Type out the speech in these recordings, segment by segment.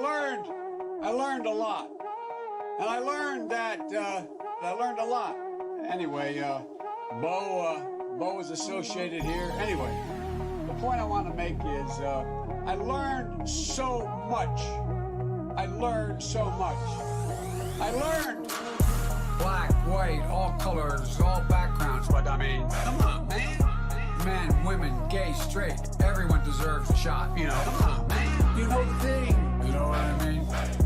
I learned a lot. And I learned that, I learned a lot. Anyway, Bo is associated here. Anyway, the point I want to make is, I learned so much. I learned so much. I learned. Black, white, all colors, all backgrounds, but I mean, come on, man. Men, women, gay, straight, everyone deserves a shot, you know. Come on, man. You know the thing. You know what I mean?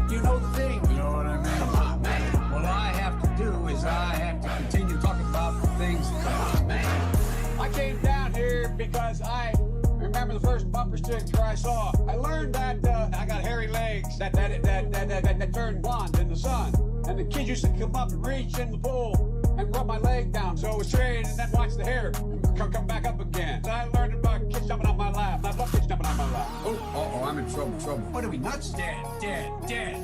You know the thing. You know what I mean? Come on, man. What I have to do is I have to continue talking about the things. Come on, man. I came down here because I remember the first bumper sticker I saw. I learned that I got hairy legs that turned blonde in the sun. And the kids used to come up and reach in the pool and rub my leg down so it was straight and then watch the hair come back up again. And I learned about kids jumping on my lap, not kids jumping on my lap. Oh, I'm in trouble. What are we, nuts? Dead.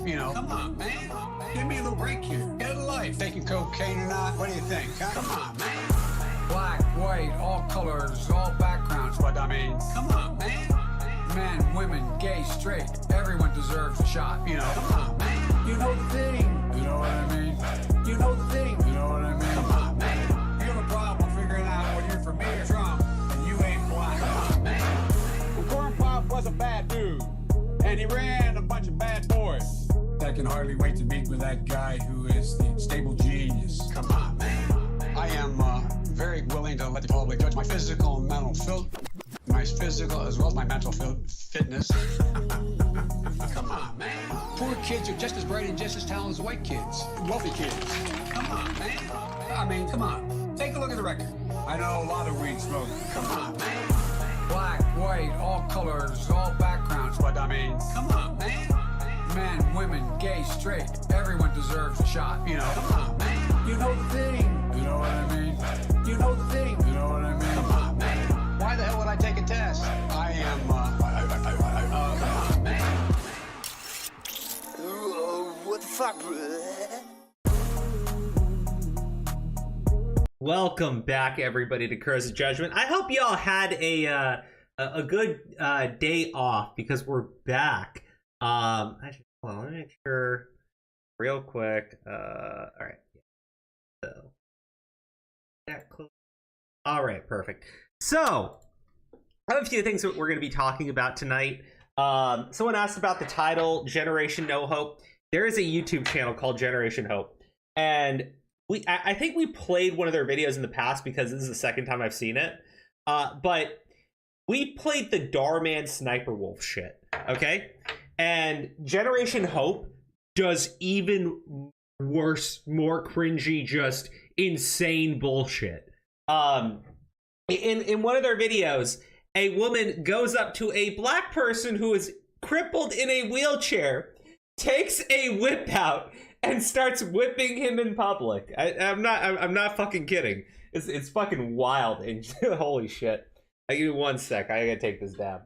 You know, come on, man. Give me a little break here. Get a life. Taking cocaine or not? What do you think? Huh? Come on, man. Black, white, all colors, all backgrounds, but I mean, come on, man. Men, women, gay, straight, everyone deserves a shot, you know. Come on, man. You know the thing. You know what I mean? You know the thing. You know what I mean? Come on, man. You have a problem figuring out whether you're from me or Trump, and you ain't black. Come on, man. Well, Corn Pop was a bad dude, and he ran a bunch of bad boys. I can hardly wait to meet with that guy who is the stable genius. Come on, man. I am very willing to let the public judge my physical and mental my physical as well as my mental fitness. Come on, man. Poor kids are just as bright and just as talented as white kids. Wealthy kids. Come on, man. I mean, come on. Take a look at the record. I know a lot of weed smokers. Come on, man. Black, white, all colors, all backgrounds, but I mean, come on, man. Men, women, gay, straight, everyone deserves a shot, you know. Come on, man. You know the thing. You know what I mean? You know the thing. You know what I mean? Come on, man. Why the hell would I take a test? I am, come on, man. What the fuck, bro? Welcome back, everybody, to Carson Judgement. I hope y'all had a good day off because we're back. Actually, hold on, let me make sure real quick. All right. So that close. All right, perfect. So I have a few things that we're going to be talking about tonight. Someone asked about the title, Generation No Hope. There is a YouTube channel called Generation Hope, and I think we played one of their videos in the past because this is the second time I've seen it. But we played the Darman Sniper Wolf shit, okay? And Generation Hope does even worse, more cringy, just insane bullshit. In one of their videos, a woman goes up to a black person who is crippled in a wheelchair, takes a whip out, and starts whipping him in public. I'm not fucking kidding. It's fucking wild and holy shit. Give me 1 sec. I gotta take this dab.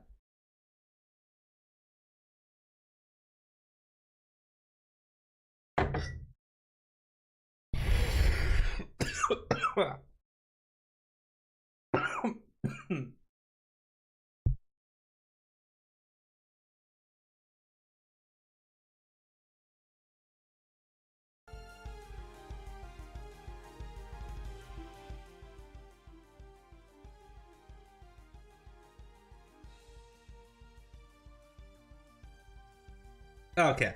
Okay.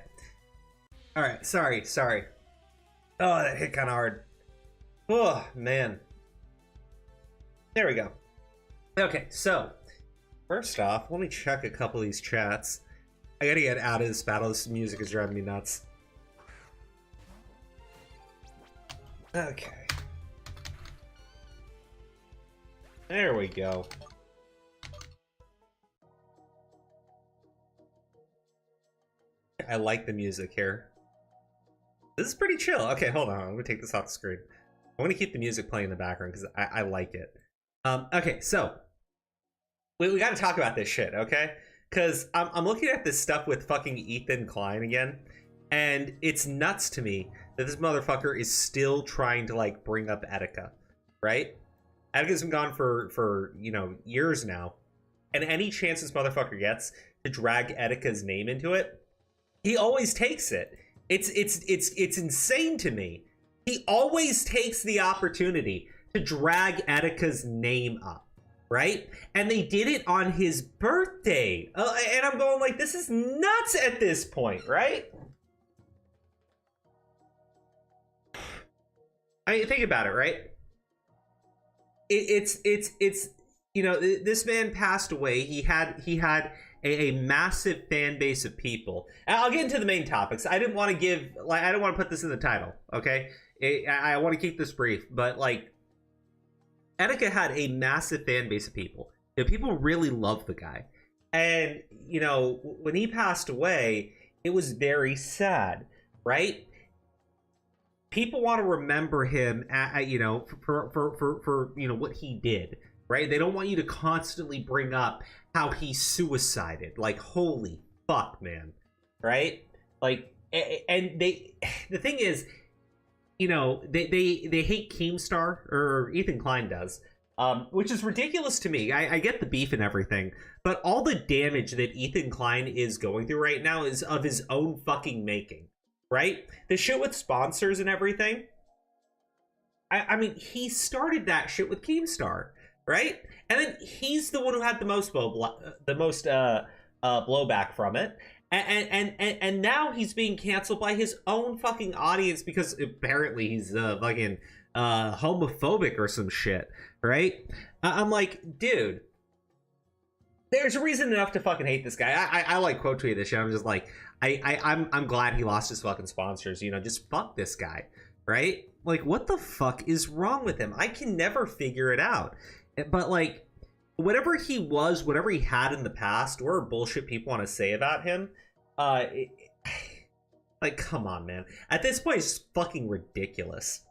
All right. Sorry. Oh, that hit kind of hard. Oh, man. There we go. Okay, so first off, let me check a couple of these chats. I gotta get out of this battle. This music is driving me nuts. Okay. There we go. I like the music here. This is pretty chill. Okay, hold on. I'm gonna take this off the screen. I'm gonna keep the music playing in the background because I like it. Okay, so we got to talk about this shit, okay? Because I'm looking at this stuff with fucking Ethan Klein again, and it's nuts to me that this motherfucker is still trying to like bring up Etika, right? Etika's been gone for you know, years now, and any chance this motherfucker gets to drag Etika's name into it, He always takes it. It's insane to me. He always takes the opportunity to drag Etika's name up, right? And they did it on his birthday. And I'm going like, this is nuts at this point, right? I mean, think about it, right? It's you know, this man passed away. He had a massive fan base of people. And I'll get into the main topics. I didn't want to put this in the title, okay? I want to keep this brief, but like, Etika had a massive fan base of people. You know, people really loved the guy. And, you know, when he passed away, it was very sad, right? People want to remember him, you know, for you know, what he did, right? They don't want you to constantly bring up how he suicided. Like, holy fuck, man, right? Like, and the thing is, you know, they hate Keemstar, or Ethan Klein does, which is ridiculous to me. I get the beef and everything, but all the damage that Ethan Klein is going through right now is of his own fucking making, right? The shit with sponsors and everything. I mean, he started that shit with Keemstar, right? And then he's the one who had the most blowback from it. And now he's being canceled by his own fucking audience because apparently he's fucking homophobic or some shit, right? I'm like, dude, there's reason enough to fucking hate this guy. I like quote tweet this shit. I'm just like, I'm glad he lost his fucking sponsors. You know, just fuck this guy, right? Like, what the fuck is wrong with him? I can never figure it out. But like, whatever he was, whatever he had in the past, or bullshit people want to say about him, like, come on, man. At this point, it's fucking ridiculous.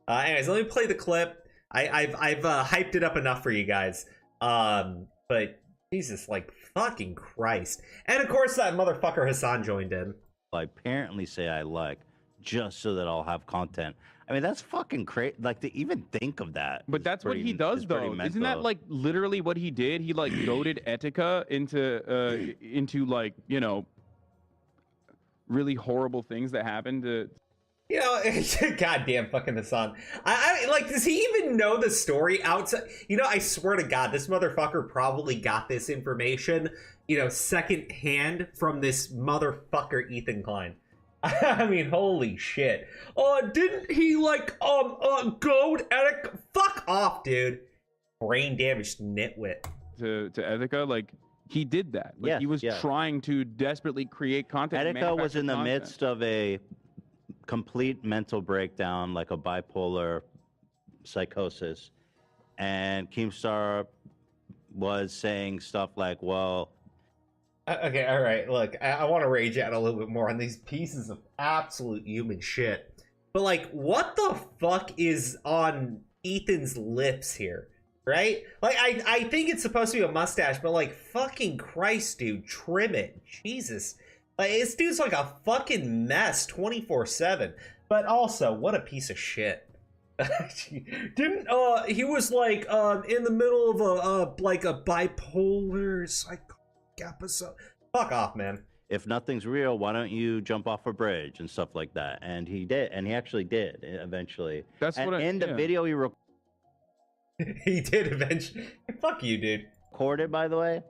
Anyways, let me play the clip. I've hyped it up enough for you guys. But Jesus, like, fucking Christ. And of course, that motherfucker Hassan joined in. I apparently say I like, just so that I'll have content. I mean, that's fucking crazy. Like, to even think of that. But that's what he does, though. Isn't that like literally what he did? He like goaded Etika into like, you know, really horrible things that happened to. You know, goddamn fucking Hassan. I like, does he even know the story outside? You know, I swear to God, this motherfucker probably got this information, you know, secondhand from this motherfucker Ethan Klein. I mean, holy shit. Didn't he like goad Etika? Fuck off, dude. Brain damaged nitwit. To Etika, like, he did that. Like, Yes, he was yeah. trying to desperately create content. Etika was in the content. midst of a complete mental breakdown, like a bipolar psychosis. And Keemstar was saying stuff like, well, Okay, all right. Look, I want to rage out a little bit more on these pieces of absolute human shit. But, like, what the fuck is on Ethan's lips here, right? Like, I think it's supposed to be a mustache, but, like, fucking Christ, dude, trim it. Jesus. Like, this dude's like a fucking mess 24/7. But also, what a piece of shit. Didn't, he was, like, in the middle of like a bipolar psychosis episode. Fuck off, man. if nothing's real, why don't you jump off a bridge and stuff like that? And he did, and he actually did eventually. That's and what in the video he He did eventually. Fuck you, dude. recorded, by the way,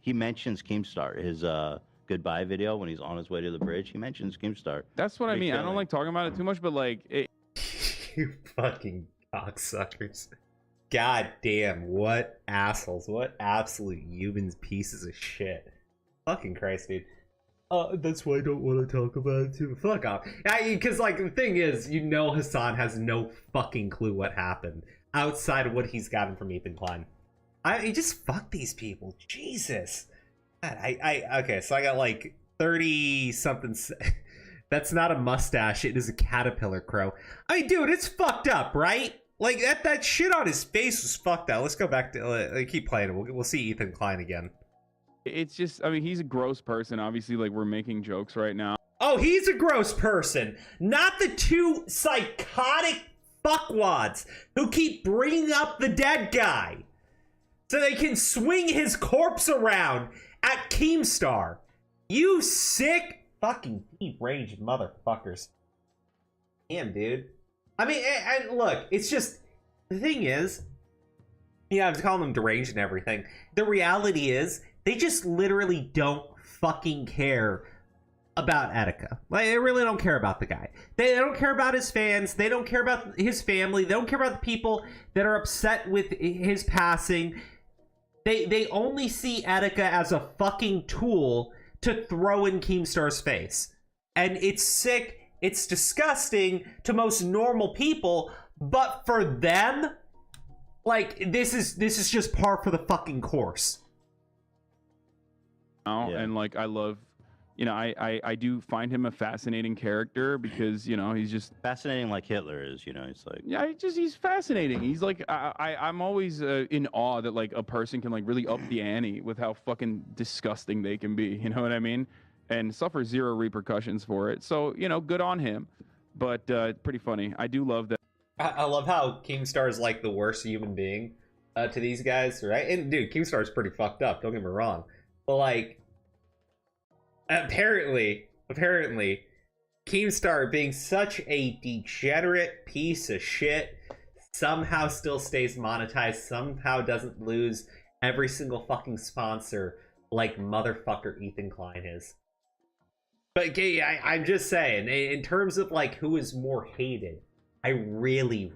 he mentions Keemstar. His goodbye video when he's on his way to the bridge, he mentions Keemstar. That's what I mean. I don't Killing. like talking about it too much, but like, You fucking cocksuckers. God damn, what assholes. What absolute humans pieces of shit. Fucking Christ, dude. That's why I don't want to talk about it too. Fuck off. Because, like, the thing is, you know Hassan has no fucking clue what happened outside of what he's gotten from Ethan Klein. He just fuck these people. Jesus. God, okay, so I got like 30 something. That's not a mustache. It is a caterpillar crow. I mean, dude, it's fucked up, right? Like that shit on his face was fucked up. Let's go back to keep playing it. We'll see Ethan Klein again. it's just, I mean, he's a gross person. Obviously, like, we're making jokes right now. Oh, he's a gross person, not the two psychotic fuckwads who keep bringing up the dead guy so they can swing his corpse around at Keemstar. You sick fucking deep-range motherfuckers. Damn, dude. I mean, and look, it's just, the thing is, yeah, I'm calling them deranged and everything. The reality is, they just literally don't fucking care about Etika. Like, they really don't care about the guy. They don't care about his fans. They don't care about his family. They don't care about the people that are upset with his passing. They only see Etika as a fucking tool to throw in Keemstar's face. And it's sick, it's disgusting to most normal people, but for them, like, this is just par for the fucking course. And like, I love, you know, I do find him a fascinating character because, you know, he's just fascinating like Hitler is, you know, he's like, yeah, he's fascinating. He's like, I'm always in awe that like a person can like really up the ante with how fucking disgusting they can be, you know what I mean? And suffer zero repercussions for it. So, you know, good on him, but pretty funny. I do love that. I love how Keemstar is like the worst human being to these guys, right? And dude, Keemstar is pretty fucked up, don't get me wrong. But like, apparently, Keemstar being such a degenerate piece of shit somehow still stays monetized, somehow doesn't lose every single fucking sponsor like motherfucker Ethan Klein is. But I'm just saying, in terms of like who is more hated, I really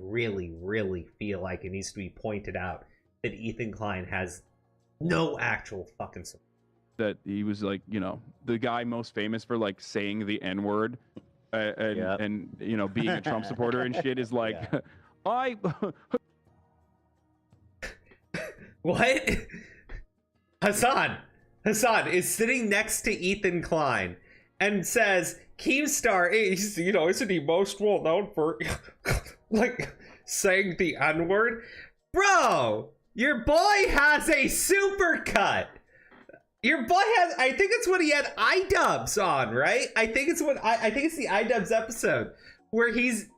feel like it needs to be pointed out that Ethan Klein has no actual fucking support. That he was like, you know, the guy most famous for like saying the N-word and you know, being a Trump supporter and shit is like, What? Hassan is sitting next to Ethan Klein and says Keemstar is, you know, isn't he most well known for like saying the N-word? Bro, your boy has a supercut. Your boy has, I think it's when he had iDubbbz on, right? I think it's the iDubbbz episode where he's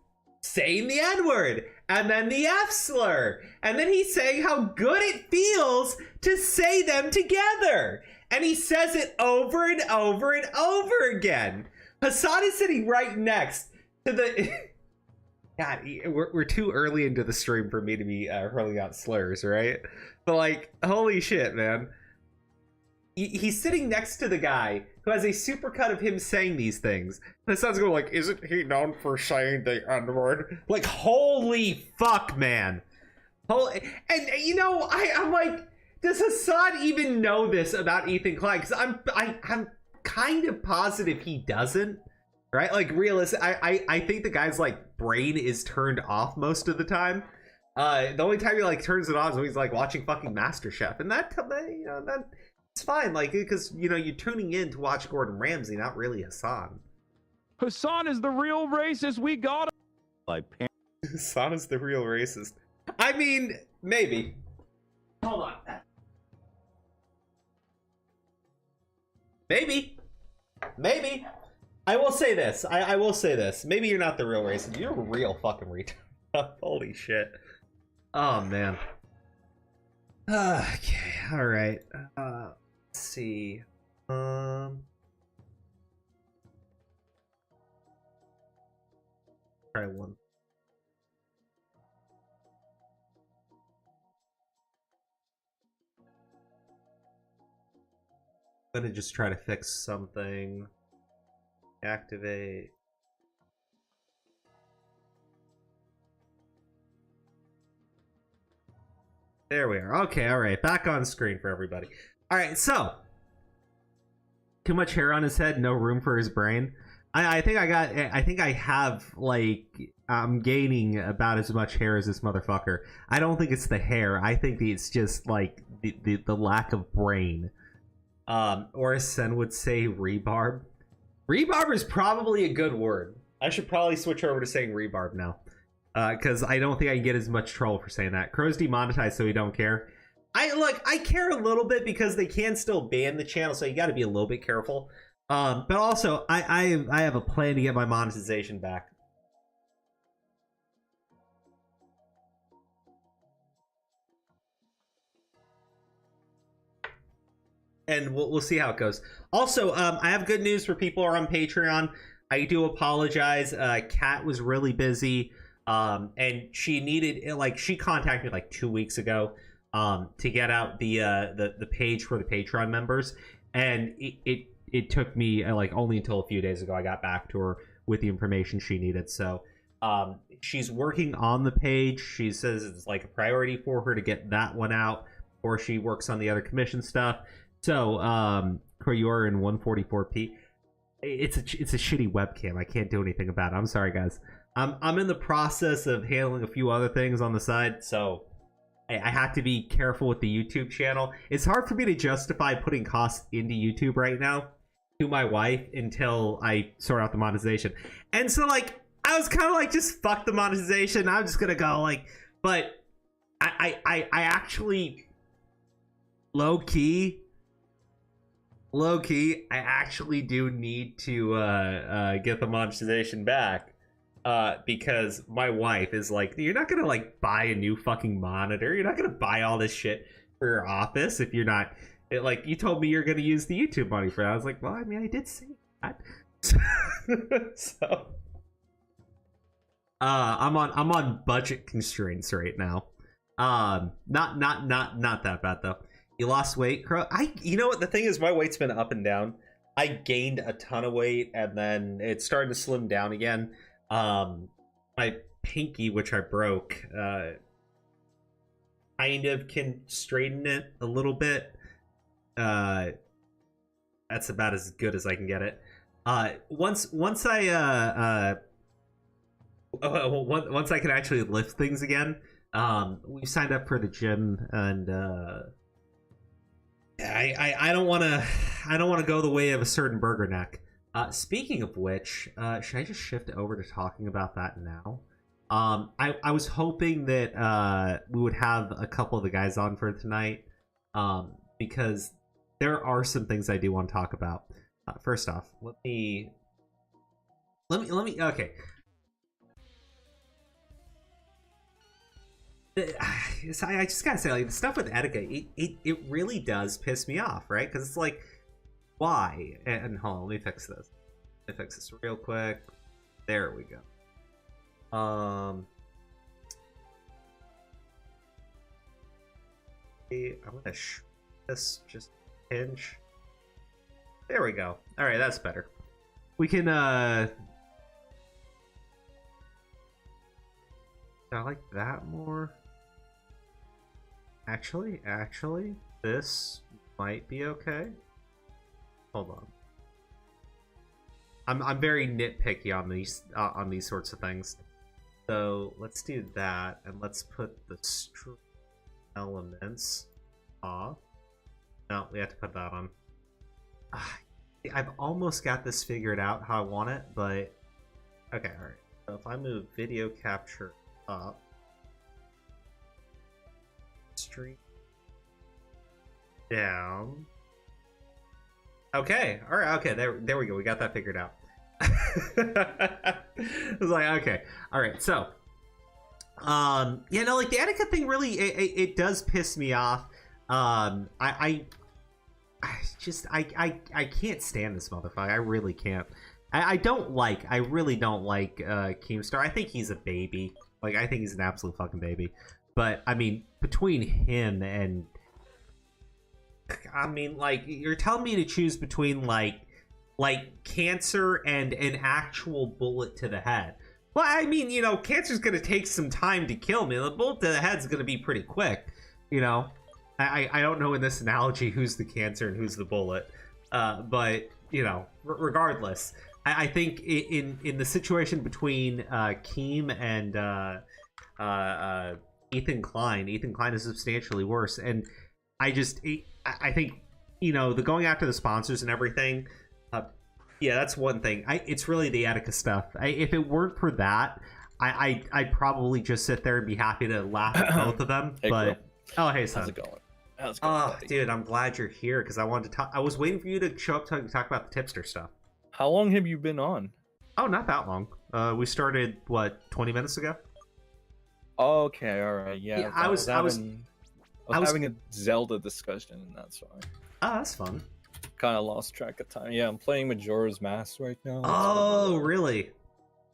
saying the N-word and then the F-slur. And then he's saying how good it feels to say them together. And he says it over and over and over again. Hassan is sitting right next to the... God, we're too early into the stream for me to be hurling out slurs, right? But like, holy shit, man. He's sitting next to the guy who has a supercut of him saying these things. And Hassan's going like, isn't he known for saying the N-word? Like, holy fuck, man. And you know, I'm like, does Hassan even know this about Ethan Klein? Because I'm kind of positive he doesn't. Right? Like, realistic. I think the guy's like brain is turned off most of the time. The only time he like turns it on is when he's like watching fucking MasterChef, and that, you know, that it's fine. Like, because you know you're tuning in to watch Gordon Ramsay, not really Hassan. Hassan is the real racist. We got him. like Hassan is the real racist. I mean, maybe. Hold on. Maybe. I will say this. I will say this. Maybe you're not the real racist. You're a real fucking retard. Holy shit. Oh, man. Okay. All right. Let's see. Try one. I'm gonna just try to fix something. Activate. There we are. Okay, all right. Back on screen for everybody. All right, so too much hair on his head, no room for his brain. I think I have, like, I'm gaining about as much hair as this motherfucker. I don't think it's the hair. I think it's just like the lack of brain. Or as Sen would say, rebarb. Rebarb is probably a good word. I should probably switch over to saying rebarb now. Because I don't think I can get as much troll for saying that. Crow's demonetized, so we don't care. I care a little bit because they can still ban the channel, so you got to be a little bit careful. But also, I have a plan to get my monetization back. and we'll see how it goes. Also, I have good news for people who are on Patreon. I do apologize. Kat was really busy, and she needed, like, she contacted me like 2 weeks ago to get out the page for the Patreon members, and it took me like only until a few days ago I got back to her with the information she needed. So she's working on the page. She says it's like a priority for her to get that one out, or she works on the other commission stuff. So you are in 144p. It's a shitty webcam. I can't do anything about it. I'm sorry, guys. I'm in the process of handling a few other things on the side, so I have to be careful with the YouTube channel. It's hard for me to justify putting costs into YouTube right now to my wife until I sort out the monetization. And so, like, I was kind of like, just fuck the monetization. I'm just gonna go, like, but I actually low key, I actually do need to get the monetization back. Because my wife is like, you're not gonna like buy a new fucking monitor. You're not gonna buy all this shit for your office if you're not. Like, you told me you're gonna use the YouTube money for that. I was like, well, I mean, I did say that. So, I'm on budget constraints right now. Not that bad though. You lost weight, Crow? You know what? The thing is, my weight's been up and down. I gained a ton of weight, and then it started to slim down again. My pinky, which I broke, kind of can straighten it a little bit. That's about as good as I can get it. Once I can actually lift things again, we signed up for the gym, and I don't want to go the way of a certain burger neck. Speaking of which, should I just shift over to talking about that now? I was hoping that we would have a couple of the guys on for tonight, because there are some things I do want to talk about. First off, let me. Okay. I just gotta say, like, the stuff with etiquette, it really does piss me off, right? Because it's like, why? And hold on, let me fix this. Let me fix this real quick. There we go. I'm gonna this just a pinch. There we go. All right, that's better. We can I like that more. Actually, this might be okay. Hold on. I'm very nitpicky on these sorts of things. So let's do that, and let's put the string elements off. No, we have to put that on. I've almost got this figured out how I want it, but okay, all right. So if I move video capture up, stream down. Okay, all right, okay, there we go. We got that figured out. I was like, okay, all right. So, yeah, no, like the etiquette thing really, it does piss me off. I can't stand this motherfucker. I really can't. I really don't like Keemstar. I think he's a baby. Like, I think he's an absolute fucking baby. But I mean, between him and, I mean, like, you're telling me to choose between like cancer and an actual bullet to the head. Well, I mean, you know, cancer's gonna take some time to kill me. The bullet to the head's gonna be pretty quick. You know, I don't know in this analogy who's the cancer and who's the bullet, but you know, regardless, I think in the situation between Keem and Ethan Klein is substantially worse, and I think, you know, the going after the sponsors and everything, yeah, that's one thing. It's really the etiquette stuff. If it weren't for that, I'd probably just sit there and be happy to laugh at both of them. Hey, but bro. Hey, son. How's it going? How's it going, buddy? Dude, I'm glad you're here because I wanted to talk. I was waiting for you to show up to talk about the TIPSTER stuff. How long have you been on? Oh, not that long. We started, what, 20 minutes ago? Okay, all right, yeah. I was having a Zelda discussion, and that's fine. Oh, that's fun. Kind of lost track of time. Yeah, I'm playing Majora's Mask right now. Oh, really?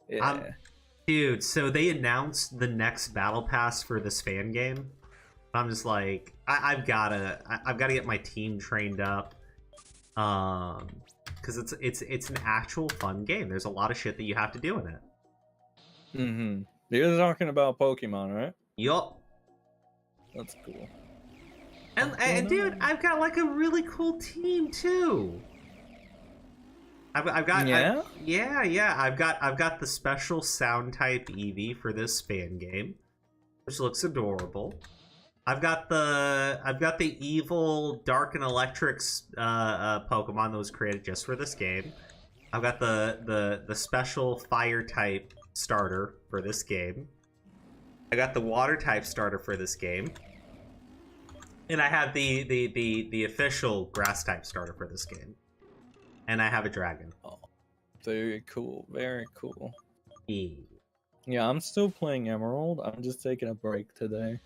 Yeah. Dude, so they announced the next battle pass for this fan game. I'm just like, I've gotta get my team trained up, because it's an actual fun game. There's a lot of shit that you have to do in it. Mm-hmm. You're talking about Pokemon, right? Yup. That's cool. And dude, I've got like a really cool team too. I've got I've got the special sound type Eevee for this fan game, which looks adorable. I've got the evil Dark and Electric's Pokemon that was created just for this game. I've got the special Fire type starter for this game. I got the Water type starter for this game, and I have the official Grass type starter for this game. And I have a dragon. Oh, very cool. Very cool. Yeah. Yeah, I'm still playing Emerald. I'm just taking a break today.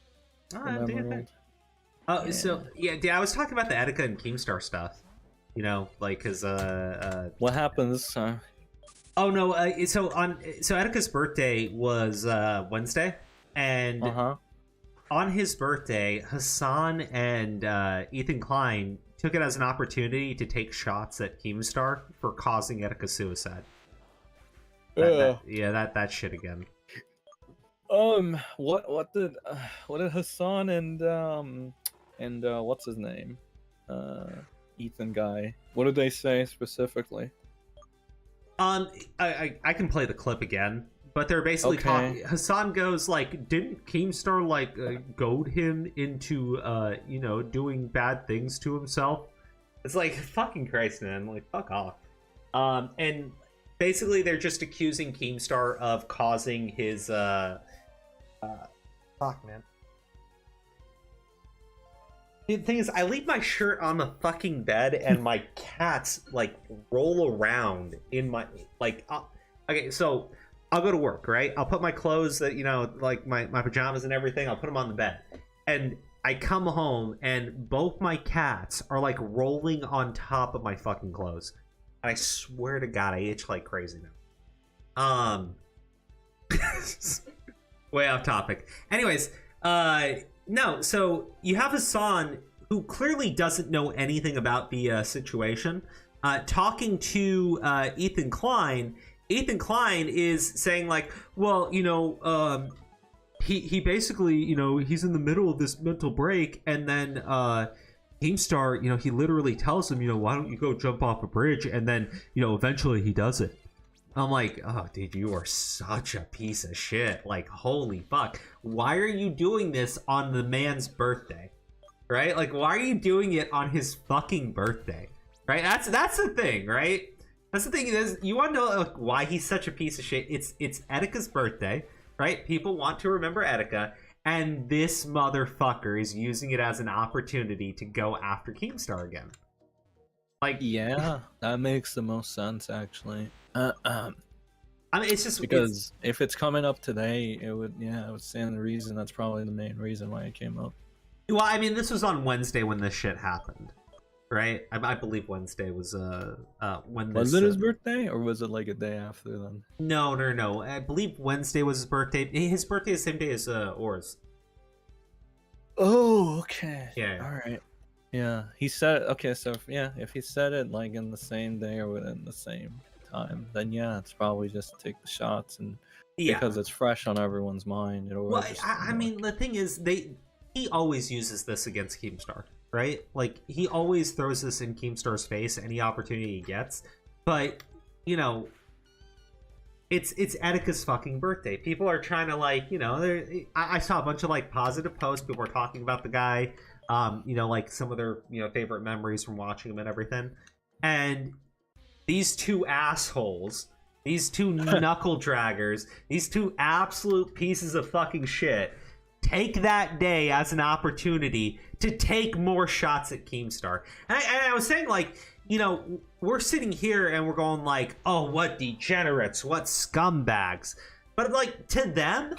Oh, yeah. So yeah, I was talking about the Etika and Keemstar stuff. You know, like, cause what happened this time? Oh no, so Etika's birthday was Wednesday, and on his birthday, Hassan and Ethan Klein took it as an opportunity to take shots at Keemstar for causing Etika suicide. That shit again. What did Hassan and what's his name, Ethan guy? What did they say specifically? I can play the clip again, but they're basically talking. Hassan goes like, "Didn't Keemstar like goad him into doing bad things to himself?" It's like, fucking Christ, man! Like, fuck off. And basically they're just accusing Keemstar of causing his fuck, man. The thing is, I leave my shirt on the fucking bed and my cats like roll around in my okay, so I'll go to work, right? I'll put my clothes that, like my pajamas and everything, I'll put them on the bed. And I come home and both my cats are like rolling on top of my fucking clothes. And I swear to God, I itch like crazy now. Way off topic. Anyways, no, so you have Hassan, who clearly doesn't know anything about the situation, talking to Ethan Klein. Ethan Klein is saying like, well, he basically, he's in the middle of this mental break, and then Keemstar, he literally tells him, why don't you go jump off a bridge, and then, eventually he does it. I'm like, oh, dude, you are such a piece of shit. Like, holy fuck. Why are you doing this on the man's birthday? Right? Like, why are you doing it on his fucking birthday? Right? That's the thing, right? That's the thing is, you want to know like, why he's such a piece of shit? It's Etika's birthday, right? People want to remember Etika, and this motherfucker is using it as an opportunity to go after Keemstar again. Like, yeah, that makes the most sense, actually. I mean, it's just because if it's coming up today, it would stand the reason. That's probably the main reason why it came up. Well, I mean, this was on Wednesday when this shit happened, right? I believe Wednesday was when this, was it his birthday, or was it like a day after then? No. I believe Wednesday was his birthday. His birthday is the same day as Or's. Oh, okay. Yeah. All right. Yeah, he said. Okay, so if he said it like in the same day or within the same time, then yeah, it's probably just to take the shots, and because it's fresh on everyone's mind. Well, I mean, the thing is, he always uses this against Keemstar, right? Like, he always throws this in Keemstar's face any opportunity he gets. But it's Etika's fucking birthday. People are trying to like, I saw a bunch of like positive posts. People were talking about the guy. Like some of their, favorite memories from watching him and everything. And these two assholes, these two knuckle draggers, these two absolute pieces of fucking shit, take that day as an opportunity to take more shots at Keemstar. And I was saying, like, we're sitting here and we're going like, oh, what degenerates, what scumbags. But like, to them,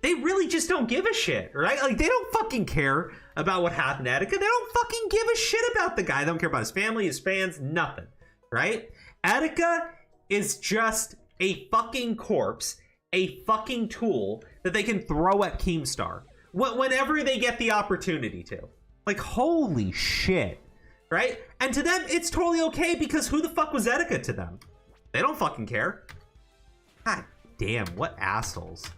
they really just don't give a shit, right? Like, they don't fucking care about what happened to Attica. They don't fucking give a shit about the guy. They don't care about his family, his fans, nothing, right? Attica is just a fucking corpse, a fucking tool that they can throw at Keemstar whenever they get the opportunity to. Like, holy shit, right? And to them, it's totally okay because who the fuck was Attica to them? They don't fucking care. God damn, what assholes.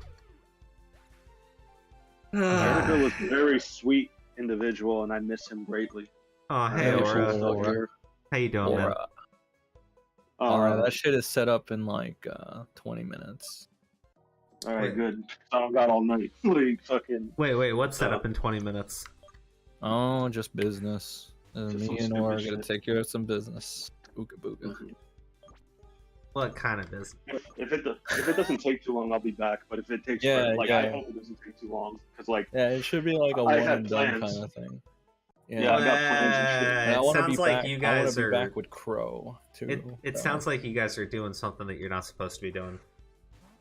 Attica was a very sweet individual, and I miss him greatly. Oh, hey, I wish he was Aura. still here. How you doing, man? Alright, that shit is set up in like 20 minutes. All right, good. I don't got all night. Like, fucking. Wait, what's set up in 20 minutes? Oh, just business. Just Me some and Nora are stupid gonna shit. take care of some business. Ooga booga. What kind of business? If it doesn't take too long, I'll be back. But if it takes, Yeah, like, yeah. I hope it doesn't take too long, because like, Yeah, it should be like a I one had and done plans. kind of thing. Yeah, I got plans and shit. And I It want to sounds be like back. you I want guys to be are. back with Crow too. It sounds like you guys are doing something that you're not supposed to be doing.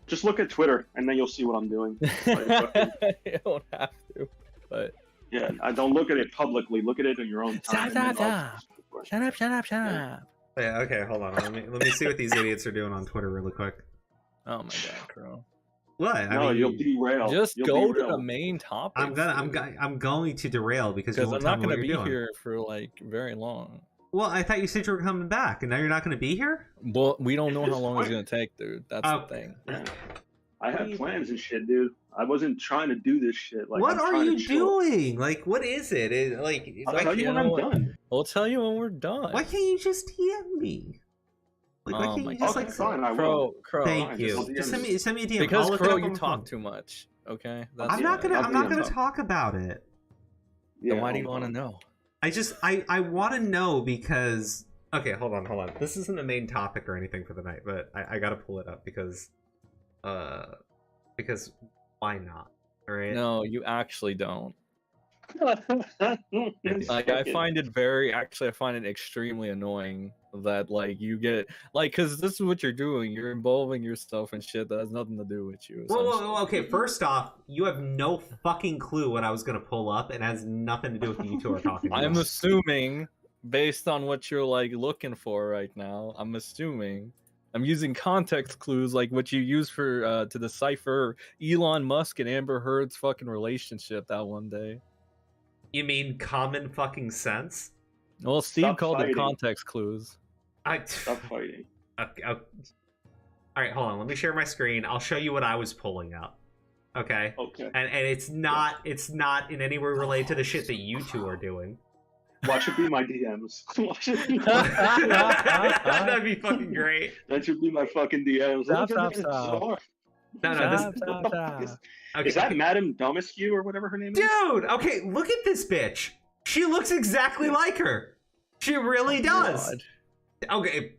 Just look at Twitter, and then you'll see what I'm doing. You don't have to, but Yeah, I don't look at it publicly. Look at it in your own time. Stop, and then stop, I'll- shut up. Yeah. Yeah, okay, hold on. Let me see what these idiots are doing on Twitter really quick. Oh my god, Crow! What? No, you'll derail. Just You'll go to derail. the main topic. I'm going to derail because you because won't I'm tell not me what gonna you're be doing. here for like very long. Well, I thought you said you were coming back, and now you're not going to be here. Well, we don't know how It's long it's fine. gonna take, dude. That's Oh. the thing. Yeah. I had plans and shit, dude. I wasn't trying to do this shit. Like, what I'm are trying you to chill. doing? Like, what is it? I'll Why tell you you when know I'm what? done. We'll tell you when we're done. can't you just DM me? Like, why Oh can't my you just Okay, like? fine, I will. Crow. Thank Fine, you. just Just send me a DM. I'll Because look it Crow, up you on my talk phone. too much. Okay. I'm not gonna. I'll I'm not DM gonna them. talk about it. Yeah, Then why do you I'll- want to know? I want to know because. Okay, hold on. This isn't a main topic or anything for the night, but I gotta pull it up because why not? All right. No, you actually don't. It's Like, I fucking- find it extremely annoying that like you get like because this is what you're doing. You're involving yourself in shit that has nothing to do with you. Whoa, okay. First off, you have no fucking clue what I was gonna pull up, and it has nothing to do with what you two are talking about. I'm assuming, based on what you're like looking for right now, I'm using context clues like what you use for to decipher Elon Musk and Amber Heard's fucking relationship that one day. You mean common fucking sense? Well, Steve Stop called them fighting. context clues. Stop fighting. Okay. All right, hold on. Let me share my screen. I'll show you what I was pulling up. Okay. Okay. And it's not in any way related to the shit that you two are doing. Watch it be my DMs. Watch it be That'd be fucking great. That should be my fucking DMs. Stop, Look at stop, this. No, Stop, this. stop, stop. Okay. Is that Madame Domiscu or whatever her name is? Dude, okay, look at this bitch. She looks exactly like her. She really does. God. Okay.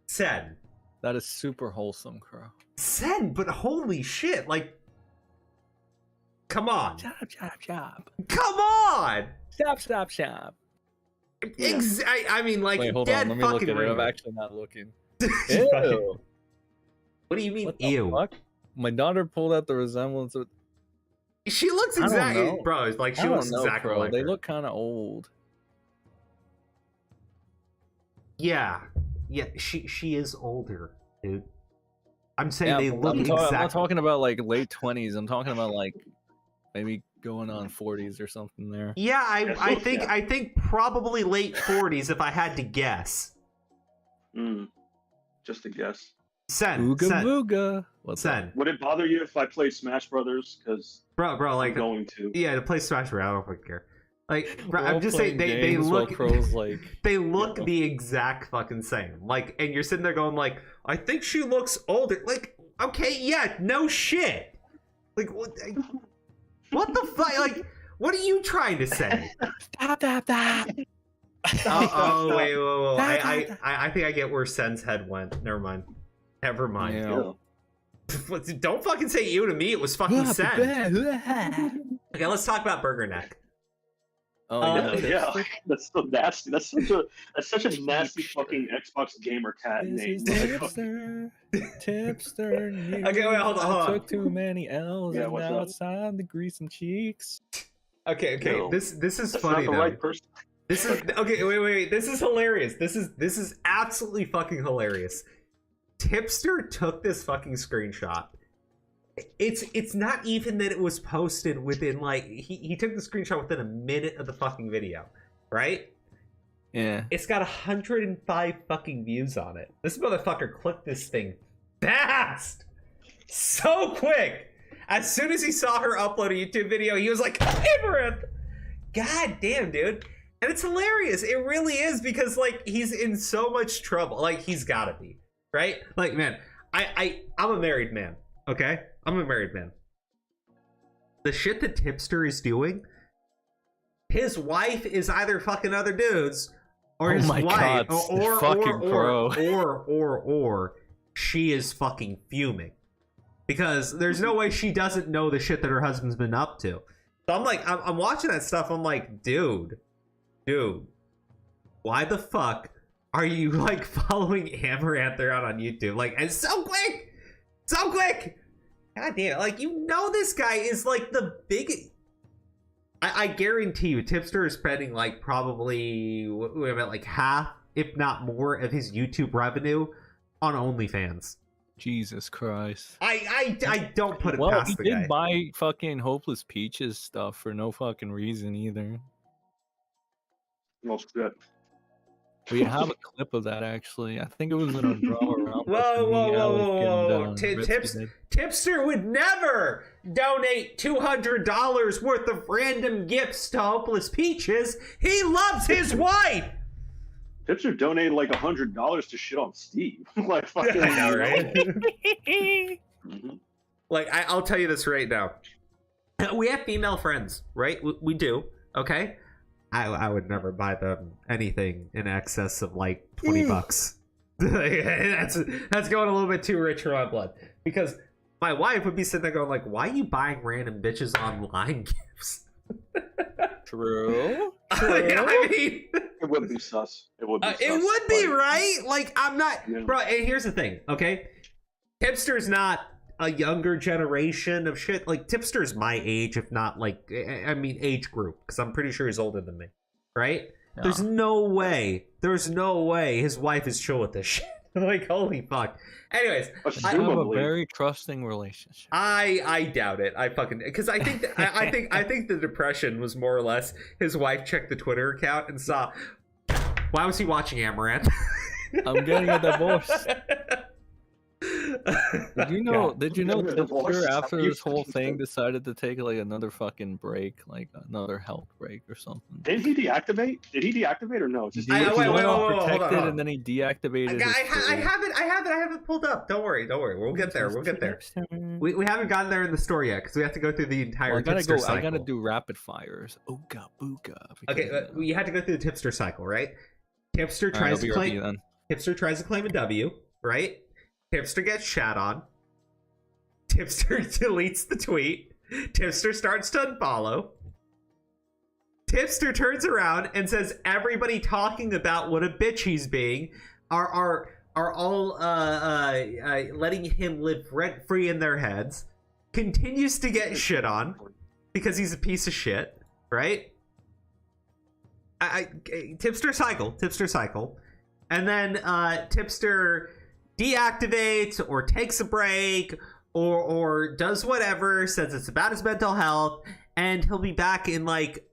Said. That is super wholesome, Crow. Said, but holy shit, like, come on. Chop, chop, chop. Come on! Stop, chop. I mean, like, Wait, hold dead on. Let me look fucking at it. I'm ringer. actually not looking. Fucking- Ew. What do you mean, What the ew? fuck? My daughter pulled out the resemblance of. She looks I don't exactly, know. bro. It's like she I don't looks know, exactly Crow. like They her. look kind of old. Yeah, she is older, dude. I'm saying Yeah, they but look I'm exactly. not talking about like late 20s. I'm talking about like maybe going on 40s or something there. Yeah, I look, think yeah. I think probably late 40s if I had to guess. Just a guess. Sen, Ooga Sen, booga. What's up? Sen, Would it bother you if I played Smash Brothers? Because bro, I'm like, going to. yeah, to play Smash Bros. I don't fucking care. Like, bro, We're I'm all just saying playing they games while look Crow's like. they look Yeah. the exact fucking same. Like, and you're sitting there going like, I think she looks older. Like, okay, yeah, no shit. Like, what the fuck? Like, what are you trying to say? Stop. Oh, wait. I think I get where Sen's head went. Never mind. Yeah. Don't fucking say you to me. It was fucking Sen. Okay, Okay, let's talk about Burger Neck. Oh yeah. Yeah, that's so nasty. That's such a nasty fucking Xbox gamer cat This name. is Tipster. Tipster news. Okay, wait, hold on. I took too many L's Yeah, and what's now up? it's time to grease some cheeks. Okay. No. This is That's funny not the though. right person. This is okay. Wait. This is hilarious. This is absolutely fucking hilarious. Tipster took this fucking screenshot. It's not even that it was posted within like he took the screenshot within a minute of the fucking video, right? Yeah. It's got 105 fucking views on it. This motherfucker clicked this thing fast, so quick. As soon as he saw her upload a YouTube video, he was like, "Amaranth!" God damn, dude. And it's hilarious. It really is, because like he's in so much trouble. Like he's gotta be, right? Like, man, I'm a married man, okay? I'm a married man. The shit that Tipster is doing, his wife is either fucking other dudes, or his wife, God, or she is fucking fuming, because there's no way she doesn't know the shit that her husband's been up to. So I'm like, I'm watching that stuff. I'm like, dude, why the fuck are you like following Amaranth around on YouTube? Like, and so quick. God damn it. Like, you know, this guy is like the biggest. I guarantee you, Tipster is spending like probably about like half, if not more, of his YouTube revenue on OnlyFans. Jesus Christ. I don't put it Well, past he the did guy. buy fucking Hopeless Peaches stuff for no fucking reason either. Well, shit. We have a clip of that actually. I think it was in a draw around. Whoa. Tipster would never donate $200 worth of random gifts to Hopeless Peaches. He loves his wife. Tipster donated like $100 to shit on Steve. Like fucking. I know, right? Mhm. Like, I'll tell you this right now. We have female friends, right? We do, okay? I would never buy them anything in excess of like $20. That's going a little bit too rich for my blood. Because my wife would be sitting there going like, why are you buying random bitches online gifts? True. I mean, It would be sus. It would be sus. it would be, but- right? Like, I'm not, Yeah. bro. And here's the thing, okay? Tipster's not a younger generation of shit. Like, Tipster's my age, if not like, I mean, age group, because I'm pretty sure he's older than me, right? Yeah. There's no way his wife is chill with this shit. Like, holy fuck. Anyways, I have a Assumably. very trusting relationship. I doubt it. I fucking, because I think I think the depression was more or less his wife checked the Twitter account and saw, why was he watching Amaranth? I'm getting a divorce. Did you know Yeah. Divorce. Tipster after You this whole fucking thing stupid. decided to take like another fucking break, like another health break or something? Did he deactivate? Did he deactivate or no? Just He wait, went wait, on wait, hold protected on. and then he deactivated. I his have it pulled up. Don't worry. We'll get there. We haven't gotten there in the story yet because we have to go through the entire Well, Tipster cycle. I gotta do rapid fires. Ooga booga. Okay, you had to go through the Tipster cycle, right? Tipster tries to claim. Tipster tries to claim a W, right? Tipster gets shat on. Tipster deletes the tweet. Tipster starts to unfollow. Tipster turns around and says everybody talking about what a bitch he's being are all letting him live rent free in their heads. Continues to get shit on because he's a piece of shit, right? Tipster cycle, and then Tipster deactivates or takes a break or does whatever, says it's about his mental health, and he'll be back in like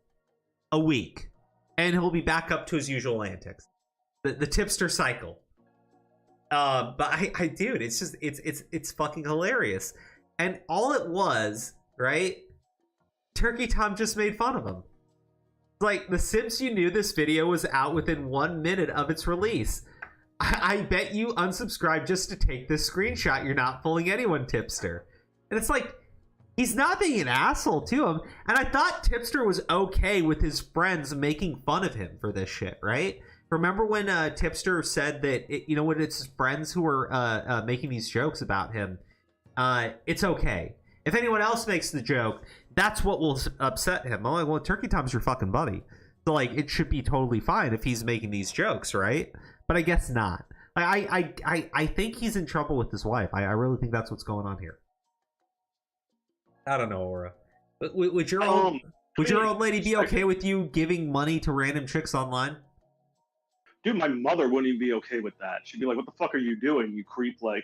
a week, and he'll be back up to his usual antics. The Tipster cycle. But dude, it's just it's fucking hilarious, and all it was, right? Turkey Tom just made fun of him. Like, the Sims you knew this video was out within 1 minute of its release. I bet you unsubscribed just to take this screenshot. You're not fooling anyone, Tipster. And it's like, he's not being an asshole to him. And I thought Tipster was okay with his friends making fun of him for this shit, right? Remember when Tipster said that, when it's his friends who were making these jokes about him, it's okay. If anyone else makes the joke, that's what will upset him. I'm like, well, Turkey Tom's your fucking buddy. So like it should be totally fine if he's making these jokes, right? But I guess not. I think he's in trouble with his wife. I really think that's what's going on here. I don't know, Aura. Would your old lady be okay with you giving money to random chicks online? Dude, my mother wouldn't even be okay with that. She'd be like, "What the fuck are you doing, you creep?" Like,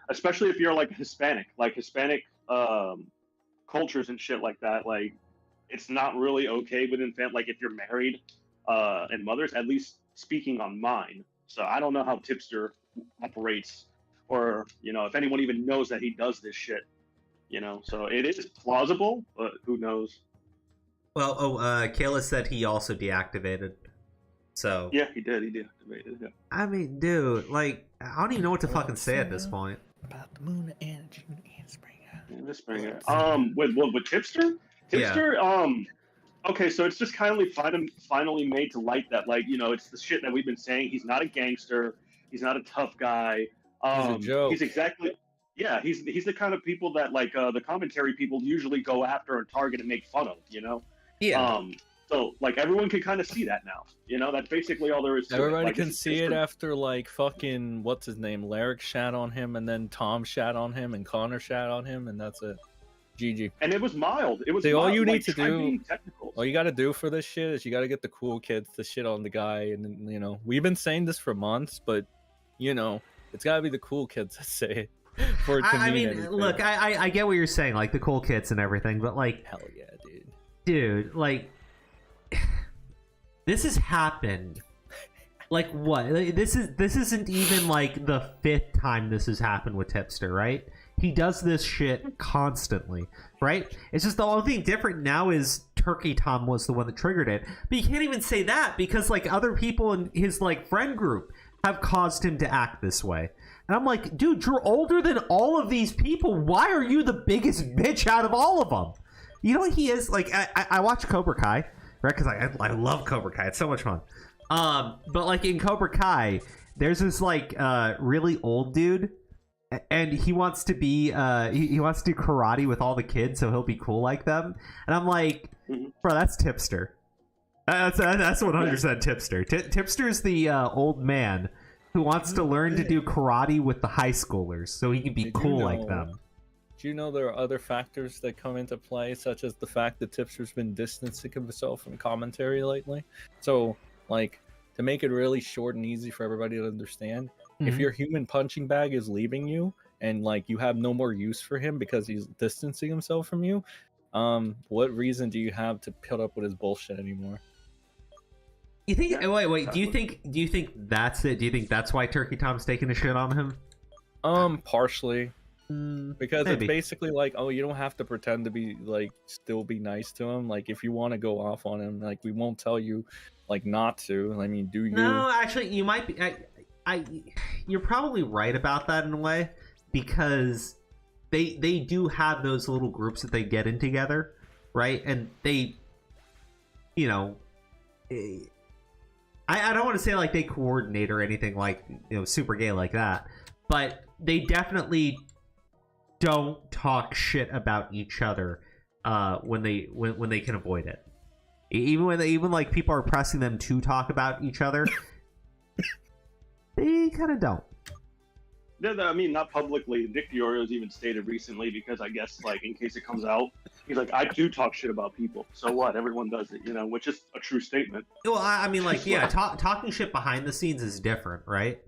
especially if you're like Hispanic, cultures and shit like that. Like, it's not really okay within like if you're married and mothers. At least speaking on mine. So I don't know how Tipster operates, or if anyone even knows that he does this shit. So it is plausible, but who knows? Well, Kayla said he also deactivated. So yeah, he did. He deactivated. Yeah. I mean, dude, like, I don't even know what to fucking say at this point. About the moon and June and spring. Yeah, spring. With Tipster? Tipster, yeah. Okay, so it's just kind of finally made to light that, like, it's the shit that we've been saying. He's not a gangster. He's not a tough guy. He's a joke. He's exactly. Yeah, he's the kind of people that like the commentary people usually go after and target and make fun of. Yeah. So like everyone can kind of see that now. That's basically all there is to it. Everybody Like, can see it after like fucking what's his name, Larrick shat on him, and then Tom shat on him, and Connor shat on him, and that's it. GG. And it was mild. It was See, mild. all you need like, to try do, being technical. all you got to do for this shit is you got to get the cool kids to shit on the guy, and we've been saying this for months, but it's got to be the cool kids that say it. For it to I mean, anything. look, I get what you're saying, like the cool kids and everything, but like, hell yeah, dude, like, this has happened. Like what? This isn't even like the 5th time this has happened with Tipster, right? He does this shit constantly, right? It's just the only thing different now is Turkey Tom was the one that triggered it. But you can't even say that because like other people in his like friend group have caused him to act this way. And I'm like, dude, you're older than all of these people. Why are you the biggest bitch out of all of them? You know what he is? Like, I watch Cobra Kai, right? Because I love Cobra Kai. It's so much fun. But like in Cobra Kai, there's this like really old dude, and he wants to be he wants to do karate with all the kids, so he'll be cool like them. And I'm like, bro, that's Tipster. That's 100% Tipster. Tipster's the old man who wants to learn to do karate with the high schoolers, so he can be cool like them. Do you know there are other factors that come into play, such as the fact that Tipster's been distancing himself from commentary lately? So, like, to make it really short and easy for everybody to understand, if your human punching bag is leaving you and, like, you have no more use for him because he's distancing himself from you, what reason do you have to put up with his bullshit anymore? You think? Wait. Do you think that's it? Do you think that's why Turkey Tom's taking a shit on him? Partially. Because maybe. It's basically like, oh, you don't have to pretend to be like still be nice to him. Like if you want to go off on him, like we won't tell you like not to. I mean, do you? No, actually, you might be. You're probably right about that in a way, because they do have those little groups that they get in together, right? And they, I don't want to say like they coordinate or anything like super gay like that, but they definitely don't talk shit about each other when they can avoid it. Even like people are pressing them to talk about each other, they kind of don't. No, I mean, not publicly. Nick Diorio's even stated recently, because I guess, like, in case it comes out, he's like, I do talk shit about people. So what? Everyone does it, which is a true statement. Well, I mean, like, yeah, talking shit behind the scenes is different, right?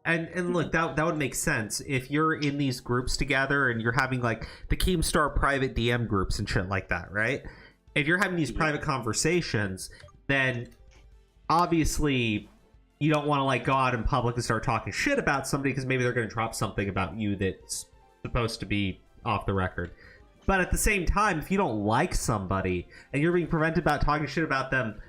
And look, that would make sense if you're in these groups together and you're having, like, the Keemstar private DM groups and shit like that, right? If you're having these private conversations, then obviously you don't want to like go out in public and start talking shit about somebody because maybe they're going to drop something about you that's supposed to be off the record. But at the same time, if you don't like somebody and you're being prevented about talking shit about them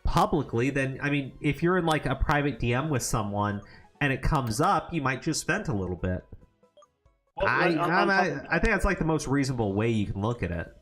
publicly, then I mean, if you're in like a private DM with someone and it comes up, you might just vent a little bit. Well, I think that's like the most reasonable way you can look at it.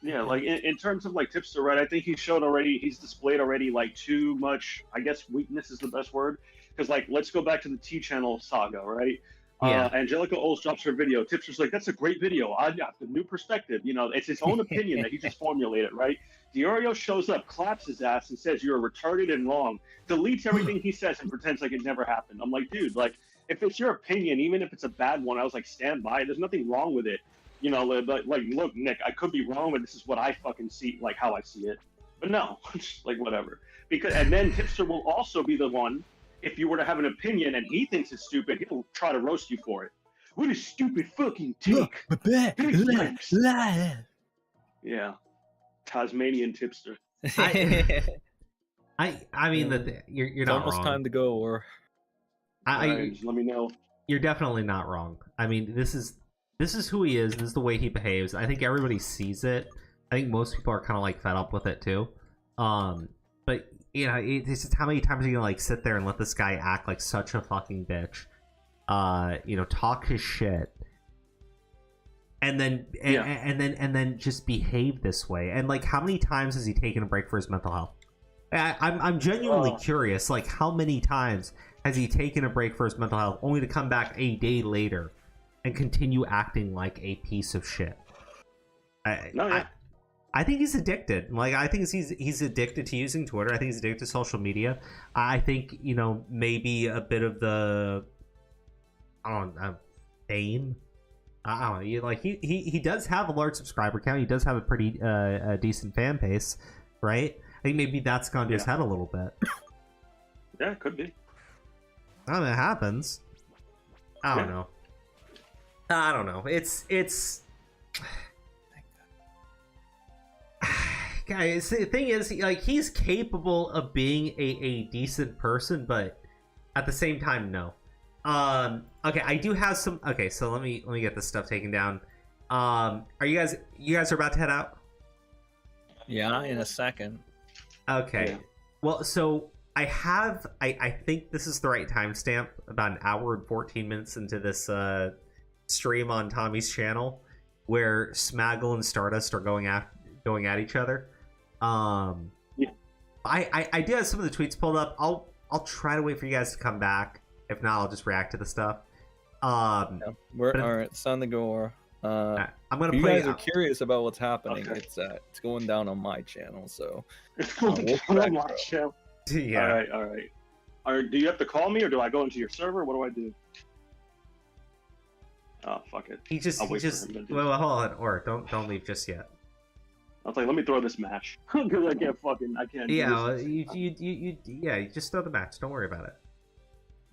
Yeah, like in terms of like Tipster, right? I think he's displayed already like too much, I guess weakness is the best word. Because like, let's go back to the T-Channel saga, right? Yeah. Angelica Oles drops her video. Tipster's like, that's a great video. I got the new perspective. You know, it's his own opinion that he just formulated, right? Diorio shows up, claps his ass, and says, you're retarded and wrong. Deletes everything he says and pretends like it never happened. I'm like, dude, like, if it's your opinion, even if it's a bad one, I was like, stand by it. There's nothing wrong with it. You know, like, look, Nick, I could be wrong, but this is what I fucking see, like how I see it. But no, like, whatever. Because, and then Tipster will also be the one, if you were to have an opinion and he thinks it's stupid, he'll try to roast you for it. What a stupid fucking take. Yeah. Tasmanian Tipster. I mean that you're It's not almost wrong. time to go, or Just let me know. You're definitely not wrong. I mean, this is who he is. This is the way he behaves. I think everybody sees it. I think most people are kind of like fed up with it too. But you know, it's just how many times are you gonna like sit there and let this guy act like such a fucking bitch? You know, talk his shit, and then and then just behave this way. And like, how many times has he taken a break for his mental health? I'm genuinely curious. Like, how many times has he taken a break for his mental health, only to come back a day later and continue acting like a piece of shit? I think he's addicted. Like, I think he's addicted to using Twitter. I think he's addicted to social media. I think, you know, maybe a bit of the, I don't know, fame. I don't know. Like, he does have a large subscriber count. He does have a pretty decent fan base, right? I think maybe that's gone to his head a little bit. Yeah, it could be. I mean, it happens. I don't know. I don't know. It's guys, the thing is, like, he's capable of being a decent person, but at the same time, no. Okay, I do have some. Okay, so let me get this stuff taken down. Are you guys are about to head out? yeah, in a second. Okay. Yeah. Well, so I think this is the right timestamp. About an hour and 14 minutes into this stream on Tommy's channel, where Smaggle and Stardust are going at each other. Yeah. I do have some of the tweets pulled up. I'll try to wait for you guys to come back. If not, I'll just react to the stuff. Yeah, we're all right. It's time to go. Or I'm gonna if you play. guys are curious about what's happening, Okay. it's going down on my channel. So We'll correct, watch him. Yeah. All right. Do you have to call me or do I go into your server? What do I do? Oh, fuck it. He just I'll wait for him to do well, hold on, or don't leave just yet. I was like, let me throw this match because I can't. Do Yeah, this. well, you just throw the match. Don't worry about it.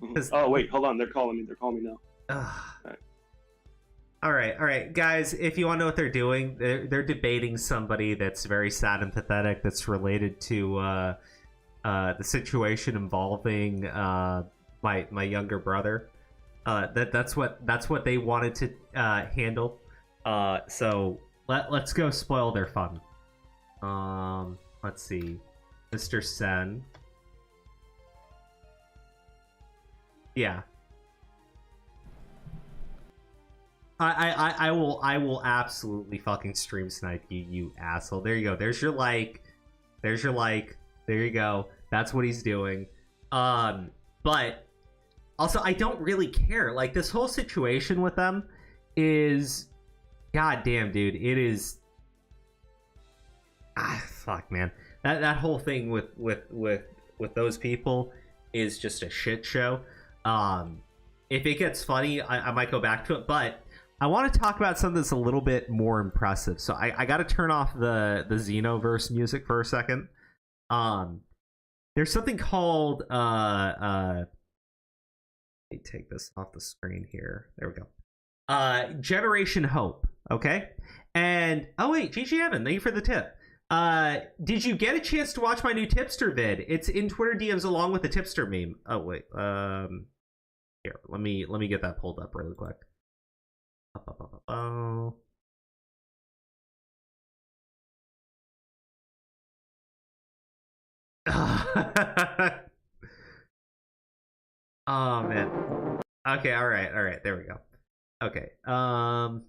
Mhm. Oh wait, hold on. They're calling me. They're calling me now. Ugh. All right, guys. If you want to know what they're doing, they're debating somebody that's very sad and pathetic. That's related to the situation involving my younger brother. That's what they wanted to handle. So let's go spoil their fun. Let's see, Mr. Sen. Yeah. I will absolutely fucking stream snipe you, you asshole. There you go. There's your like. There's your like. There you go. That's what he's doing. But also, I don't really care. Like, this whole situation with them is, goddamn, dude. It is. Fuck, man. That whole thing with those people is just a shit show. If it gets funny, I might go back to it, but I want to talk about something that's a little bit more impressive. So I got to turn off the Xenoverse music for a second. There's something called let me take this off the screen here. There we go. Generation Hope. Okay, and oh wait, GG Evan, thank you for the tip. Did you get a chance to watch my new Tipster vid? It's in Twitter DMs along with the Tipster meme. Oh wait, here, let me get that pulled up really quick. Oh. Oh man. Okay, all right, there we go. Okay. All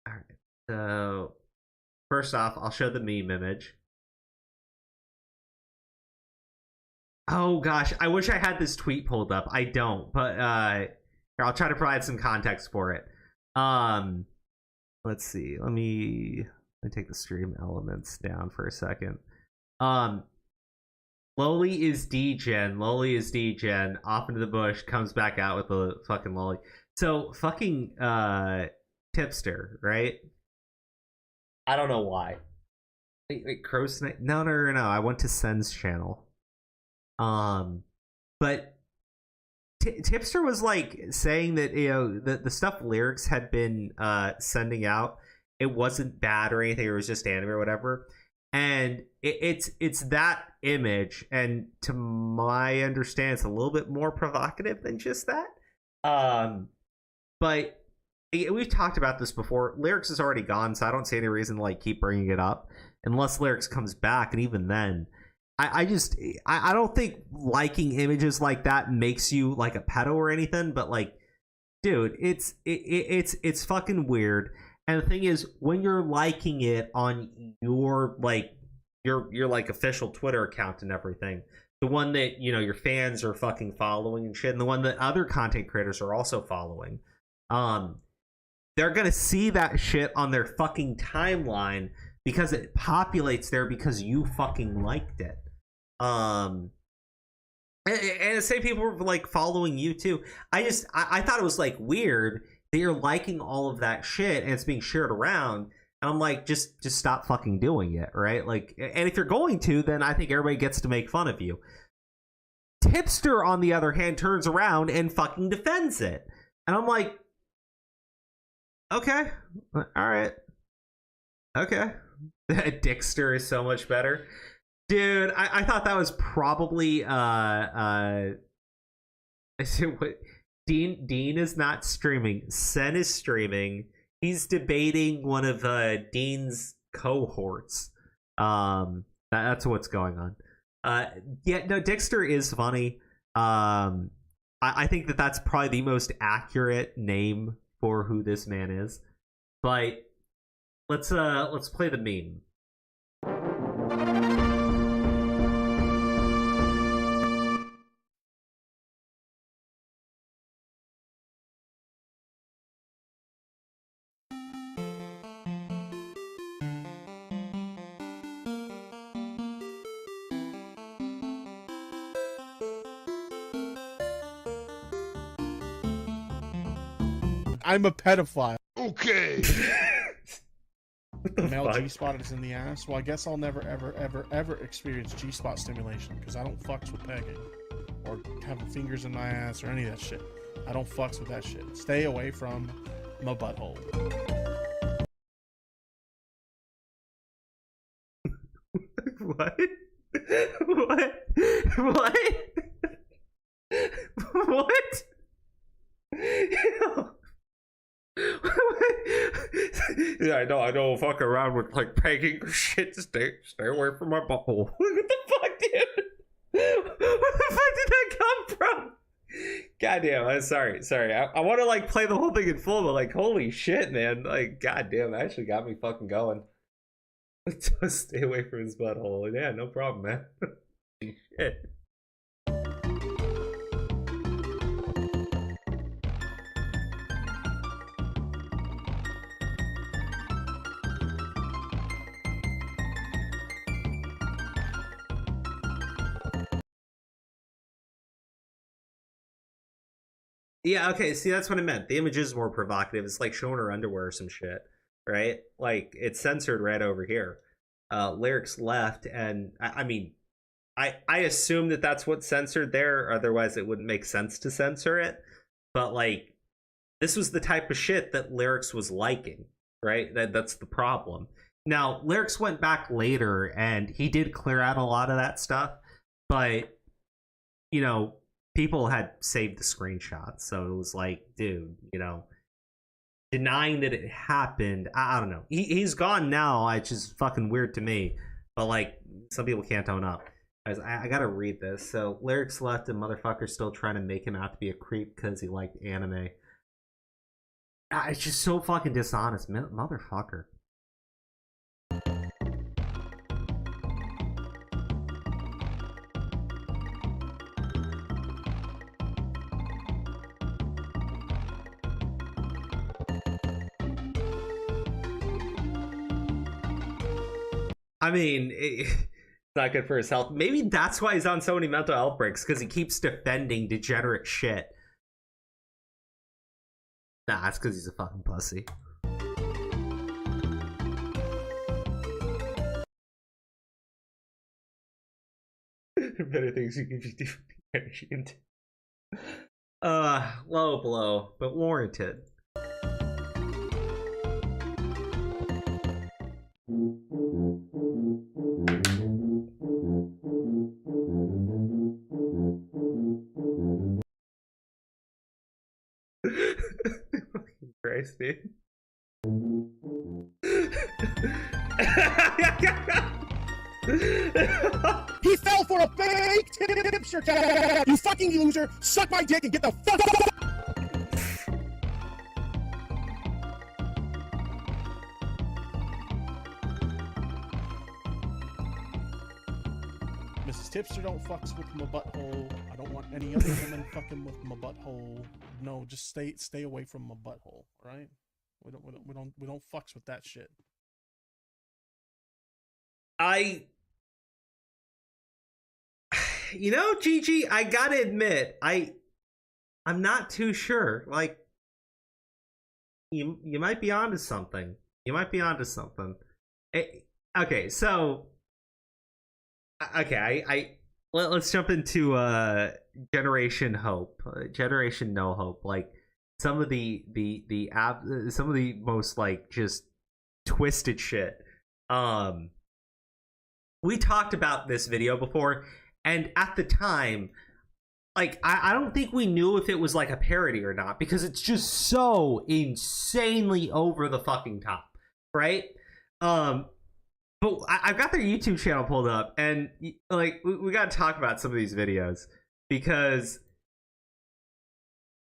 right. So first off, I'll show the meme image. Oh gosh, I wish I had this tweet pulled up. I don't, but here, I'll try to provide some context for it. Let's see. Let me take the stream elements down for a second. Loli is degen. Off into the bush, comes back out with the fucking Loli. So fucking Tipster, right? I don't know why. Wait, Crow's Snake? No. I went to Sen's channel. But Tipster was like saying that, you know, the stuff Lyrics had been sending out, it wasn't bad or anything, it was just anime or whatever. And it's that image, and to my understanding, it's a little bit more provocative than just that. But we've talked about this before. Lyrics is already gone, so I don't see any reason to like keep bringing it up unless Lyrics comes back, and even then, I don't think liking images like that makes you like a pedo or anything, but like, dude, it's fucking weird. And the thing is, when you're liking it on your like your like official Twitter account and everything, the one that, you know, your fans are fucking following and shit, and the one that other content creators are also following, they're gonna see that shit on their fucking timeline because it populates there because you fucking liked it. And the same people were like following you too. I thought it was like weird that you're liking all of that shit and it's being shared around. And I'm like, just stop fucking doing it, right? Like, and if you're going to, then I think everybody gets to make fun of you. Tipster, on the other hand, turns around and fucking defends it. And I'm like, okay, all right, okay. Dickster is so much better. Dude, I thought that was probably Dean is not streaming. Sen is streaming. He's debating one of Dean's cohorts. That's what's going on. Yeah, no, Dickster is funny. I think that's probably the most accurate name for who this man is. But let's play the meme. I'm a pedophile. Okay. Male G-spot is in the ass. Well, I guess I'll never, ever experience G-spot stimulation because I don't fucks with pegging or having fingers in my ass or any of that shit. I don't fucks with that shit. Stay away from my butthole. What? What? Yeah, I don't fuck around with like pegging or shit. Stay away from my butthole. What the fuck, dude? Where the fuck did that come from? Goddamn, I'm sorry. I want to like play the whole thing in full, but like, holy shit, man! Like, goddamn, that actually got me fucking going. Just stay away from his butthole. Yeah, no problem, man. Holy shit. Yeah, okay, see, that's what I meant. The image is more provocative. It's like showing her underwear or some shit, right? Like, it's censored right over here. Lyrics left, and I mean, I assume that that's what's censored there, otherwise it wouldn't make sense to censor it. But, like, this was the type of shit that Lyrics was liking, right? That's the problem. Now, Lyrics went back later, and he did clear out a lot of that stuff, but, you know, people had saved the screenshots, so it was like, dude, you know, denying that it happened, I don't know. He's gone now, which is fucking weird to me, but like, some people can't own up. Guys, I gotta read this. So, Lyrics left and motherfucker's still trying to make him out to be a creep because he liked anime. It's just so fucking dishonest, motherfucker. I mean, it's not good for his health. Maybe that's why he's on so many mental health breaks, because he keeps defending degenerate shit. Nah, it's because he's a fucking pussy. Better things you can do energy into. Low blow, but warranted. Christ, dude. He fell for a fake tipster tag. You fucking loser! Suck my dick and get the fuck out. Mrs. Tipster don't fucks with my butthole. I don't want any other woman fucking with my butthole. No, just stay away from my butthole, right? We don't fucks with that shit. You know, Gigi, I gotta admit, I'm not too sure. Like, you might be onto something. You might be onto something. Okay, so let's jump into Generation Hope, Generation No Hope. Like some of the most like just twisted shit. We talked about this video before. And at the time, like, I don't think we knew if it was, like, a parody or not, because it's just so insanely over the fucking top, right? But I've got their YouTube channel pulled up, and, like, we got to talk about some of these videos, because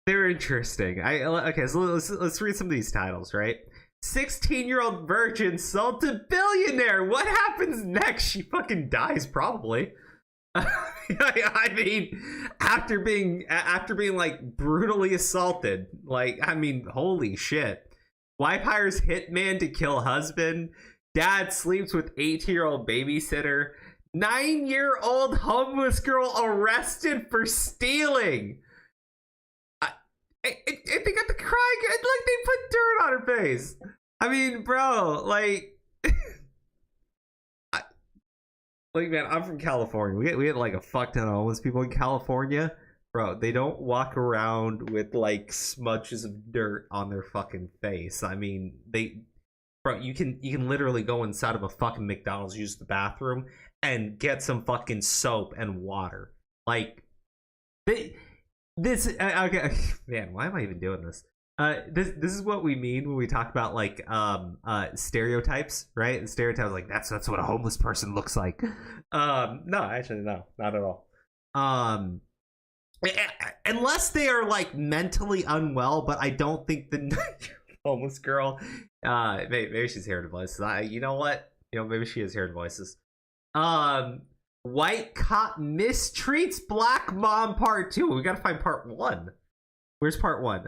they're interesting. Okay, so let's read some of these titles, right? 16-year-old virgin sold to billionaire. What happens next? She fucking dies, probably. I mean, after being like brutally assaulted, like, I mean, holy shit. Wife hires hitman to kill husband. Dad sleeps with 18-year-old babysitter. 9-year-old homeless girl arrested for stealing. They got the crying, like they put dirt on her face. I mean, bro, like. Like, man, I'm from California. We had like a fuck ton of homeless people in California. Bro, they don't walk around with like smudges of dirt on their fucking face. I mean, you can literally go inside of a fucking McDonald's, use the bathroom, and get some fucking soap and water. Like, okay, man, why am I even doing this? This is what we mean when we talk about like stereotypes, right? And stereotypes, like that's what a homeless person looks like. No, actually, no, not at all. Unless they are like mentally unwell, but I don't think the homeless girl. Maybe she's hearing voices. You know what? Maybe she is hearing voices. White cop mistreats black mom part 2. We gotta find part 1. Where's part 1?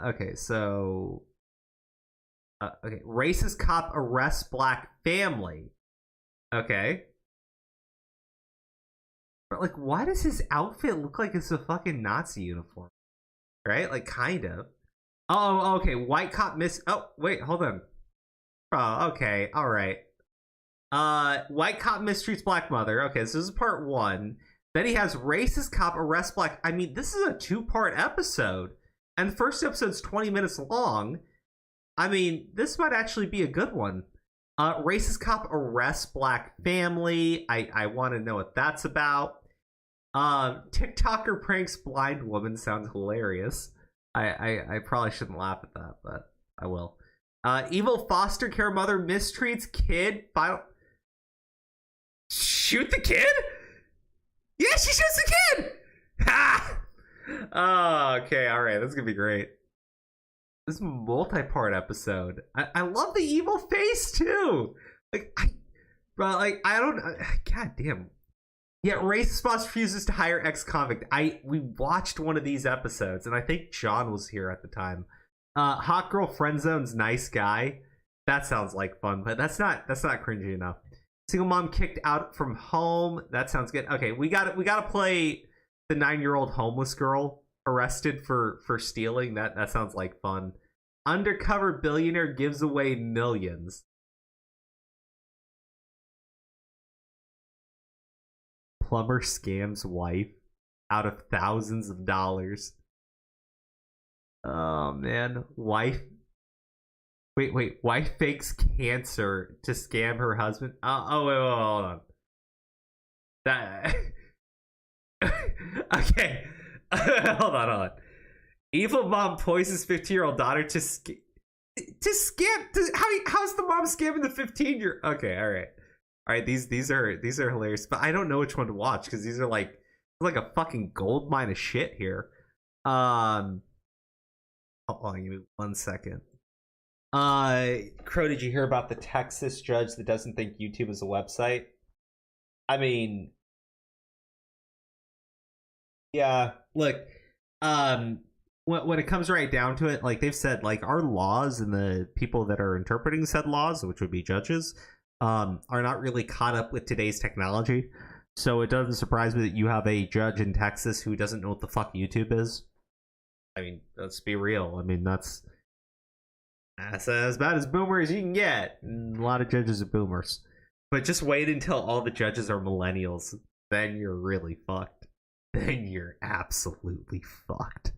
Okay, so okay, racist cop arrests black family. Okay. But like, why does his outfit look like it's a fucking Nazi uniform? Right? Like, kind of. Oh, okay. White cop oh, wait, hold on. Oh, okay. All right. White cop mistreats black mother. Okay, so this is part 1. Then he has racist cop arrests black. I mean, this is a 2-part episode. And the first episode's 20 minutes long. I mean, this might actually be a good one. Racist cop arrests black family. I want to know what that's about. TikToker pranks blind woman. Sounds hilarious. I probably shouldn't laugh at that, but I will. Evil foster care mother mistreats kid. Shoot the kid? Yeah, she shoots the kid! Ha! Oh, okay, alright, that's gonna be great. This is a multi-part episode. I love the evil face, too! I don't... God damn. Yet racist boss refuses to hire ex-convict. We watched one of these episodes, and I think John was here at the time. Hot girl friend zone's nice guy. That sounds like fun, but that's not cringy enough. Single mom kicked out from home. That sounds good. Okay, we gotta play the 9-year-old homeless girl arrested for stealing. That sounds like fun. Undercover billionaire gives away millions. Plumber scams wife out of thousands of dollars. Oh man, wife. Wait. Wife fakes cancer to scam her husband. Wait, hold on. That. Okay. hold on. Evil mom poisons 15-year-old daughter to scam. How's the mom scamming the 15-year? Okay, all right. These are hilarious, but I don't know which one to watch because these are like a fucking gold mine of shit here. Hold on, give me 1 second. Crow, did you hear about the Texas judge that doesn't think YouTube is a website? I mean, yeah, look, when it comes right down to it, like they've said, like our laws and the people that are interpreting said laws, which would be judges, are not really caught up with today's technology. So it doesn't surprise me that you have a judge in Texas who doesn't know what the fuck YouTube is. I mean, let's be real. I mean, that's as bad as boomer as you can get. And a lot of judges are boomers. But just wait until all the judges are millennials. Then you're really fucked. Then you're absolutely fucked.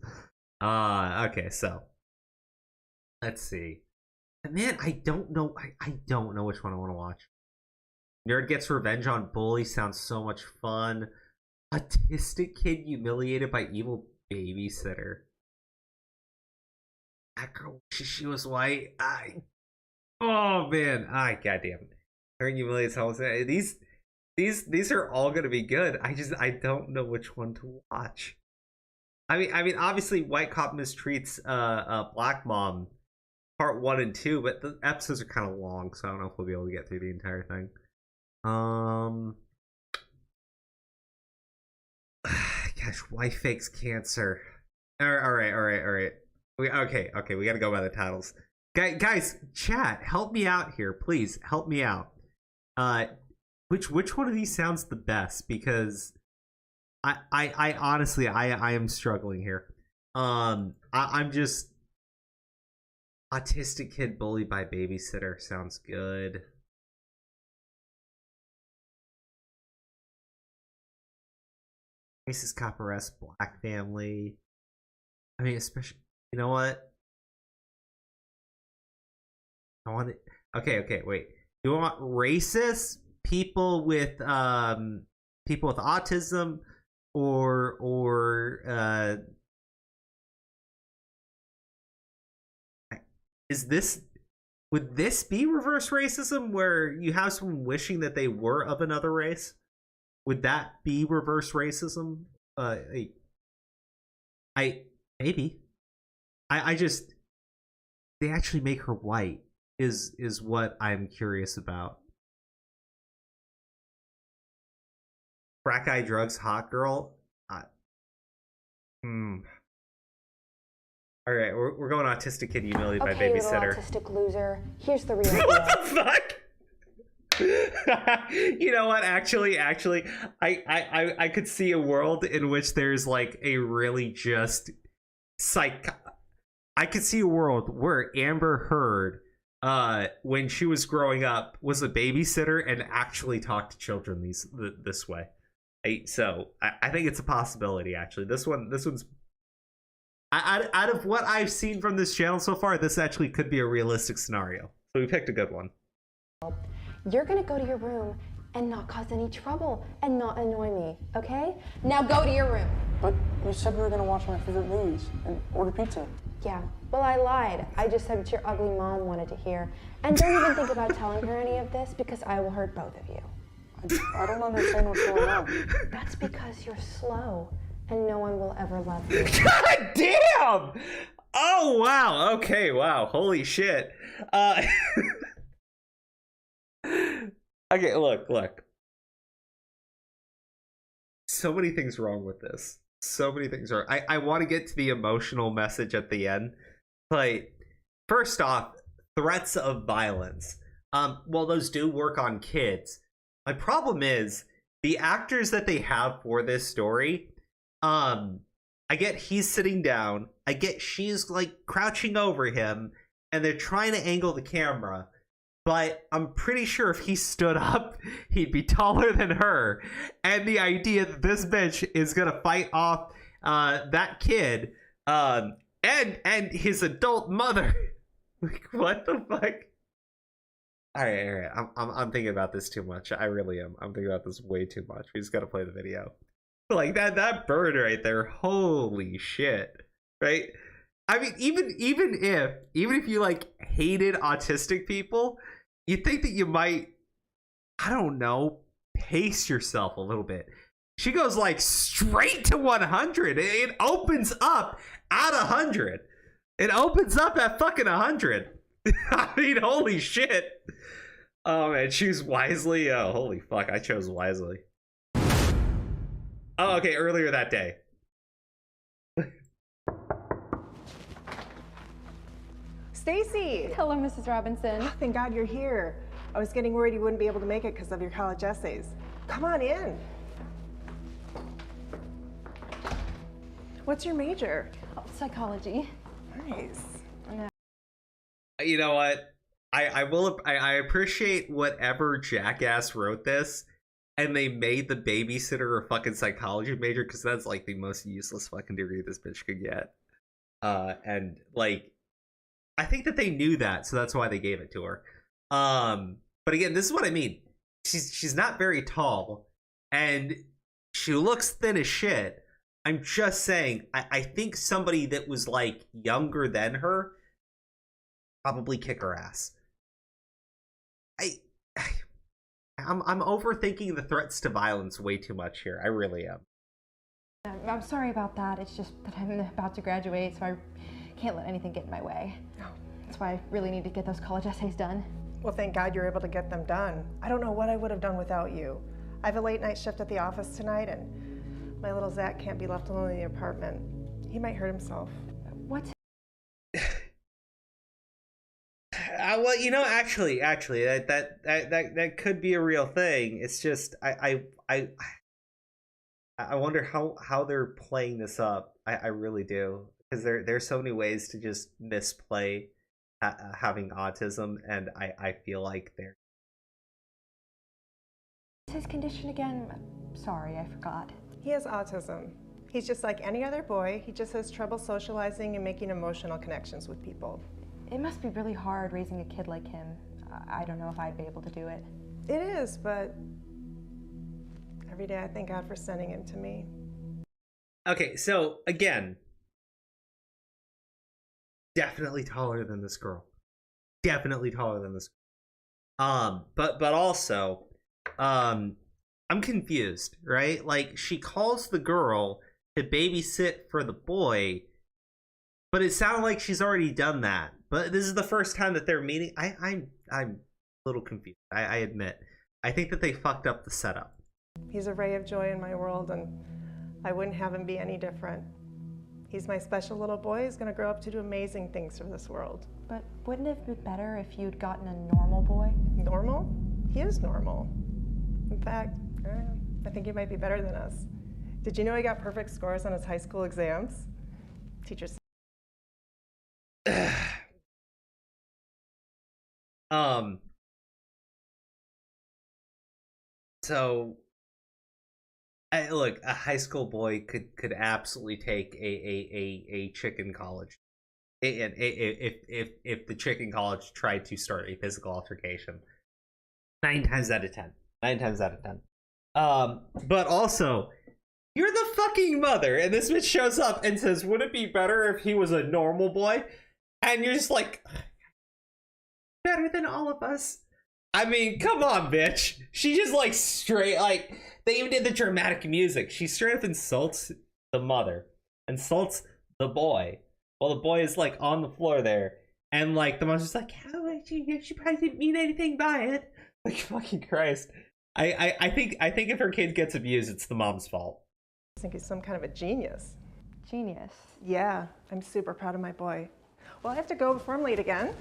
Okay, so let's see. Man, I don't know. I don't know which one I want to watch. Nerd gets revenge on bully sounds so much fun. Autistic kid humiliated by evil babysitter. That girl wishes she was white. Oh man, goddamn. Her humiliated someone. These are all gonna be good. I don't know which one to watch. I mean, obviously, White Cop mistreats Black Mom, part 1 and 2, but the episodes are kind of long, so I don't know if we'll be able to get through the entire thing. Gosh, wife fakes cancer. All right. Okay, we gotta go by the titles. Guys, chat, help me out here, please. Help me out. Which one of these sounds the best? Because I honestly I am struggling here. I'm just autistic kid bullied by babysitter sounds good. Racist cop arrests black family. I mean, especially, you know what? I want it. Okay, wait. You want racist people with autism, or would this be reverse racism where you have someone wishing that they were of another race? Would that be reverse racism? Maybe. I just, they actually make her white is what I'm curious about. Crack eye drugs, hot girl. All right, we're going autistic kid humiliated by babysitter. Okay, autistic loser. Here's the real deal. What the fuck? You know what? Actually, I could see a world in which there's like a really just I could see a world where Amber Heard, when she was growing up, was a babysitter and actually talked to children this way. So I think it's a possibility. Actually, this one's out of what I've seen from this channel so far, this actually could be a realistic scenario. So we picked a good one. You're gonna go to your room and not cause any trouble and not annoy me, okay? Now go to your room. But you said we were gonna watch my favorite movies and order pizza. Yeah, well, I lied. I just said what your ugly mom wanted to hear. And don't even think about telling her any of this because I will hurt both of you. I don't understand what's going on. That's because you're slow and no one will ever love you. God damn! Oh, wow. Okay, wow. Holy shit. Okay, look. So many things wrong with this. So many things wrong. I want to get to the emotional message at the end. But first off, threats of violence. Well, those do work on kids. My problem is the actors that they have for this story. I get he's sitting down. I get she's like crouching over him, and they're trying to angle the camera. But I'm pretty sure if he stood up, he'd be taller than her. And the idea that this bitch is gonna fight off that kid and his adult mother. Like, what the fuck? All right. I'm thinking about this too much. I really am. I'm thinking about this way too much. We just gotta play the video. Like that bird right there. Holy shit! Right? I mean, even if you like hated autistic people, you think that you might, I don't know, pace yourself a little bit. She goes like straight to 100. It opens up at 100. It opens up at fucking 100. I mean, holy shit. Oh man, choose wisely. Oh, holy fuck, I chose wisely. Oh, okay, earlier that day. Stacy! Hello, Mrs. Robinson. Oh, thank God you're here. I was getting worried you wouldn't be able to make it because of your college essays. Come on in. What's your major? Oh, psychology. Nice. You know what? I appreciate whatever jackass wrote this, and they made the babysitter a fucking psychology major, because that's like the most useless fucking degree this bitch could get. And like, I think that they knew that, so that's why they gave it to her. But again, this is what I mean. She's not very tall, and she looks thin as shit. I'm just saying, I think somebody that was like younger than her probably kick her ass. I'm overthinking the threats to violence way too much here. I really am. I'm sorry about that. It's just that I'm about to graduate, so I can't let anything get in my way. That's why I really need to get those college essays done. Well, thank God you're able to get them done. I don't know what I would have done without you. I have a late night shift at the office tonight, and my little Zach can't be left alone in the apartment. He might hurt himself. What? Well, you know, actually, that could be a real thing. It's just I wonder how they're playing this up. I really do, because there's so many ways to just misplay having autism, and I feel like they're. What's his condition again? Sorry, I forgot. He has autism. He's just like any other boy. He just has trouble socializing and making emotional connections with people. It must be really hard raising a kid like him. I don't know if I'd be able to do it. It is, but every day I thank God for sending him to me. Okay, so again, definitely taller than this girl. Definitely taller than this girl. But also, I'm confused, right? Like, she calls the girl to babysit for the boy, but it sounded like she's already done that. But this is the first time that they're meeting. I'm a little confused. I admit. I think that they fucked up the setup. He's a ray of joy in my world, and I wouldn't have him be any different. He's my special little boy. He's going to grow up to do amazing things for this world. But wouldn't it have been better if you'd gotten a normal boy? Normal? He is normal. In fact, I think he might be better than us. Did you know he got perfect scores on his high school exams? Teachers. So, look, a high school boy could absolutely take a chick in college, and if the chick in college tried to start a physical altercation, 9 times out of 10. 9 times out of 10. But also, you're the fucking mother, and this bitch shows up and says, "Would it be better if he was a normal boy?" And you're just like, better than all of us. I mean, come on, bitch. She just like straight, like, they even did the dramatic music. She straight up insults the mother, insults the boy, while the boy is like on the floor there, and like the mom's just like, "How she probably didn't mean anything by it." Like, fucking Christ. I think if her kid gets abused, it's the mom's fault. I think he's some kind of a genius. Genius. Yeah, I'm super proud of my boy. Well, I have to go before I'm late again.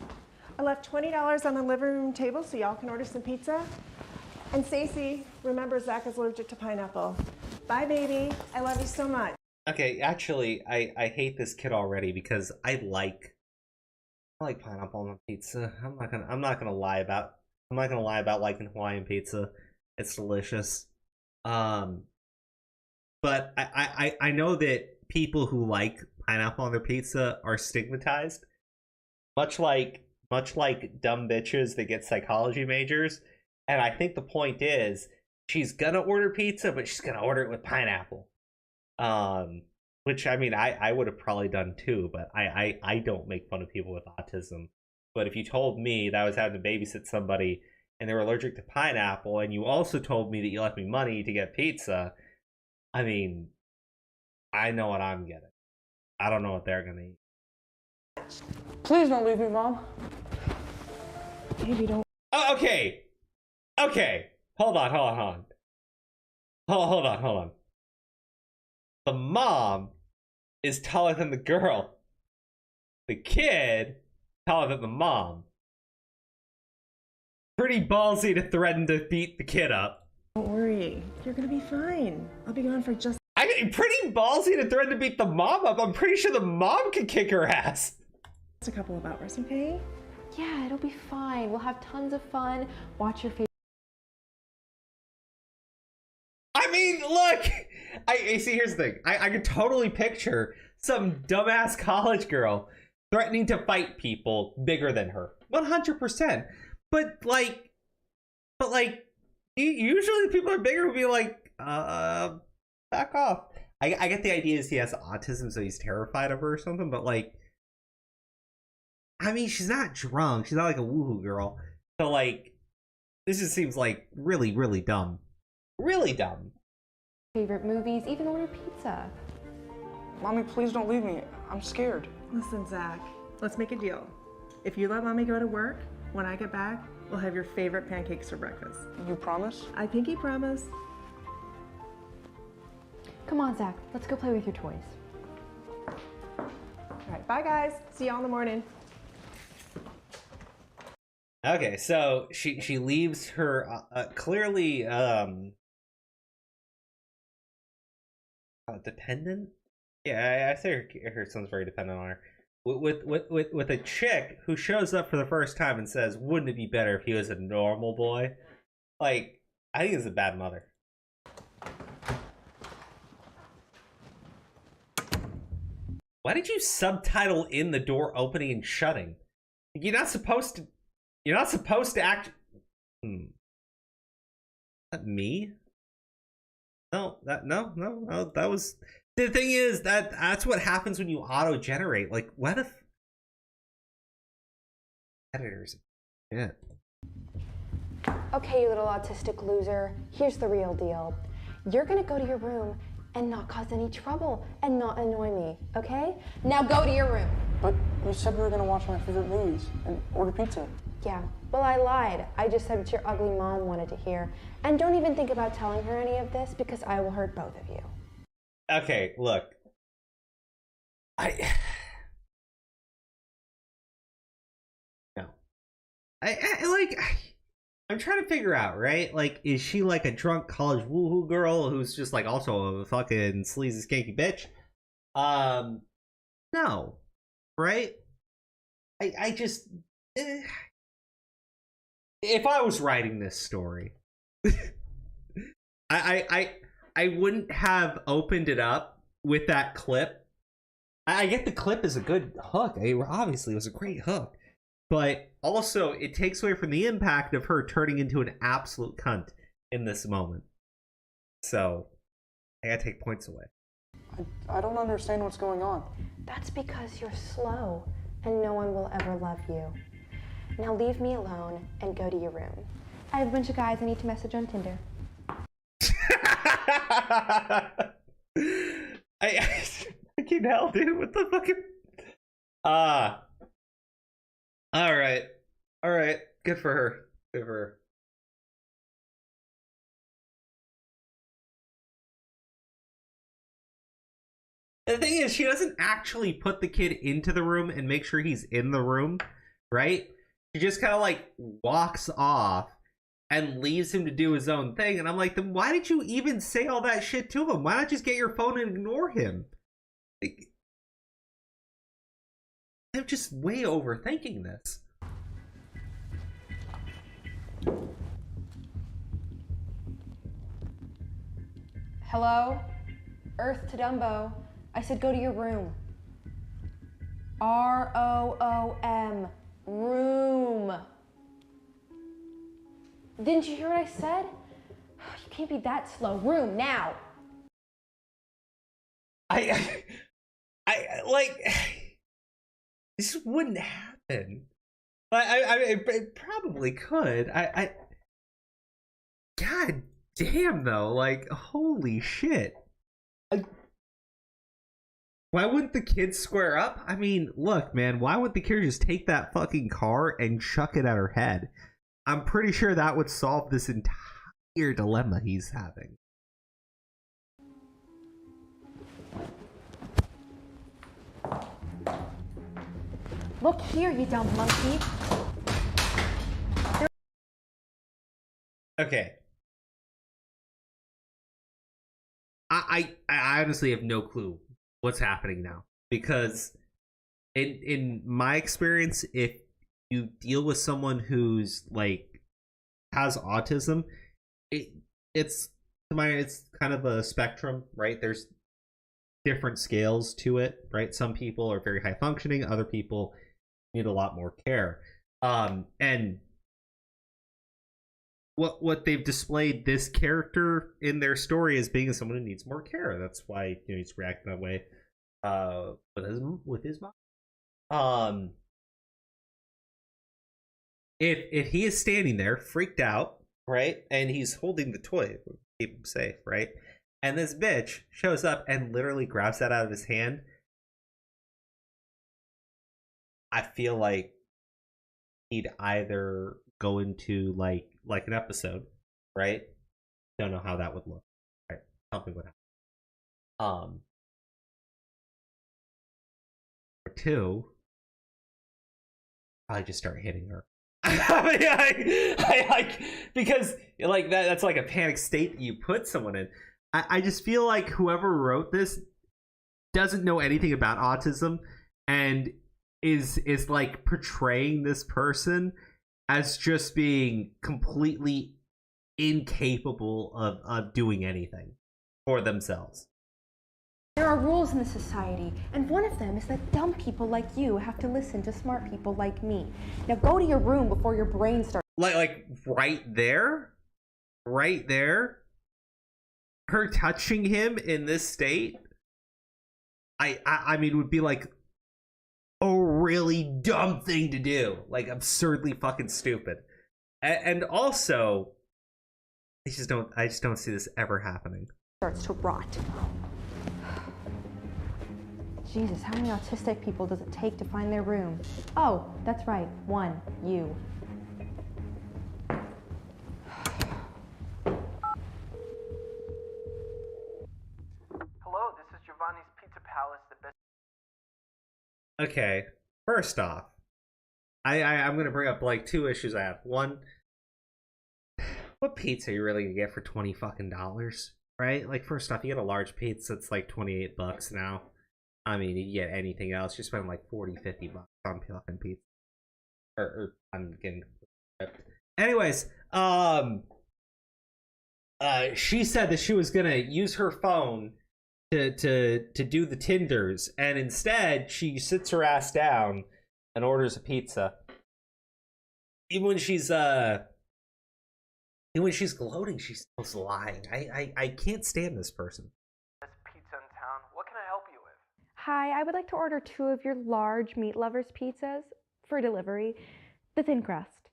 I left $20 on the living room table so y'all can order some pizza. And Stacy, remember Zach is allergic to pineapple. Bye, baby. I love you so much. Okay, actually, I hate this kid already because I like pineapple on my pizza. I'm not gonna lie about liking Hawaiian pizza. It's delicious. But I know that people who like pineapple on their pizza are stigmatized, much like dumb bitches that get psychology majors. And I think the point is she's gonna order pizza, but she's gonna order it with pineapple. Which, I mean, I would have probably done too, but I don't make fun of people with autism. But if you told me that I was having to babysit somebody and they were allergic to pineapple, and you also told me that you left me money to get pizza, I mean, I know what I'm getting. I don't know what they're gonna eat. Please don't leave me, Mom. Baby, don't. Oh, okay. Hold on. The mom is taller than the girl. The kid taller than the mom. Pretty ballsy to threaten to beat the kid up. Don't worry. You're gonna be fine. I'll be gone for just. Pretty ballsy to threaten to beat the mom up. I'm pretty sure the mom could kick her ass. a couple of hours, okay? Yeah, it'll be fine. We'll have tons of fun. Watch your favorite. I mean, look, I see. Here's the thing. I could totally picture some dumbass college girl threatening to fight people bigger than her, 100%. But usually people are bigger would be like, back off. I get the idea is he has autism, so he's terrified of her or something. But like, I mean, she's not drunk. She's not like a woohoo girl. So like, this just seems like really, really dumb. Really dumb. Favorite movies, even order pizza. Mommy, please don't leave me. I'm scared. Listen, Zach, let's make a deal. If you let Mommy go to work, when I get back, we'll have your favorite pancakes for breakfast. You promise? I pinky promise. Come on, Zach, let's go play with your toys. All right, bye guys. See y'all in the morning. Okay, so she leaves her clearly dependent. Yeah, I say her son's very dependent on her. With a chick who shows up for the first time and says, "Wouldn't it be better if he was a normal boy?" Like, I think it's a bad mother. Why did you subtitle in the door opening and shutting? You're not supposed to act. Is that me? No, that was. The thing is that's what happens when you auto-generate. Like, what if editors? Yeah. Okay, you little autistic loser. Here's the real deal. You're gonna go to your room and not cause any trouble and not annoy me, okay? Now go to your room. But you said we were gonna watch my favorite movies and order pizza. Yeah, well, I lied. I just said what your ugly mom wanted to hear. And don't even think about telling her any of this because I will hurt both of you. Okay, look. I'm trying to figure out, right? Like, is she like a drunk college woohoo girl who's just like also a fucking sleazy skanky bitch? No. Right? I just if I was writing this story, I wouldn't have opened it up with that clip. I get the clip is a good hook. Obviously, it was a great hook. But also, it takes away from the impact of her turning into an absolute cunt in this moment. So, I gotta take points away. I don't understand what's going on. That's because you're slow, and no one will ever love you. Now leave me alone and go to your room. I have a bunch of guys I need to message on Tinder. I fucking hell, dude. What the fucking... Alright. Good for her. The thing is, she doesn't actually put the kid into the room and make sure he's in the room, right? She just kind of like walks off and leaves him to do his own thing. And I'm like, then why did you even say all that shit to him? Why not just get your phone and ignore him? Like, I'm just way overthinking this. Hello? Earth to Dumbo. I said go to your room. R-O-O-M. Room. Didn't you hear what I said? You can't be that slow. Room, now. I like, this wouldn't happen. It probably could. God damn though, like, holy shit. Why wouldn't the kids square up? I mean, look, man, why wouldn't the kid just take that fucking car and chuck it at her head? I'm pretty sure that would solve this entire dilemma he's having. Look here, you dumb monkey. Okay. I honestly have no clue what's happening now, because in my experience, if you deal with someone who's like has autism, it's kind of a spectrum, right? There's different scales to it, right? Some people are very high functioning, other people need a lot more care. And what they've displayed this character in their story as being someone who needs more care. That's why he's reacting that way with his mom. If he is standing there freaked out, right, and he's holding the toy to keep him safe, right, and this bitch shows up and literally grabs that out of his hand, I feel like he'd either go into like an episode, right? Don't know how that would look, right? Something would happen. Or two, probably just start hitting her. I like, because like that's like a panic state that you put someone in. I just feel like whoever wrote this doesn't know anything about autism and is like portraying this person as just being completely incapable of doing anything for themselves. There are rules in this society, and one of them is that dumb people like you have to listen to smart people like me. Now go to your room before your brain starts... Like right there? Right there? Her touching him in this state? I mean, would be like a really dumb thing to do. Like, absurdly fucking stupid. And also, I just don't see this ever happening. ...starts to rot. Jesus, how many autistic people does it take to find their room? Oh, that's right, one, you. Hello, this is Giovanni's Pizza Palace, the best... Okay, first off, I'm gonna bring up like two issues I have. One, what pizza are you really gonna get for $20 fucking, right? Like, first off, you get a large pizza that's like $28 now. I mean, you get anything else, you're spending like $40-50 on fucking pizza. Or I'm getting... Anyways, she said that she was gonna use her phone to do the Tinders, and instead she sits her ass down and orders a pizza. Even when she's gloating, she's still lying. I can't stand this person. Best pizza in town. What can I help you with? Hi, I would like to order 2 of your large meat lovers pizzas for delivery. The thin crust.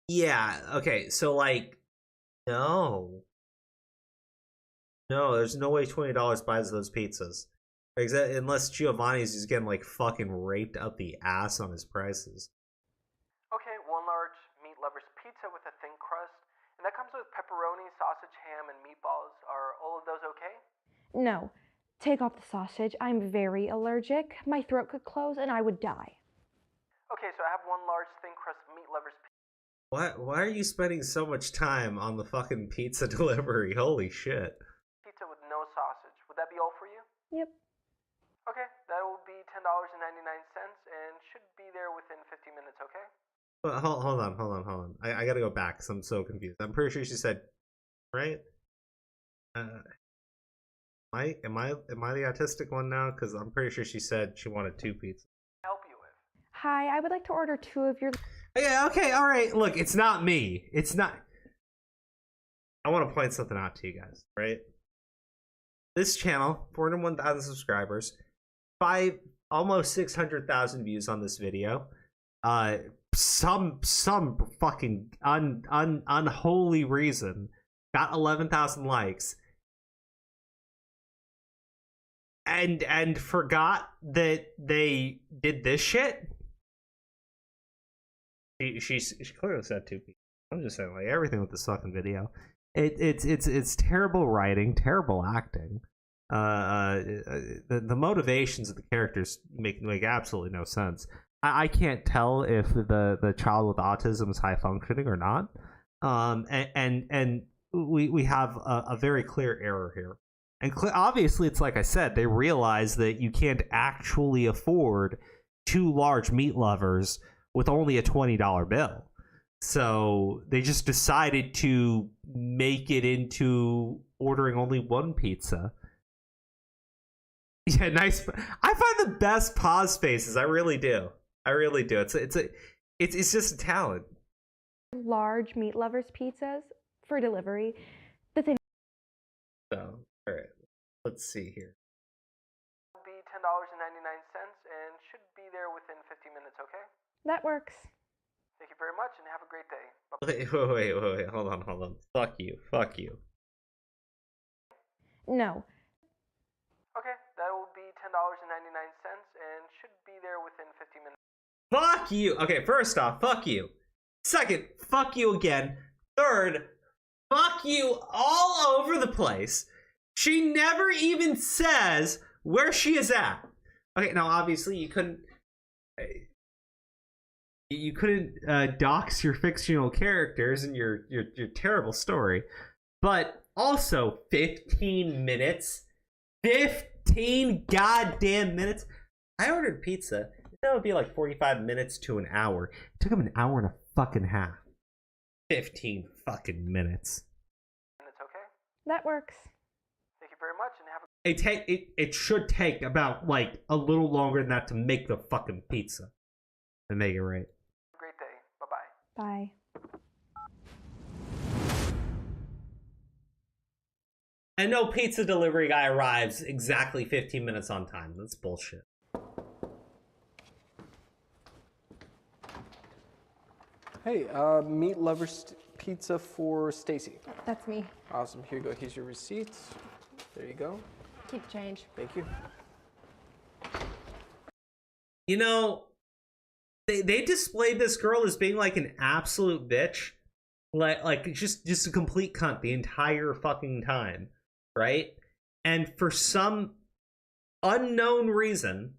Yeah, okay, so like, no, there's no way $20 buys those pizzas. Unless Giovanni's just getting like fucking raped up the ass on his prices. Okay, 1 large meat lovers pizza with a thin crust, and that comes with pepperoni, sausage, ham, and meatballs. Are all of those okay? No, take off the sausage. I'm very allergic. My throat could close and I would die. Okay, so I have 1 large thin crust meat lovers pizza. Why are you spending so much time on the fucking pizza delivery? Holy shit. Pizza with no sausage. Would that be all for you? Yep. Okay, that will be $10.99 and should be there within 50 minutes, okay? Well, hold on. I gotta go back because I'm so confused. I'm pretty sure she said, right? Am I the autistic one now? Because I'm pretty sure she said she wanted 2 pizzas. Help you with. Hi, I would like to order 2 of your... Okay, all right. Look, it's not me. It's not. I want to point something out to you guys, right? This channel, 401,000 subscribers, almost 600,000 views on this video. Some fucking unholy reason got 11,000 likes, and forgot that they did this shit. She clearly said 2 people. I'm just saying, like, everything with this fucking video, it's terrible writing, terrible acting. The motivations of the characters make absolutely no sense. I can't tell if the child with autism is high functioning or not. And we have a very clear error here. And obviously, it's like I said, they realize that you can't actually afford 2 large meat lovers with only a $20 bill. So they just decided to make it into ordering only 1 pizza. Yeah, nice. I find the best pause faces. I really do. It's just a talent. Large meat lovers pizzas for delivery. The thing. So, all right. Let's see here. It will be $10.99 and should be there within 50 minutes, okay? That works. Thank you very much and have a great day. Bye-bye. Wait. Hold on. Fuck you. No. Okay, that will be $10.99 and should be there within 50 minutes. Fuck you. Okay, first off, fuck you. Second, fuck you again. Third, fuck you all over the place. She never even says where she is at. Okay, now obviously you couldn't dox your fictional characters in your terrible story, but also 15 minutes. 15 goddamn minutes. I ordered pizza. That would be like 45 minutes to an hour. It took him an hour and a fucking half. 15 fucking minutes. It's okay? That works. Thank you very much and have a... It should take about like a little longer than that to make the fucking pizza. And make it right. Great day. Bye-bye. Bye. And no pizza delivery guy arrives exactly 15 minutes on time. That's bullshit. Hey, meat lovers pizza for Stacy. That's me. Awesome. Here you go. Here's your receipt. There you go. Keep change. Thank you. You know, they displayed this girl as being like an absolute bitch. Like just a complete cunt the entire fucking time. Right? And for some unknown reason,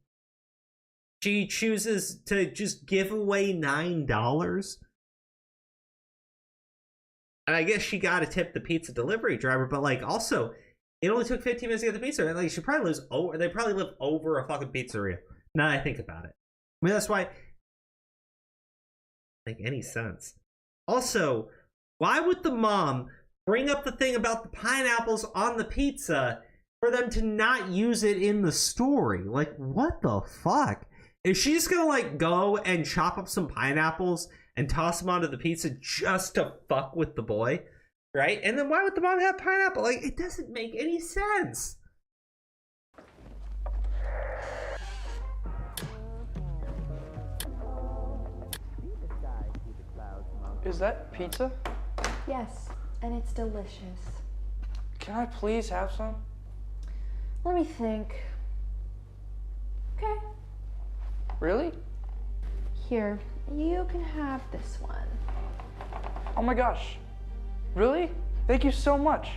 she chooses to just give away $9. And I guess she got to tip the pizza delivery driver, but like also, it only took 15 minutes to get the pizza. Like she probably they probably live over a fucking pizzeria. Now that I think about it. I mean, that's why it doesn't make any sense. Also, why would the mom bring up the thing about the pineapples on the pizza for them to not use it in the story? Like, what the fuck? Is she just gonna like go and chop up some pineapples and toss them onto the pizza just to fuck with the boy? Right? And then why would the mom have pineapple? Like, it doesn't make any sense. Is that pizza? Yes, and it's delicious. Can I please have some? Let me think. Okay. Really? Here, you can have this one. Oh my gosh. Really? Thank you so much.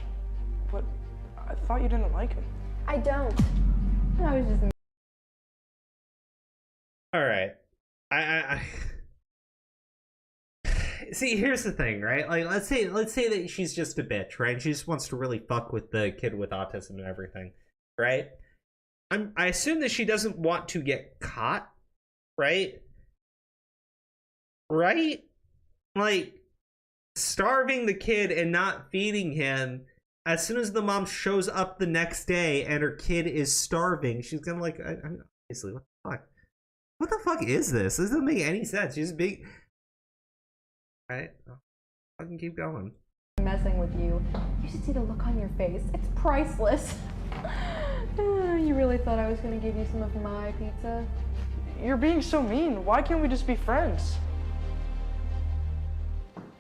But I thought you didn't like him. I don't. I was just... All right. I see, here's the thing, right? Like, let's say that she's just a bitch, right? And she just wants to really fuck with the kid with autism and everything, right? I assume that she doesn't want to get caught, right? Right? Like, starving the kid and not feeding him. As soon as the mom shows up the next day and her kid is starving, she's gonna like, obviously, what the fuck? What the fuck is this? This doesn't make any sense. She's big. Right? Fucking keep going. Messing with you. You should see the look on your face. It's priceless. You really thought I was gonna give you some of my pizza? You're being so mean. Why can't we just be friends?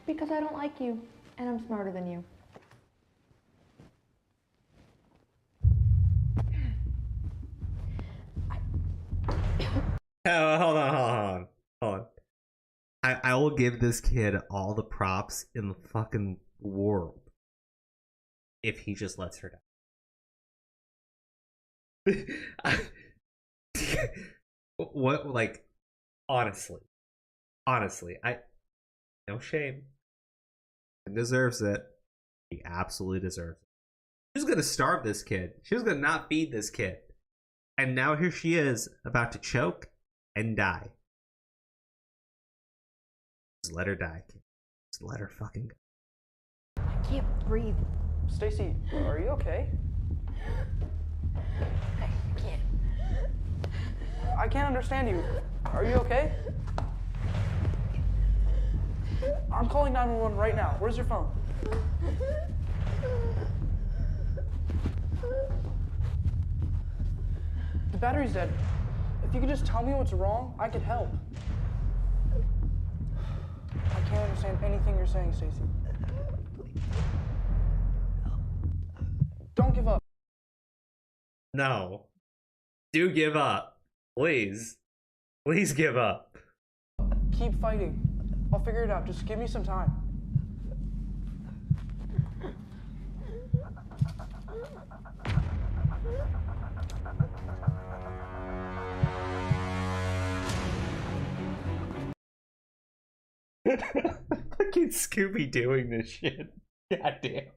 Because I don't like you, and I'm smarter than you. Oh, hold on. I will give this kid all the props in the fucking world if he just lets her down. What, like, honestly, no shame. He deserves it. He absolutely deserves it. She was gonna starve this kid. She was gonna not feed this kid. And now here she is, about to choke and die. Just let her die. Just let her fucking go. I can't breathe. Stacy, are you okay? I can't. I can't understand you. Are you okay? I'm calling 911 right now. Where's your phone? The battery's dead. If you could just tell me what's wrong, I could help. I can't understand anything you're saying, Stacy. Don't give up. No. Do give up. Please. Please give up. Keep fighting. I'll figure it out. Just give me some time. Fucking Scooby doing this shit. Goddamn.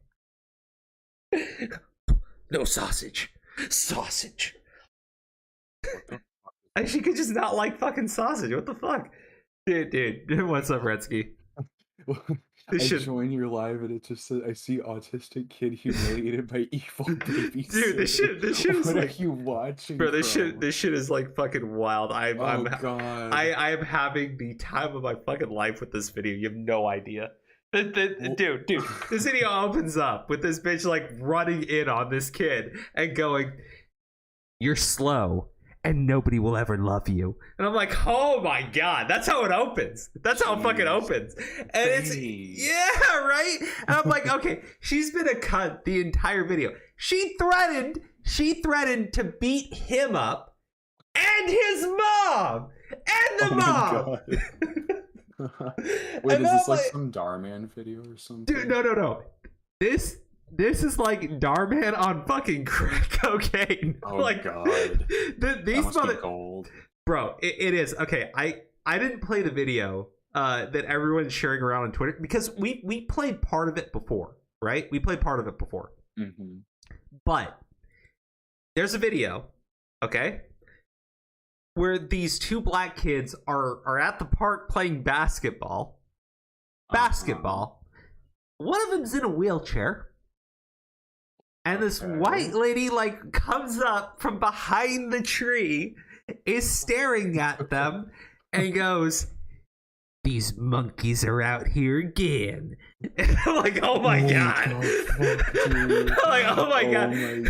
No sausage. Sausage. She could just not like fucking sausage. What the fuck? Dude. What's up, Redsky? I join your live and it just says, I see autistic kid humiliated by evil baby. Dude, this shit is what like, are you watching? Bro, this from? shit is like fucking wild. I'm God. I am having the time of my fucking life with this video. You have no idea. Dude, this video opens up with this bitch like running in on this kid and going, "You're slow and nobody will ever love you." And I'm like, oh my god, that's how it opens. That's how it fucking opens. And it's, yeah, right? And I'm like, okay, she's been a cunt the entire video. She threatened to beat him up and his mom and the mom. Wait, and is this like like some Darman video or something? Dude, no. This is like Darman on fucking crack cocaine. Oh like, god. These must be gold. Bro, it is. Okay, I didn't play the video that everyone's sharing around on Twitter because we played part of it before, right? We played part of it before. Mm-hmm. But there's a video, okay, where these two black kids are at the park playing basketball. One of them's in a wheelchair. And this white lady like comes up from behind the tree, is staring at them, and goes, "These monkeys are out here again." And I'm like, oh my god. I'm like, oh my god. Wait,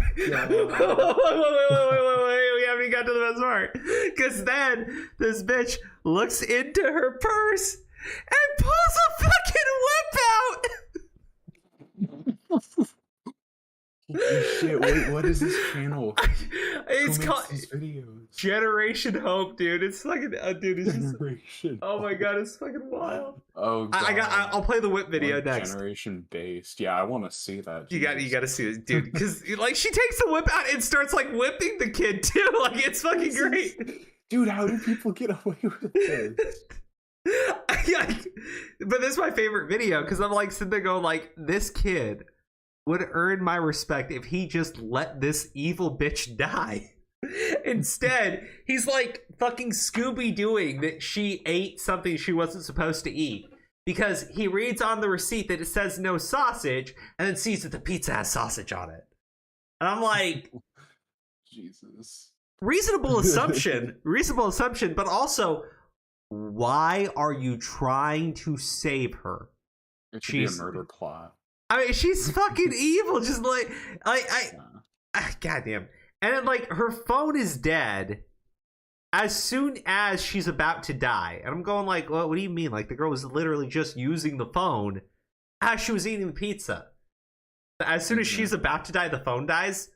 we haven't even got to the best part. Because then this bitch looks into her purse and pulls a fucking whip out. Holy shit, wait, what is this channel? It's Who called makes these videos? Generation Hope, dude. It's fucking, dude. It's just, Generation. oh my god, it's fucking wild. Oh god. I'll play the whip video Like next. Generation based. Yeah, I want to see that. You got to see it, dude. Because like she takes the whip out and starts like whipping the kid too. Like it's fucking great. Dude, how do people get away with this? But this is my favorite video because I'm like sitting there going like, this kid would earn my respect if he just let this evil bitch die. Instead, he's like fucking Scooby-Dooing that she ate something she wasn't supposed to eat. Because he reads on the receipt that it says no sausage and then sees that the pizza has sausage on it. And I'm like, Jesus. Reasonable assumption, but also, why are you trying to save her? It should be a murder plot. I mean, she's fucking evil. Just like, goddamn. And then, like, her phone is dead as soon as she's about to die. And I'm going like, what do you mean? Like, the girl was literally just using the phone as she was eating the pizza. As soon as she's about to die, the phone dies.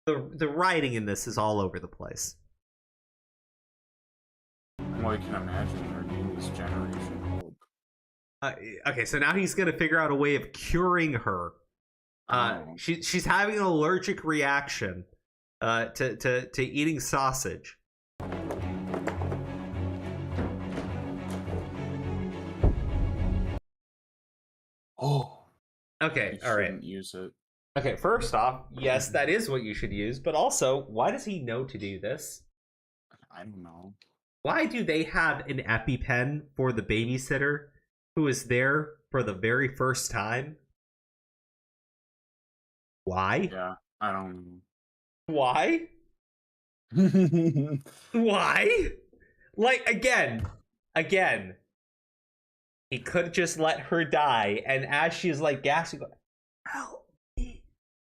The writing in this is all over the place. Well, I can imagine her being this generation old. Okay, so now he's gonna figure out a way of curing her. She's having an allergic reaction to eating sausage. Oh. Okay, all right. Use it. Okay, first off, yes, that is what you should use, but also, why does he know to do this? I don't know. Why do they have an EpiPen for the babysitter who is there for the very first time? Why? Yeah, I don't know. Why? Why? Like, again, he could just let her die, and as she's like gasping, go, help me.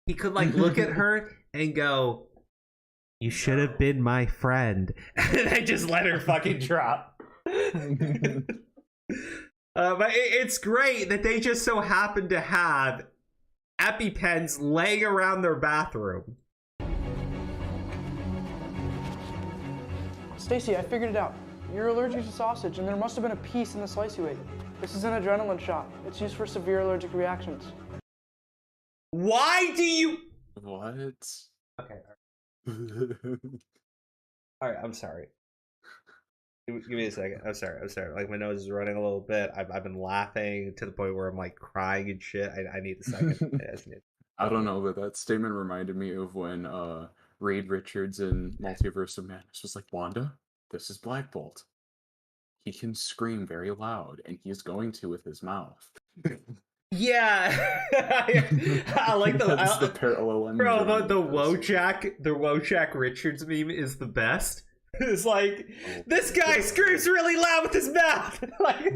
He could like look at her and go, you should have been my friend, and then just let her fucking drop. But it's great that they just so happen to have EpiPens laying around their bathroom. Stacy, I figured it out. You're allergic to sausage, and there must have been a piece in the slice you ate. This is an adrenaline shot. It's used for severe allergic reactions. Why do you... What? Okay. Alright, I'm sorry. Give me a second. I'm sorry. Like, my nose is running a little bit. I've been laughing to the point where I'm, like, crying and shit. I need a second. I don't know, but that statement reminded me of when Reed Richards in Multiverse of Madness was like, Wanda, this is Black Bolt. He can scream very loud, and he's going to with his mouth. Yeah, I like the That's the parallel. Bro, the Wojak Richards meme is the best. It's like, this guy screams really loud with his mouth. like,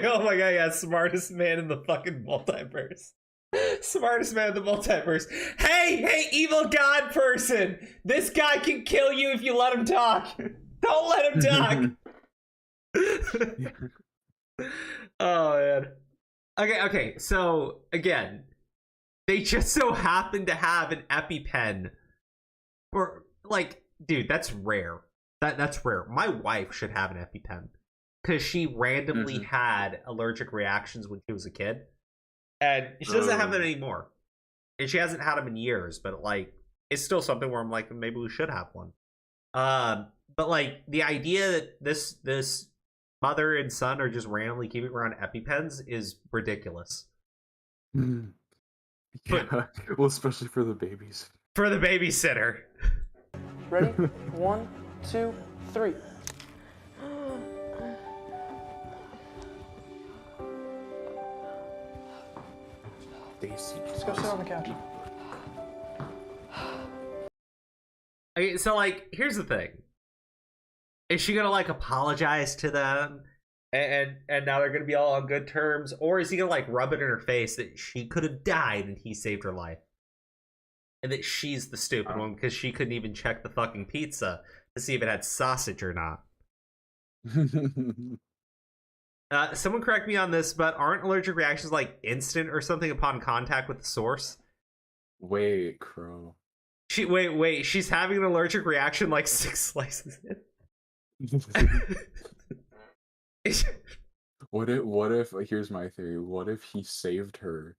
oh my god, yeah, smartest man in the fucking multiverse. Smartest man in the multiverse. Hey, evil god person! This guy can kill you if you let him talk. Don't let him talk. Oh man. Okay. So again, they just so happen to have an EpiPen. Or like, dude, that's rare. That's rare. My wife should have an EpiPen because she randomly had allergic reactions when she was a kid, and she doesn't have them anymore. And she hasn't had them in years. But like, it's still something where I'm like, maybe we should have one. But like the idea that this mother and son are just randomly keeping around EpiPens is ridiculous. Yeah, well, especially for the babies. For the babysitter. Ready? 1, 2, 3. Stacy, let's go sit on the couch. Okay, so like, here's the thing. Is she gonna like apologize to them and now they're gonna be all on good terms, or is he gonna like rub it in her face that she could have died and he saved her life, and that she's the stupid one because she couldn't even check the fucking pizza to see if it had sausage or not? Someone correct me on this, but aren't allergic reactions like instant or something upon contact with the source? Wait, Crow. Wait, she's having an allergic reaction like 6 slices in. What if here's my theory, what if he saved her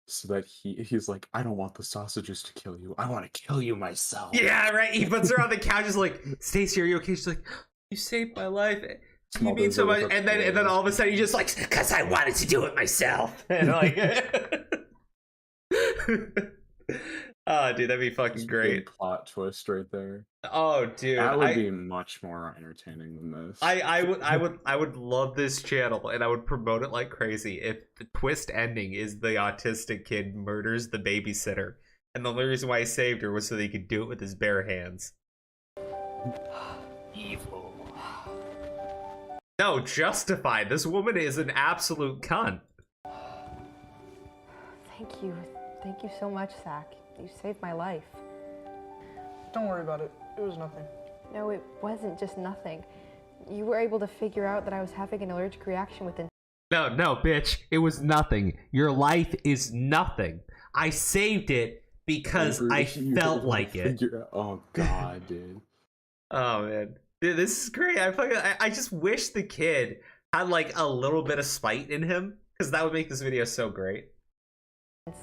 so that he's like, I don't want the sausages to kill you, I want to kill you myself. Yeah, right. He puts her on the couch, is like, Stacey, are you okay? She's like, You saved my life. You Small mean so much, dessert and then all of a sudden you just like, because I wanted to do it myself. And like, oh, dude, that'd be fucking great. Big plot twist right there. Oh, dude, that would be much more entertaining than this. I would love this channel, and I would promote it like crazy if the twist ending is the autistic kid murders the babysitter, and the only reason why he saved her was so that he could do it with his bare hands. Evil. No, justified. This woman is an absolute cunt. Thank you. Thank you so much, Zach. You saved my life. Don't worry about it. It was nothing. No, it wasn't just nothing. You were able to figure out that I was having an allergic reaction within... No, bitch. It was nothing. Your life is nothing. I saved it because I felt like it. Oh, God, dude. Oh, man. Dude, this is great. I just wish the kid had like a little bit of spite in him, because that would make this video so great.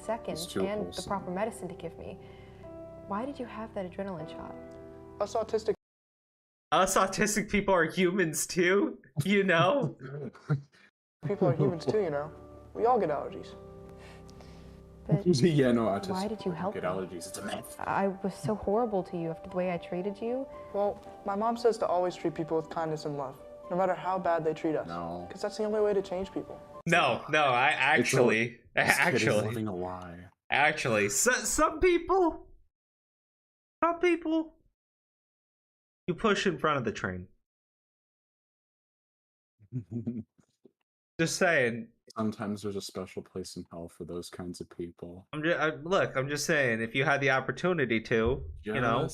Seconds and the proper medicine to give me. Why did you have that adrenaline shot? Us autistic people are humans too, you know? People are humans too, you know. We all get allergies. But yeah, no, autistic why did you help get me? allergies. It's a myth. I was so horrible to you after the way I treated you. Well, my mom says to always treat people with kindness and love, no matter how bad they treat us. No. Because that's the only way to change people. No, I actually, living a lie. Actually, some people, you push in front of the train. Just saying. Sometimes there's a special place in hell for those kinds of people. I'm just saying, if you had the opportunity to, you know,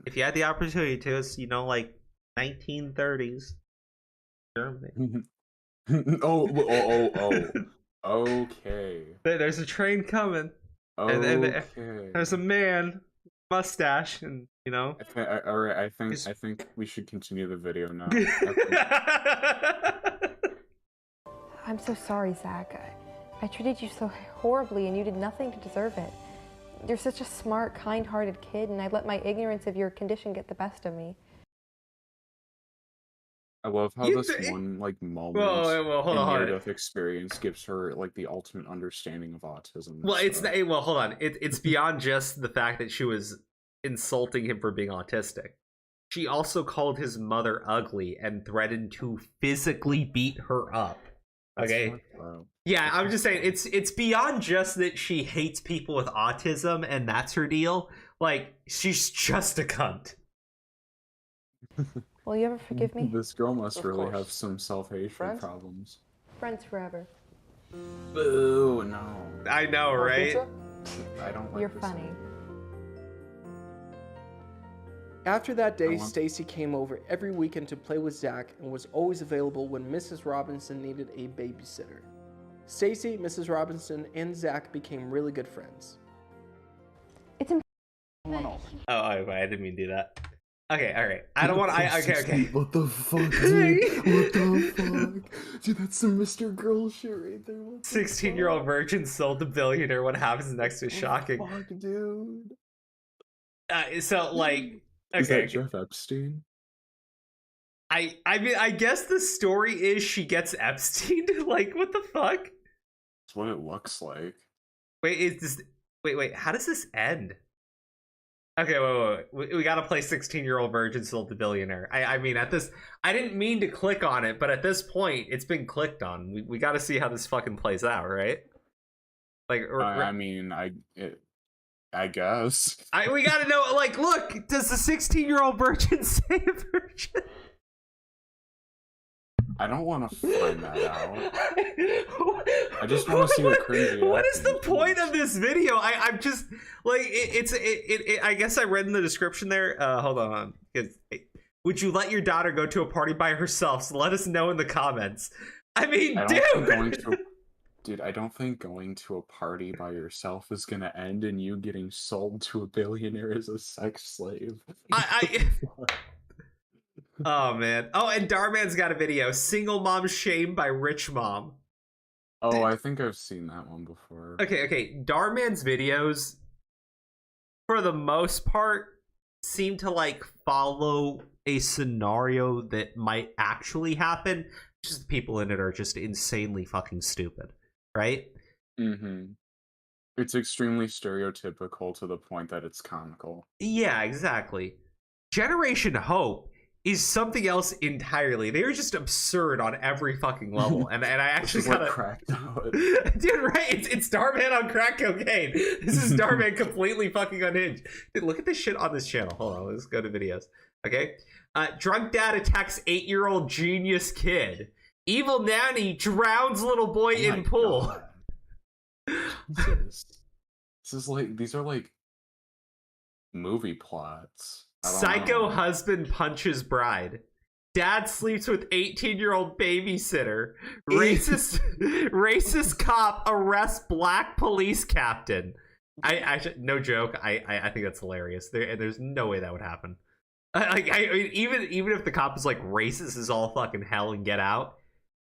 if you had the opportunity to, it's, you know, like 1930s Germany. oh. Okay. There's a train coming. Okay. And there's a man, mustache, and you know. All right. I think we should continue the video now. I'm so sorry, Zach. I treated you so horribly and you did nothing to deserve it. You're such a smart, kind-hearted kid, and I let my ignorance of your condition get the best of me. I love how this one like moment hold on. near-death experience gives her like the ultimate understanding of autism. Well, hold on. It's beyond just the fact that she was insulting him for being autistic. She also called his mother ugly and threatened to physically beat her up. Okay. Yeah, I'm just saying it's beyond just that she hates people with autism and that's her deal. Like, she's just a cunt. Will you ever forgive me? This girl must really have some self-hatred problems. Friends forever. Boo, no. I know, right? I don't like You're funny. After that day, Stacy came over every weekend to play with Zach and was always available when Mrs. Robinson needed a babysitter. Stacy, Mrs. Robinson, and Zach became really good friends. It's Oh, I didn't mean to do that. Okay, all right. I don't want to. Okay. What the fuck, dude? What the fuck? Dude, that's some Mr. Girl shit right there. 16-year-old virgin sold to billionaire. What happens next is shocking. Fuck, dude. So, like... Is Okay. that Jeff Epstein? I mean, I guess the story is she gets Epstein. Like, what the fuck? That's what it looks like. Wait, is this... Wait, how does this end? Okay, wait. We gotta play 16-year-old virgin sold to billionaire. I mean, at this... I didn't mean to click on it, but at this point, it's been clicked on. We gotta see how this fucking plays out, right? Like, I guess. We gotta know, like, look, does the 16-year-old virgin say a virgin? I don't want to find that out. I just want to see what crazy. What is the point of this video? I'm just like I guess I read in the description there. Hold on. Would you let your daughter go to a party by herself? So let us know in the comments. I mean, dude, I don't think going to a party by yourself is gonna end in you getting sold to a billionaire as a sex slave. Oh man. Oh, and Darman's got a video. Single mom shamed by rich mom. Oh, I think I've seen that one before. Okay. Darman's videos, for the most part, seem to like follow a scenario that might actually happen. Just the people in it are just insanely fucking stupid, right? Mm-hmm. It's extremely stereotypical to the point that it's comical. Yeah, exactly. Generation Hope is something else entirely. They're just absurd on every fucking level. And I actually kind of cracked out. Dude, right? It's Starman on crack cocaine. This is Starman completely fucking unhinged. Dude, look at this shit on this channel. Hold on, let's go to videos. Okay. Drunk dad attacks 8-year-old genius kid. Evil nanny drowns little boy in pool. Jesus. This is like, these are like movie plots. Psycho husband punches bride. Dad sleeps with 18-year-old babysitter. Racist cop arrests black police captain. No joke. I think that's hilarious. There's no way that would happen. Even if the cop is like racist as all fucking hell and get out,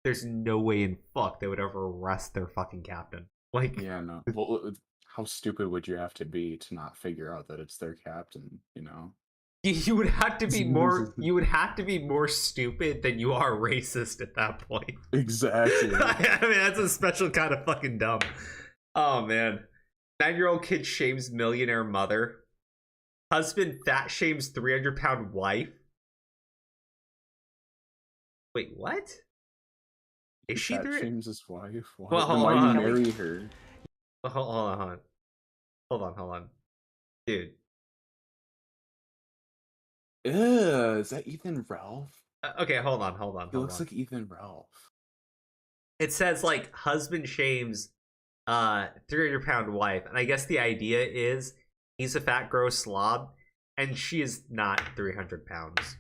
there's no way in fuck they would ever arrest their fucking captain. Like, yeah, no. Well, how stupid would you have to be to not figure out that it's their captain? You know. You would have to be more. You would have to be more stupid than you are racist at that point. Exactly. I mean, that's a special kind of fucking dumb. Oh man, 9-year-old kid shames millionaire mother. Husband fat shames 300-pound wife. Wait, what? Is she fat shames his wife? Why, well, hold why on. you marry her? Hold on, dude. Is that Ethan Ralph? Okay, hold on. He looks like Ethan Ralph. It says like husband shames 300-pound wife, and I guess the idea is he's a fat gross slob and she is not 300 pounds.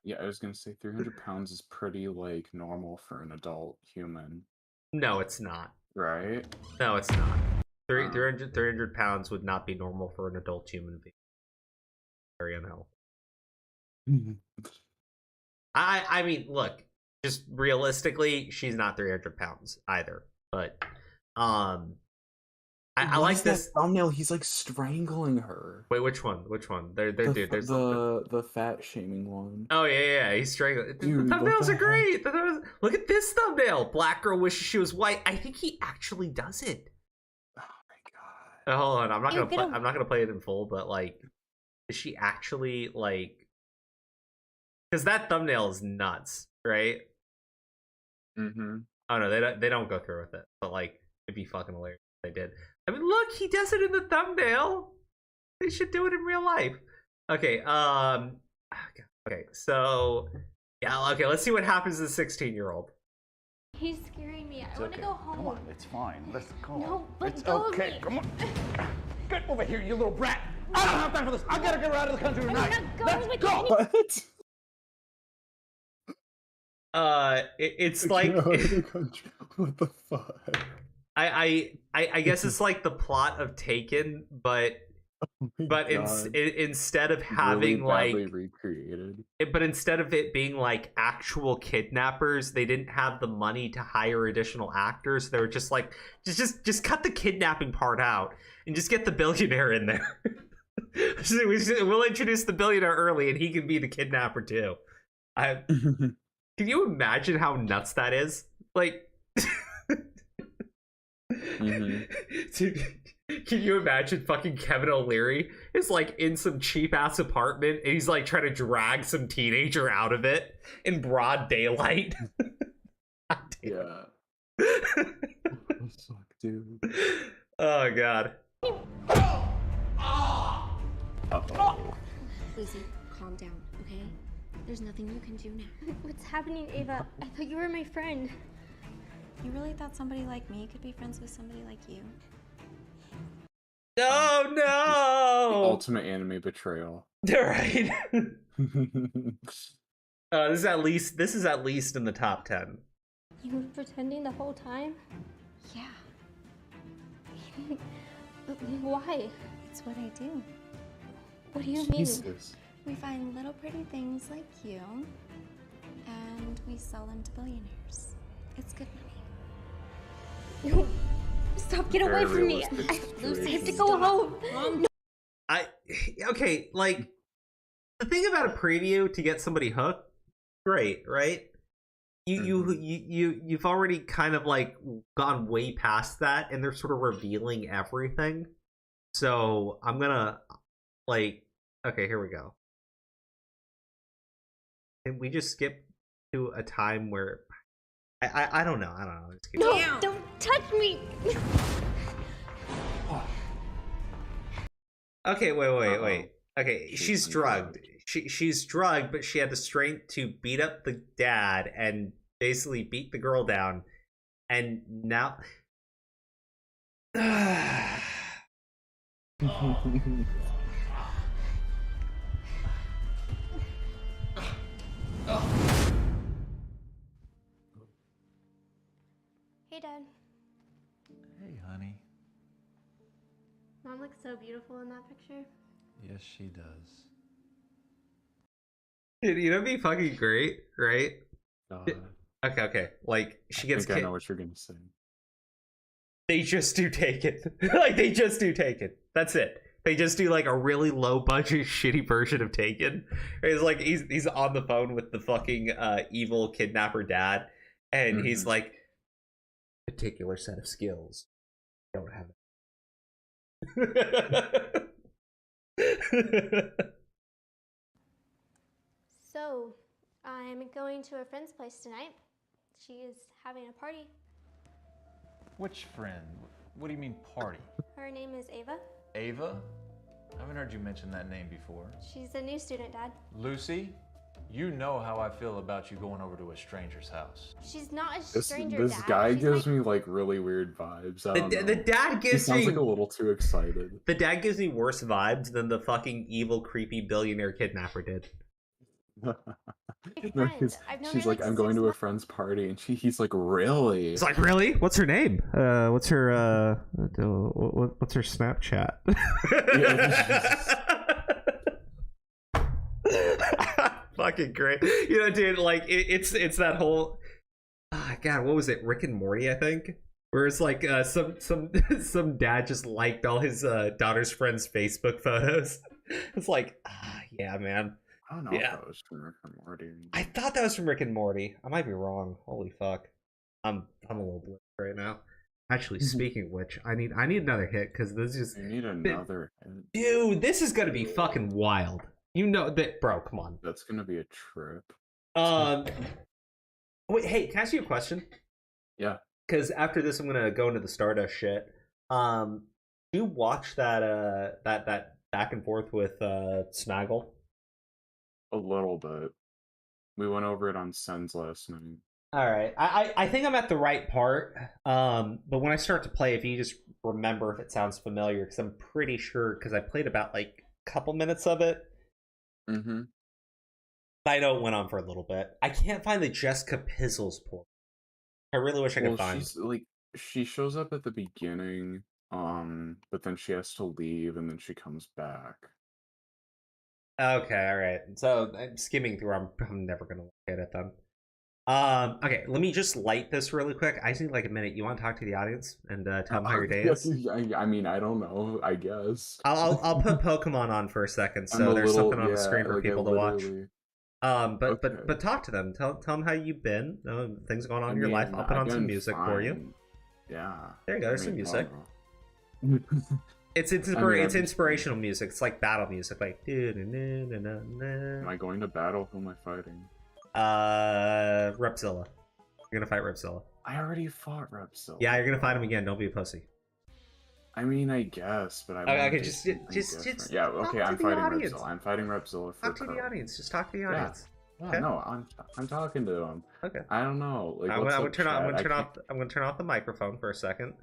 Yeah, I was gonna say 300 pounds is pretty like normal for an adult human. No, it's not. Right? No, it's not. 300 pounds would not be normal for an adult human being. Very unhealthy. I mean, look, just realistically, she's not 300 pounds either. But I like this thumbnail. He's like strangling her. Wait, which one? There's the fat shaming one. Oh yeah, he's strangling. The thumbnails are great. Look at this thumbnail. Black girl wishes she was white. I think he actually does it. Oh my god. Hold on, I'm not gonna play it in full, but like, is she actually like? Because that thumbnail is nuts, right? Mm-hmm. Oh no, they don't go through with it, but like, it'd be fucking hilarious if they did. I mean, look, he does it in the thumbnail. They should do it in real life. Okay, okay, so yeah, okay, let's see what happens to the 16-year-old. He's scaring me. I want to go home. Come on, it's fine. Let's go. No, let it's go okay. of me. Come on. Get over here, you little brat. I don't have time for this. I gotta get her out of the country tonight. Let's go. What? It's like what the fuck? I guess it's like the plot of Taken, but instead of having really like recreated, but instead of it being like actual kidnappers, they didn't have the money to hire additional actors. They were just like, just cut the kidnapping part out and just get the billionaire in there. We'll introduce the billionaire early, and he can be the kidnapper too. Can you imagine how nuts that is? Like. Dude, can you imagine fucking Kevin O'Leary is like in some cheap ass apartment and he's like trying to drag some teenager out of it in broad daylight? Yeah. Fuck, dude. Oh god. Lucy, calm down, okay? There's nothing you can do now. What's happening, Ava? I thought you were my friend. You really thought somebody like me could be friends with somebody like you? Oh no! The ultimate anime betrayal. Right. This is at least in the top 10. You were pretending the whole time? Yeah. Why? It's what I do. What do you Jesus. mean? We find little pretty things like you, and we sell them to billionaires. It's good money. Stop, get away from me. Lucy, I have to go home. Okay, like the thing about a preview to get somebody hooked, great, right? You've already kind of like gone way past that, and they're sort of revealing everything. So I'm gonna like, okay, here we go. Can we just skip to a time where I don't know. Just keep going. No, don't touch me. Okay, wait. Okay, she's drugged. She's drugged, but she had the strength to beat up the dad and basically beat the girl down. And now Hey, Dad. Hey, honey. Mom looks so beautiful in that picture. Yes, she does. Dude, you know, it'd be fucking great, right? Okay. Like she gets. I know what you're gonna say. They just do Taken. Like they just do Taken. That's it. They just do like a really low budget, shitty version of Taken. It's like he's on the phone with the fucking evil kidnapper dad, and he's like, particular set of skills. Don't have it. So, I'm going to a friend's place tonight. She is having a party. Which friend? What do you mean party? Her name is Ava. Ava? I haven't heard you mention that name before. She's a new student, Dad. Lucy, you know how I feel about you going over to a stranger's house. She's not a stranger, This Dad. guy She's gives me like really weird vibes. I don't know. The dad gives he sounds me like a little too excited. The dad gives me worse vibes than the fucking evil, creepy billionaire kidnapper did. No, she's like, I'm going to a friend's party, and he's like, really? It's like, really? What's her name? What's her Snapchat? Fucking great. You know, dude, like it's that whole God, what was it? Rick and Morty, I think. Where it's like some dad just liked all his daughter's friends' Facebook photos. It's like, yeah, man. I don't know if that was from Rick and Morty. I thought that was from Rick and Morty. I might be wrong. Holy fuck. I'm a little blitzed right now. Actually, speaking of which, I need another hit because this is. You need another hit. Dude, this is gonna be fucking wild. You know that, bro. Come on. That's gonna be a trip. Wait, hey, can I ask you a question? Yeah. Because after this, I'm gonna go into the Stardust shit. Do you watch that that back and forth with Snaggle? A little bit. We went over it on Sens last night. All right, I think I'm at the right part. But when I start to play, if you just remember if it sounds familiar, because I'm pretty sure because I played about like a couple minutes of it. Mm-hmm. I know it went on for a little bit. I can't find the Jessica Pizzles port. I really wish I could find. She shows up at the beginning, but then she has to leave, and then she comes back. Okay, all right. So I'm skimming through. I'm never gonna look at it then. Okay, let me just light this really quick. I just need like a minute. You want to talk to the audience and tell them how your day is? I mean, I don't know. I guess I'll put Pokemon on for a second, so there's something on the screen for people to watch. But talk to them. Tell them how you've been. Things going on in your life. I'll put on some music for you. Yeah. There you go. There's some music. It's inspirational music. It's like battle music. Like. Am I going to battle? Who am I fighting? Repzilla. You're gonna fight Repzilla. I already fought Repzilla. Yeah, you're gonna fight him again. Don't be a pussy. I mean, I guess, but okay. Just yeah. Okay, I'm fighting Repzilla. I'm fighting Repzilla for talk to the audience. Just talk to the audience. Yeah. Okay. No, I'm talking to them. Okay. I don't know. Like, I'm gonna turn off the microphone for a second.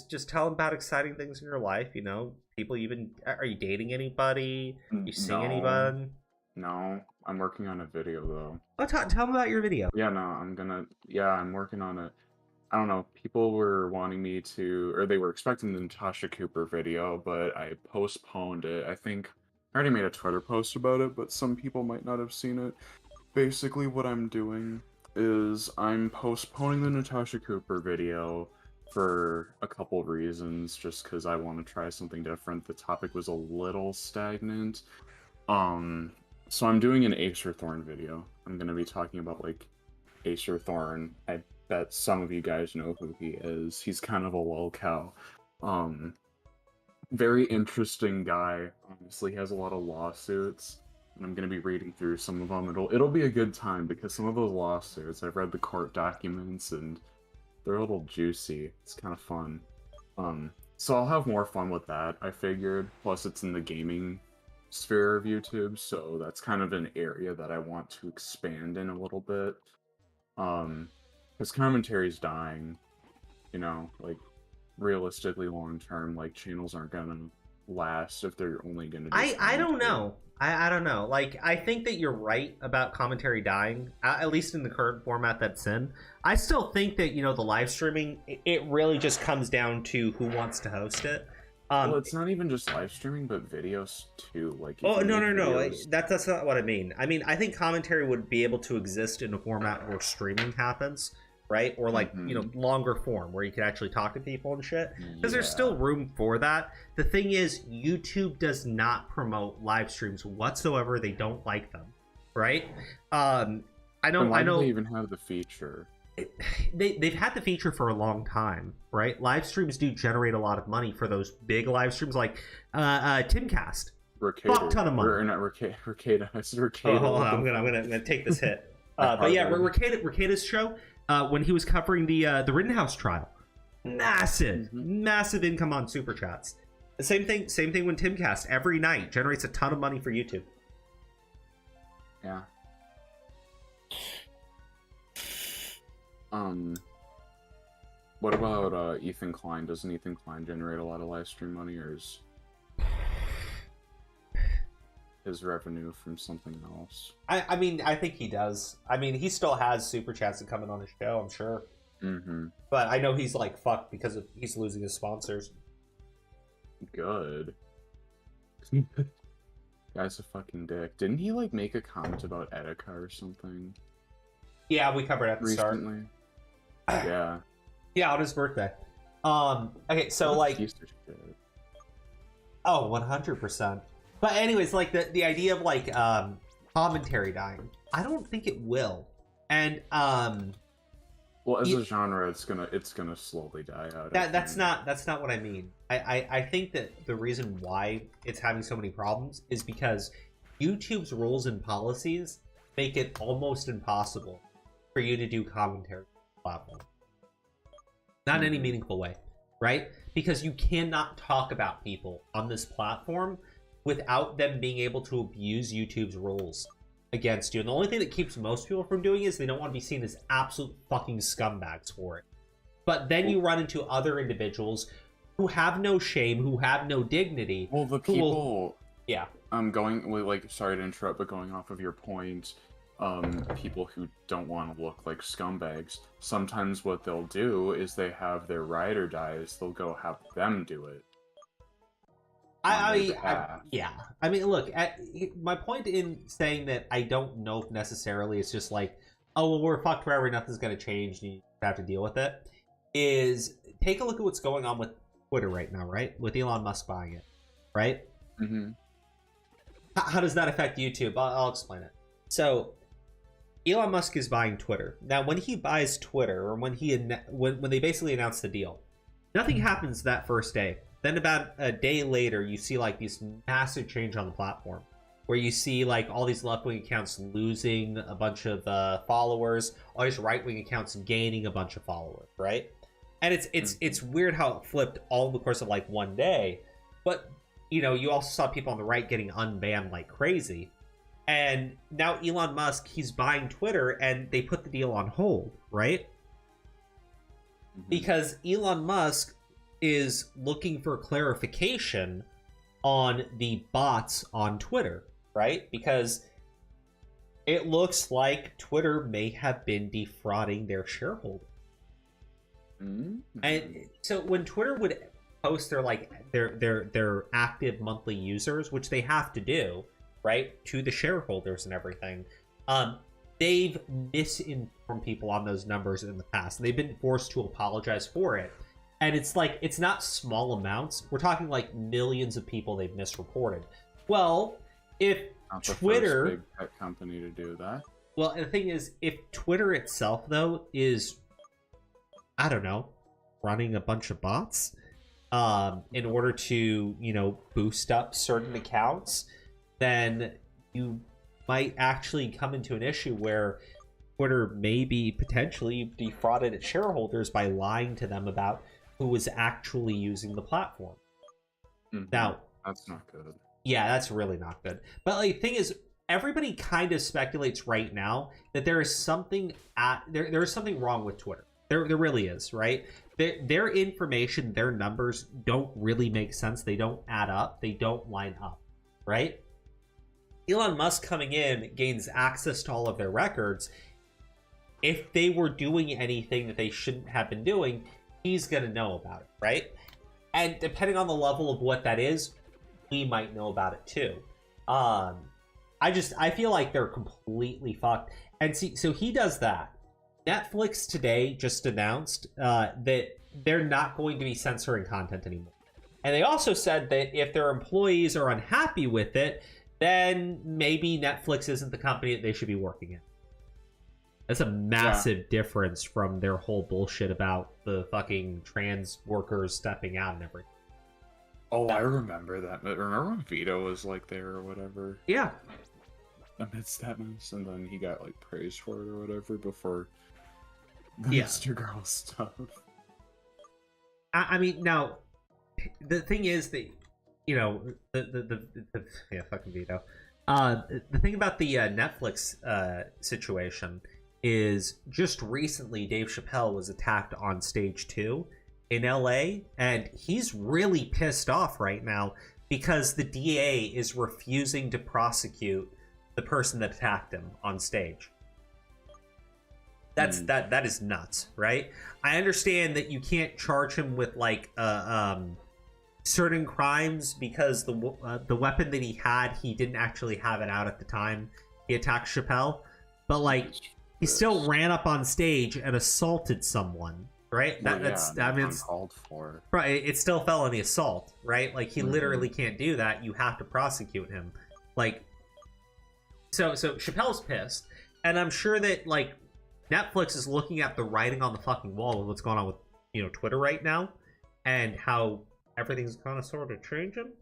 Just tell them about exciting things in your life. You know, people. Are you dating anybody? You seeing anyone? No, I'm working on a video though. Oh, tell them about your video. Yeah, no, I'm working on it. I don't know. People were wanting me to, or they were expecting the Natasha Cooper video, but I postponed it. I think I already made a Twitter post about it, but some people might not have seen it. Basically, what I'm doing is I'm postponing the Natasha Cooper video for a couple reasons, just because I want to try something different. The topic was a little stagnant. So I'm doing an Acer Thorn video. I'm going to be talking about, like, Acer Thorn. I bet some of you guys know who he is. He's kind of a lolcow. Very interesting guy. Obviously, he has a lot of lawsuits, and I'm going to be reading through some of them. It'll be a good time, because some of those lawsuits, I've read the court documents, and they're a little juicy. It's kind of fun. So I'll have more fun with that, I figured. Plus, it's in the gaming sphere of YouTube, so that's kind of an area that I want to expand in a little bit. Because commentary's dying, you know, like, realistically long term, like, channels aren't gonna last if they're only gonna do I don't know. I don't know. Like, I think that you're right about commentary dying, at least in the current format that's in. I still think that, you know, the live streaming, it really just comes down to who wants to host it. Well, it's not even just live streaming, but videos too. Like, oh, no. That's not what I mean. I mean, I think commentary would be able to exist in a format where streaming happens, right? Or like, you know, longer form where you can actually talk to people and shit. Because there's still room for that. The thing is, YouTube does not promote live streams whatsoever. They don't like them, right? I know. Do they even have the feature? They've had the feature for a long time, right? Live streams do generate a lot of money for those big live streams, like Timcast. Fuck ton of money. Or not Ricada. I said Ricada. Oh, hold on. I'm gonna take this hit. But yeah, Ricada's show, when he was covering the Rittenhouse trial, massive income on super chats. The same thing when Timcast every night generates a ton of money for YouTube. Yeah. What about Ethan Klein? Doesn't Ethan Klein generate a lot of live stream money, or is his revenue from something else? I mean, I think he does. I mean, he still has super chats that come in on his show, I'm sure. But I know he's like fucked because he's losing his sponsors. Good. Guy's a fucking dick. Didn't he like make a comment about Etika or something? Yeah, we covered it at the start. Yeah. Yeah, on his birthday. Okay, so like, oh, 100%. But anyways, like the idea of like commentary dying, I don't think it will. And well, as a genre, it's gonna slowly die out. That's not what I mean. I think that the reason why it's having so many problems is because YouTube's rules and policies make it almost impossible for you to do commentary on the platform. Not in any meaningful way, right? Because you cannot talk about people on this platform without them being able to abuse YouTube's rules against you. And the only thing that keeps most people from doing is they don't want to be seen as absolute fucking scumbags for it. But then you run into other individuals who have no shame, who have no dignity. Well, the people... Yeah. Sorry to interrupt, but going off of your point, people who don't want to look like scumbags, sometimes what they'll do is they have their ride or dies, they'll go have them do it. Yeah. I mean, look, my point in saying that I don't know if necessarily it's just like, oh, well, we're fucked forever, nothing's going to change, and you have to deal with it, is take a look at what's going on with Twitter right now, right? With Elon Musk buying it, right? How does that affect YouTube? I'll explain it. So, Elon Musk is buying Twitter. Now, when he buys Twitter, or when they basically announce the deal, nothing happens that first day. Then about a day later, you see like these massive change on the platform, where you see like all these left-wing accounts losing a bunch of followers, all these right-wing accounts gaining a bunch of followers, right? And it's weird how it flipped all in the course of like one day. But you know, you also saw people on the right getting unbanned like crazy. And now Elon Musk, he's buying Twitter, and they put the deal on hold, right? Because Elon Musk is looking for clarification on the bots on Twitter, right? Because it looks like Twitter may have been defrauding their shareholders. And so when Twitter would post their active monthly users, which they have to do, right, to the shareholders and everything, they've misinformed people on those numbers in the past. They've been forced to apologize for it. And it's like, it's not small amounts. We're talking like millions of people they've misreported. Well, if Not the Twitter... first big tech company to do that. Well, the thing is, if Twitter itself, though, is, I don't know, running a bunch of bots in order to, you know, boost up certain accounts, then you might actually come into an issue where Twitter may be potentially defrauded its shareholders by lying to them about who was actually using the platform. Now, that's not good. Yeah, that's really not good. But like, the thing is, everybody kind of speculates right now that there is something there is something wrong with Twitter. There really is, right? Their information, their numbers don't really make sense. They don't add up. They don't line up, right? Elon Musk coming in gains access to all of their records. If they were doing anything that they shouldn't have been doing, he's going to know about it, right? And depending on the level of what that is, we might know about it too. I feel like they're completely fucked. And see, so he does that. Netflix today just announced that they're not going to be censoring content anymore. And they also said that if their employees are unhappy with it, then maybe Netflix isn't the company that they should be working in. That's a massive difference from their whole bullshit about the fucking trans workers stepping out and everything. Oh, I remember that. Remember when Vito was like there or whatever? Yeah. Amidst that mess, and then he got like praised for it or whatever before the Yeah. Mr. Girl stuff. I mean, now the thing is that, you know, the yeah, fucking Vito. The thing about the Netflix situation is just recently Dave Chappelle was attacked on stage 2 in LA, and he's really pissed off right now because the DA is refusing to prosecute the person that attacked him on stage. That's that is nuts, right? I understand that you can't charge him with like certain crimes because the weapon that he had, he didn't actually have it out at the time he attacked Chappelle, but like he still ran up on stage and assaulted someone, right? That's I mean, it's uncalled for. Right, it's still felony assault, right? Like he literally can't do that. You have to prosecute him. Like, so Chappelle's pissed, and I'm sure that like Netflix is looking at the writing on the fucking wall of what's going on with, you know, Twitter right now, and how everything's kind of sort of changing.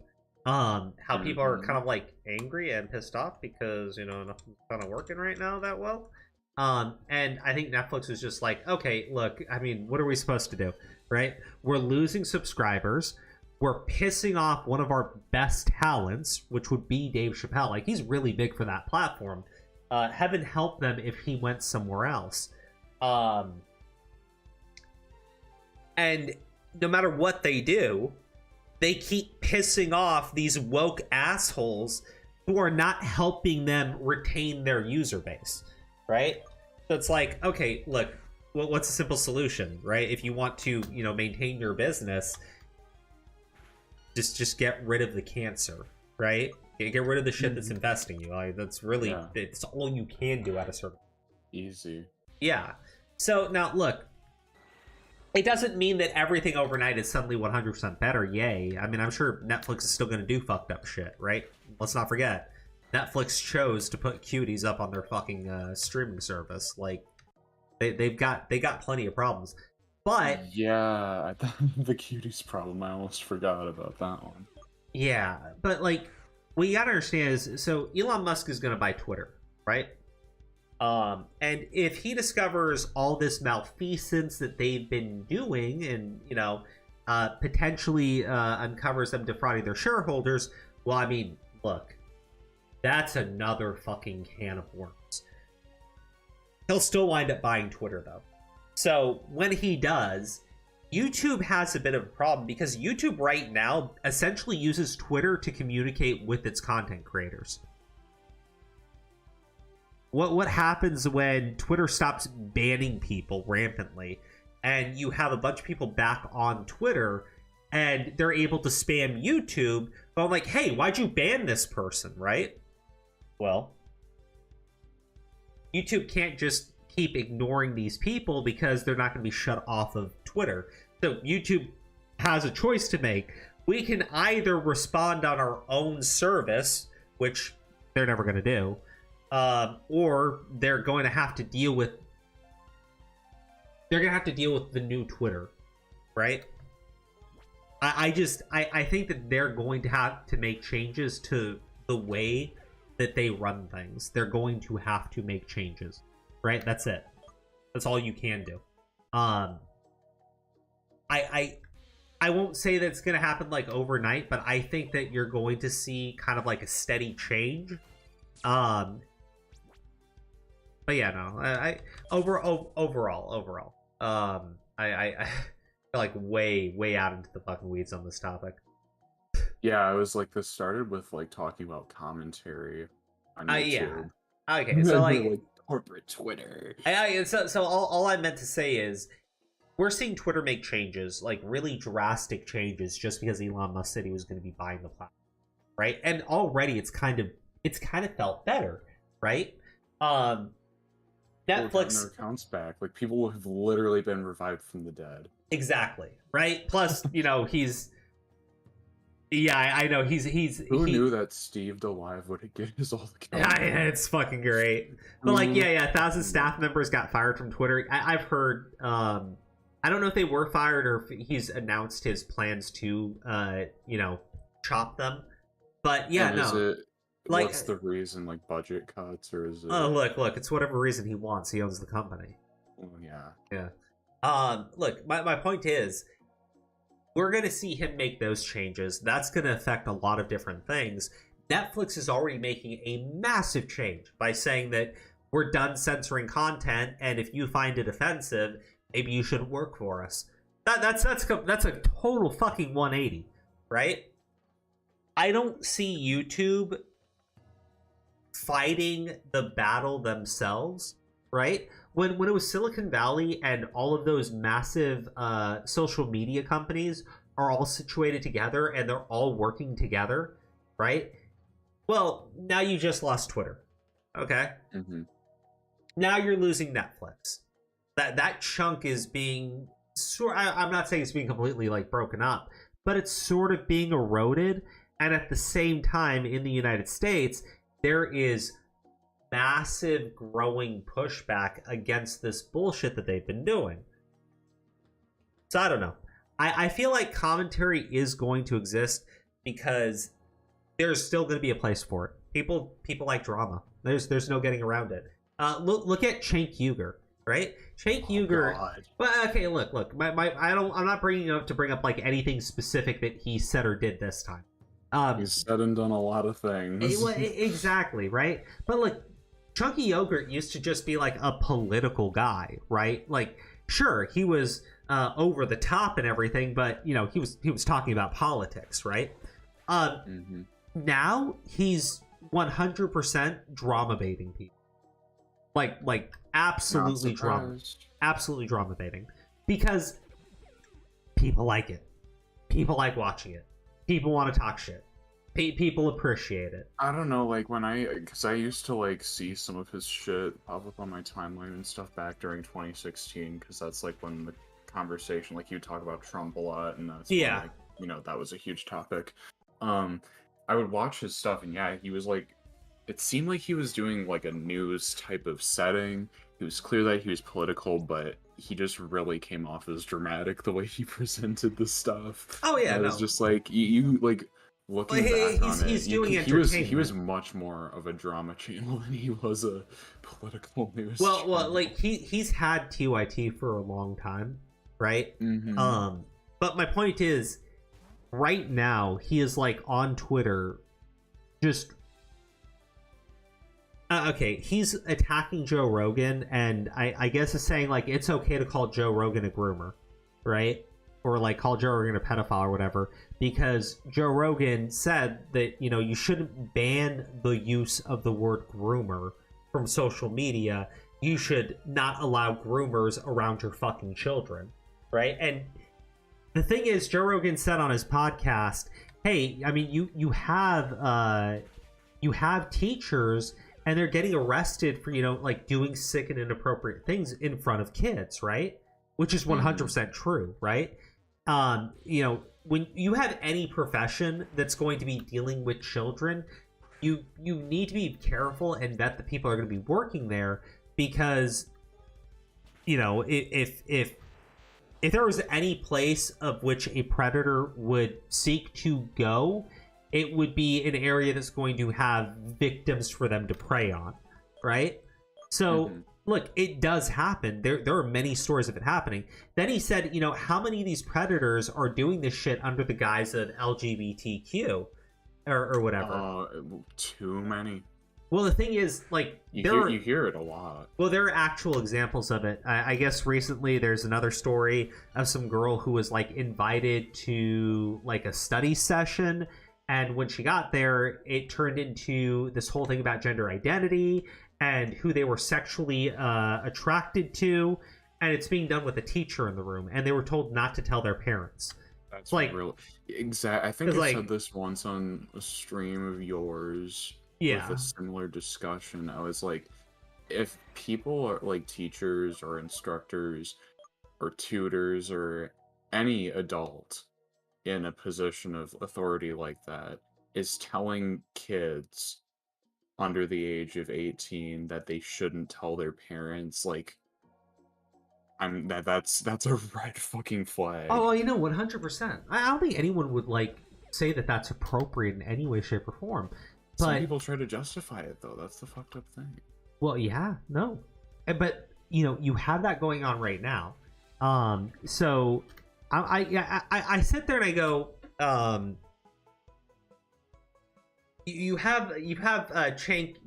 How people are kind of like angry and pissed off because, you know, nothing's kind of working right now that well. And I think Netflix is just like, okay, look, I mean, what are we supposed to do, right? We're losing subscribers. We're pissing off one of our best talents, which would be Dave Chappelle. Like, he's really big for that platform. Heaven help them if he went somewhere else. And no matter what they do, they keep pissing off these woke assholes who are not helping them retain their user base. Right? So it's like, okay, look, what's a simple solution, right? If you want to, you know, maintain your business, just get rid of the cancer, right? Get rid of the shit that's infesting you. Like, that's really, it's all you can do at a certain easy. Yeah. So now look, it doesn't mean that everything overnight is suddenly 100% better. Yay. I mean, I'm sure Netflix is still going to do fucked up shit, right? Let's not forget. Netflix chose to put cuties up on their fucking streaming service. Like, they got plenty of problems, but yeah, I thought the cuties problem. I almost forgot about that one. Yeah, but like, what you gotta understand is, so Elon Musk is gonna buy Twitter, right? And if he discovers all this malfeasance that they've been doing, and you know, potentially uncovers them defrauding their shareholders, well, I mean, look. That's another fucking can of worms. He'll still wind up buying Twitter, though. So when he does, YouTube has a bit of a problem because YouTube right now essentially uses Twitter to communicate with its content creators. What happens when Twitter stops banning people rampantly and you have a bunch of people back on Twitter and they're able to spam YouTube going like, hey, why'd you ban this person, right? Well, YouTube can't just keep ignoring these people because they're not going to be shut off of Twitter. So YouTube has a choice to make. We can either respond on our own service, which they're never going to do, or they're going to have to deal with the new Twitter, right? I think that they're going to have to make changes to the way that they run things. They're going to have to make changes, right? That's it. That's all you can do. I won't say that it's going to happen like overnight, but I think that you're going to see kind of like a steady change. But yeah, no, overall, I feel like way out into the fucking weeds on this topic. Yeah, I was like, this started with like talking about commentary on YouTube. Yeah. Okay, so like corporate Twitter. So all I meant to say is, we're seeing Twitter make changes, like really drastic changes, just because Elon Musk said he was going to be buying the platform, right? And already it's kind of felt better, right? Netflix Their accounts back, like people have literally been revived from the dead. Exactly, right? Plus, he's. Yeah, I know he's. Who knew that Steve DeLive would get his old account? Yeah, it's fucking great. But like, 1,000 staff members got fired from Twitter. I've heard. I don't know if they were fired or if he's announced his plans to, chop them. But yeah, and no. What's the reason? Like budget cuts, or is it? Oh, look! It's whatever reason he wants. He owns the company. Oh, yeah. Yeah. Look, my point is, we're going to see him make those changes. That's going to affect a lot of different things. Netflix is already making a massive change by saying that we're done censoring content, and if you find it offensive, maybe you shouldn't work for us. That's a total fucking 180, right? I don't see YouTube fighting the battle themselves, right? When it was Silicon Valley and all of those massive social media companies are all situated together and they're all working together, right? Well, now you just lost Twitter, okay? Mm-hmm. Now you're losing Netflix. That chunk is being I'm not saying it's being completely like broken up, but it's sort of being eroded. And at the same time, in the United States, there is massive growing pushback against this bullshit that they've been doing. So I don't know. I feel like commentary is going to exist because there's still going to be a place for it. People like drama. There's no getting around it. Look at Cenk Uygur. Right, Cenk Uygur. Well, okay, look. I'm not bringing it up to bring up like anything specific that he said or did this time. He's said and done a lot of things. Exactly, right. But like, Chunky Yogurt used to just be like a political guy, right? Like, sure, he was over the top and everything, but he was talking about politics, right? Now he's 100% drama baiting people. Like absolutely drama baiting, because people like it. People like watching it. People want to talk shit. People appreciate it. I don't know, like because I used to like see some of his shit pop up on my timeline and stuff back during 2016, because that's like when the conversation, like you talk about Trump a lot, and that's when, like, that was a huge topic. I would watch his stuff, and he was like, it seemed like he was doing like a news type of setting. It was clear that he was political, but he just really came off as dramatic the way he presented the stuff. Oh yeah, it was just like you like looking back on it. He's doing entertainment. He was much more of a drama channel than he was a political news. Well, like he's had TYT for a long time, right? Mm-hmm. But my point is, right now he is like on Twitter, just. Okay, he's attacking Joe Rogan, and I guess is saying like it's okay to call Joe Rogan a groomer, right? Or like call Joe Rogan a pedophile or whatever, because Joe Rogan said that you shouldn't ban the use of the word groomer from social media. You should not allow groomers around your fucking children, right? And the thing is, Joe Rogan said on his podcast, "Hey, I mean, you have teachers." And they're getting arrested for, like doing sick and inappropriate things in front of kids, right? Which is 100% true, right? you know, when you have any profession that's going to be dealing with children, you need to be careful and vet the people are going to be working there, because, you know, if there was any place of which a predator would seek to go, it would be an area that's going to have victims for them to prey on, right? So, look, it does happen. There are many stories of it happening. Then he said, you know, how many of these predators are doing this shit under the guise of LGBTQ or whatever? Too many. Well, the thing is, like, you hear it a lot. Well, there are actual examples of it. I guess recently there's another story of some girl who was, like, invited to, like, a study session, and when she got there, it turned into this whole thing about gender identity and who they were sexually attracted to, and it's being done with a teacher in the room, and they were told not to tell their parents. That's like real. I think I like, said this once on a stream of yours. Yeah. With a similar discussion. I was like, if people are like teachers or instructors or tutors or any adult in a position of authority like that is telling kids under the age of 18 that they shouldn't tell their parents, like, that's a red fucking flag. Oh, you know, 100%. I don't think anyone would, like, say that that's appropriate in any way, shape, or form. But some people try to justify it, though. That's the fucked up thing. Well, yeah, no. But, you know, you have that going on right now. So I sit there and I go, you have Chank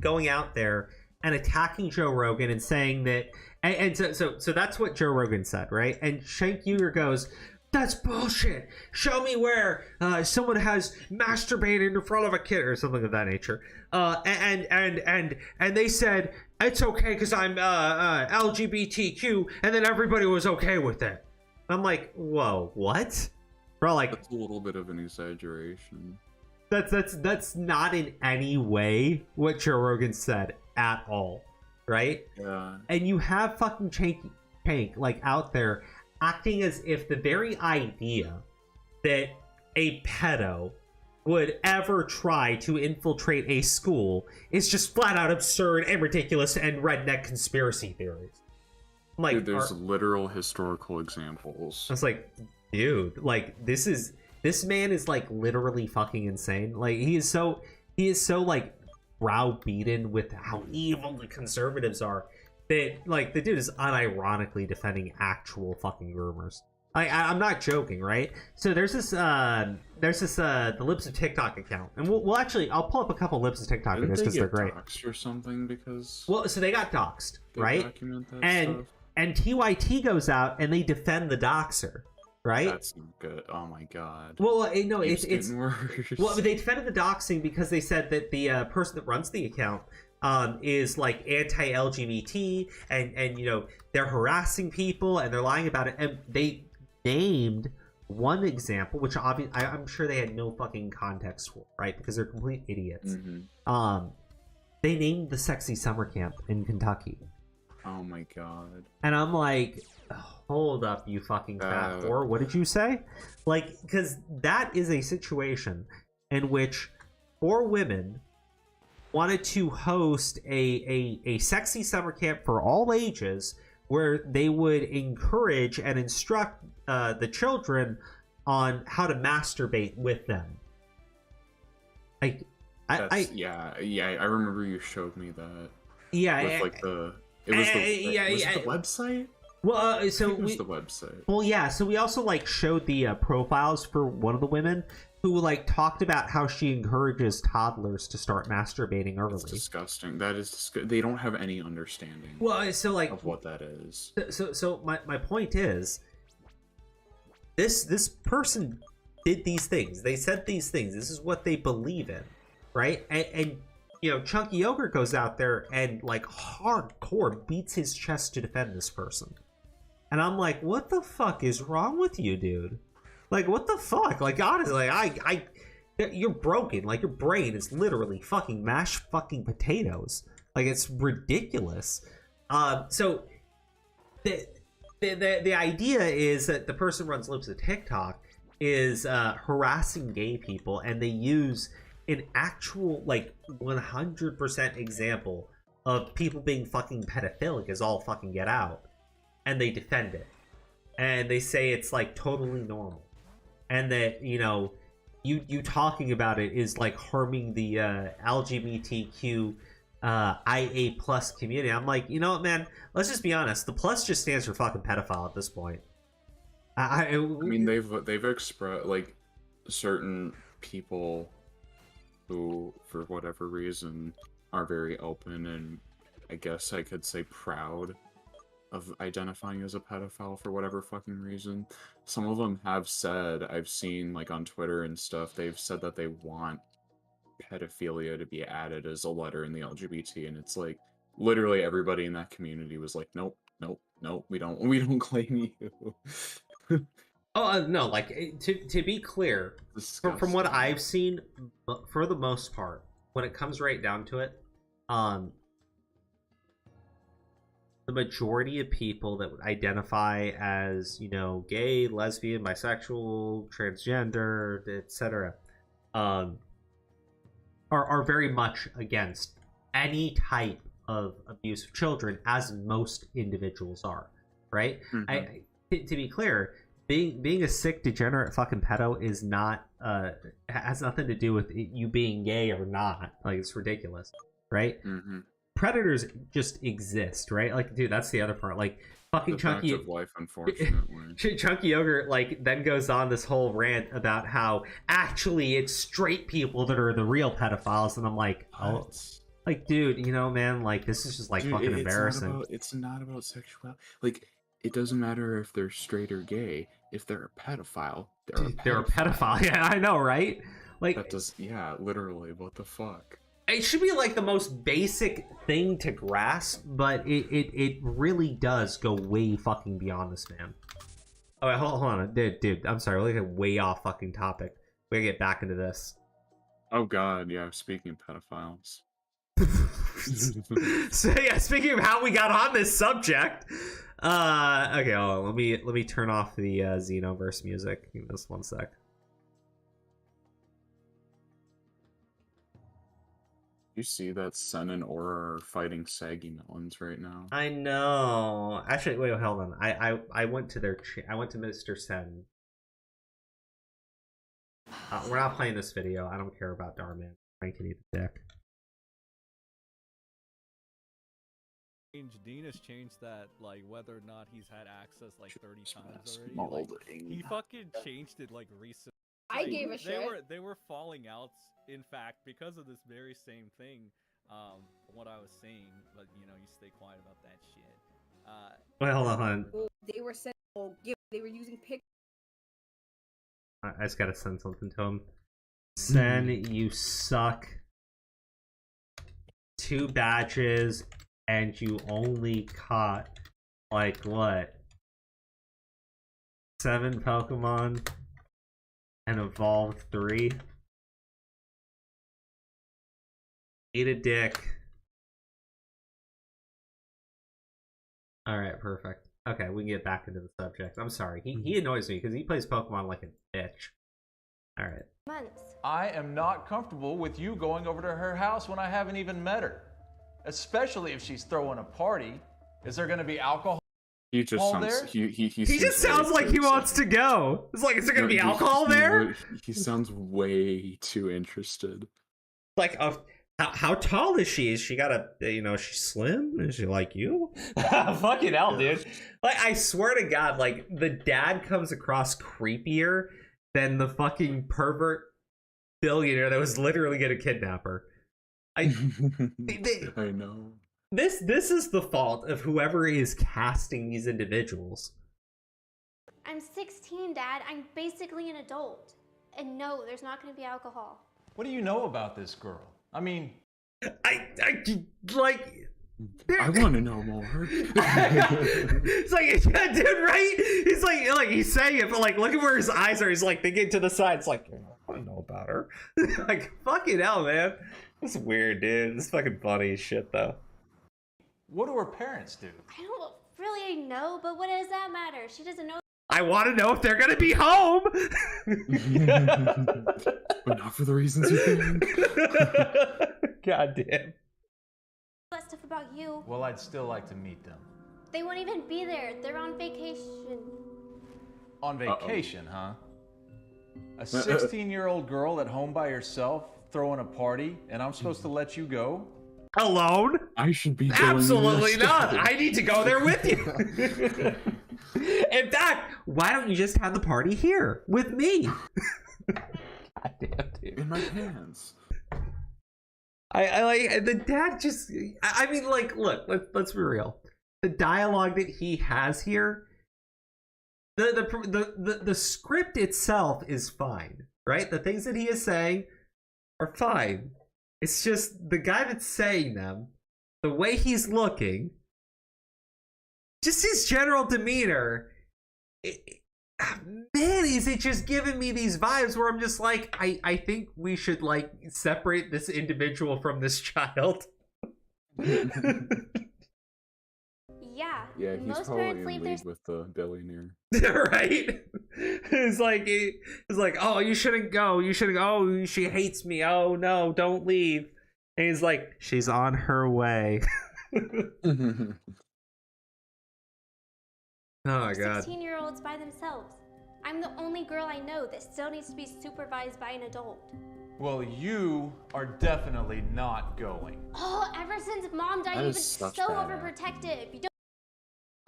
going out there and attacking Joe Rogan and saying that, and so that's what Joe Rogan said, right? And Shank Uger goes, that's bullshit. Show me where someone has masturbated in front of a kid or something of that nature. And they said it's okay because I'm LGBTQ, and then everybody was okay with it. I'm like, whoa, what? Bro, like, that's a little bit of an exaggeration. That's not in any way what Joe Rogan said at all, right? Yeah. And you have fucking Tank like out there acting as if the very idea that a pedo would ever try to infiltrate a school is just flat out absurd and ridiculous and redneck conspiracy theories. Like, dude, there's literal historical examples. I was like, dude, like, this man is like literally fucking insane. Like, he is so like browbeaten with how evil the conservatives are that, like, the dude is unironically defending actual fucking groomers. I'm not joking, right? So there's this the Libs of TikTok account, and we'll actually, I'll pull up a couple Libs of TikTok videos because they're great. Doxed or something because so they got doxed, right? Document that and stuff. And TYT goes out and they defend the doxer, right? That's good. Oh my god. Well, no, it's getting worse. Well, they defended the doxing because they said that the person that runs the account is like anti-LGBT and you know, they're harassing people and they're lying about it, and they named one example, which obviously I'm sure they had no fucking context for, right? Because they're complete idiots. They named the sexy summer camp in Kentucky. Oh my god. And I'm like, hold up, you fucking fat whore. What did you say? Like, because that is a situation in which 4 women wanted to host a sexy summer camp for all ages where they would encourage and instruct the children on how to masturbate with them. Like, I remember you showed me that. Yeah, with like was it the website? Well, so it was the website. Well, yeah. So we also like showed the profiles for one of the women who like talked about how she encourages toddlers to start masturbating early. It's disgusting. That is they don't have any understanding. Well, so like of what that is. So my point is, this person did these things. They said these things. This is what they believe in, right? And you know, Chunky Yogurt goes out there and like hardcore beats his chest to defend this person. And I'm like, what the fuck is wrong with you, dude? Like, what the fuck? Like, honestly, you're broken. Like, your brain is literally fucking mashed fucking potatoes. Like, it's ridiculous. So the idea is that the person who runs Lips of TikTok is harassing gay people, and they use an actual, like, 100% example of people being fucking pedophilic as all fucking get out, and they defend it, and they say it's like totally normal, and that, you know, you talking about it is like harming the LGBTQ IA plus community. I'm like, you know what, man, let's just be honest, the plus just stands for fucking pedophile at this point. I mean, they've expressed, like, certain people who, for whatever reason, are very open and, I guess I could say, proud of identifying as a pedophile for whatever fucking reason. Some of them have said, I've seen, like, on Twitter and stuff, they've said that they want pedophilia to be added as a letter in the LGBT, and it's like, literally everybody in that community was like, nope, nope, nope, we don't claim you. No, like, to be clear, from what I've seen, for the most part, when it comes right down to it, the majority of people that would identify as, you know, gay, lesbian, bisexual, transgender, etc., are very much against any type of abuse of children, as most individuals are, right? Mm-hmm. To be clear, being a sick, degenerate fucking pedo is not has nothing to do with you being gay or not. Like, it's ridiculous, right? Mm-hmm. Predators just exist, right? Like, dude, that's the other part. Like, fucking Chunky of life, unfortunately. Chunky Yogurt, like, then goes on this whole rant about how actually it's straight people that are the real pedophiles, and I'm like, oh, like, dude, you know, man, like, this is just like, dude, fucking embarrassing. It's not about sexuality. Like, it doesn't matter if they're straight or gay. If they're a pedophile, they're a pedophile. Yeah, I know, right? Like, that does, yeah, literally. What the fuck? It should be like the most basic thing to grasp, but it really does go way fucking beyond this, man. Oh wait, hold on, dude. I'm sorry, we're like way off fucking topic. We gotta get back into this. Oh god, yeah. Speaking of pedophiles. So yeah, speaking of how we got on this subject, okay, hold on, let me turn off the Xenoverse music. Give me this one sec. You see that Sen and Aura are fighting saggy melons right now? I know. Actually, wait, hold on. I went to their I went to Mr. Sen. We're not playing this video. I don't care about Darman. I can eat the dick. Dean has changed that, like, whether or not he's had access like 30 times already. Like, he fucking changed it like recently. I gave a shit. They were falling out, in fact, because of this very same thing. From what I was saying, but you know, you stay quiet about that shit. Wait, hold on. They were saying, they were using pictures. I just gotta send something to him. Sen, you suck. 2 badges, and you only caught, like, what? 7 Pokemon and evolved 3. Eat a dick. Alright, perfect. Okay, we can get back into the subject. I'm sorry. He annoys me because he plays Pokemon like a bitch. Alright. I am not comfortable with you going over to her house when I haven't even met her. Especially if she's throwing a party. Is there going to be alcohol? He just sounds there? he just sounds like he wants to go. It's like, is there going to be alcohol there? He sounds way too interested. Like, how tall is she? Is she got a, you know, she's slim? Is she like you? Fucking hell, dude. Like, I swear to God, like, the dad comes across creepier than the fucking pervert billionaire that was literally gonna kidnap her. I know. This is the fault of whoever is casting these individuals. I'm 16, Dad. I'm basically an adult. And no, there's not going to be alcohol. What do you know about this girl? I mean... I like... I want to know more. It's like, yeah, dude, right? He's like he's saying it, but like, look at where his eyes are. He's like thinking to the side. It's like, I don't know about her. Like, fucking hell, man. It's weird, dude. It's fucking funny as shit, though. What do her parents do? I don't really a no, but what does that matter? She doesn't know. I want to know if they're gonna be home. But not for the reasons you think. God damn. That stuff about you. Well, I'd still like to meet them. They won't even be there. They're on vacation. On vacation, huh? A 16-year-old girl at home by herself throwing a party, and I'm supposed to let you go? Alone? I should be going Absolutely not. yesterday. I need to go there with you. In fact, why don't you just have the party here with me? God damn, dude. In my pants. I like the dad just. I mean, like, look, let's be real. The dialogue that he has here, the script itself is fine, right? The things that he is saying are fine. It's just the guy that's saying them, the way he's looking, just his general demeanor. Man, is it just giving me these vibes where I'm just like, I think we should like separate this individual from this child. Yeah. Yeah, he's most probably parents in leave their league with the billionaire. Right? It's like, oh, you shouldn't go. You shouldn't go. Oh, she hates me. Oh no, don't leave. And he's like, she's on her way. Oh my god. 16-year-olds by themselves. I'm the only girl I know that still needs to be supervised by an adult. Well, you are definitely not going. Oh, ever since Mom died, That you've is been such so bad overprotective. You don't.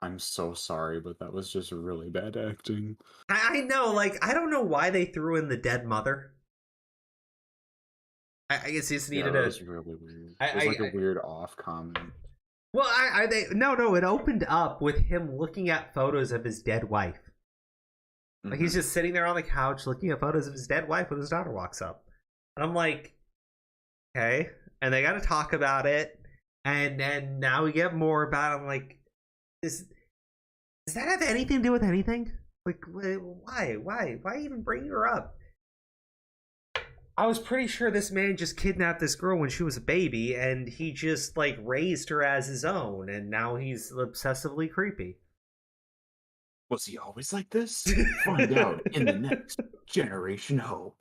I'm so sorry, but that was just really bad acting. I know, like, I don't know why they threw in the dead mother. I guess he just needed that was really weird. It was like a weird off comment. Well, no, it opened up with him looking at photos of his dead wife. Like, he's just sitting there on the couch looking at photos of his dead wife when his daughter walks up. And I'm like, okay. And they got to talk about it. And then now we get more about it. I'm like, does that have anything to do with anything? Like, why even bring her up? I was pretty sure this man just kidnapped this girl when she was a baby, and he just, like, raised her as his own, and now he's obsessively creepy. Was he always like this? Find out in the next Generation Hope.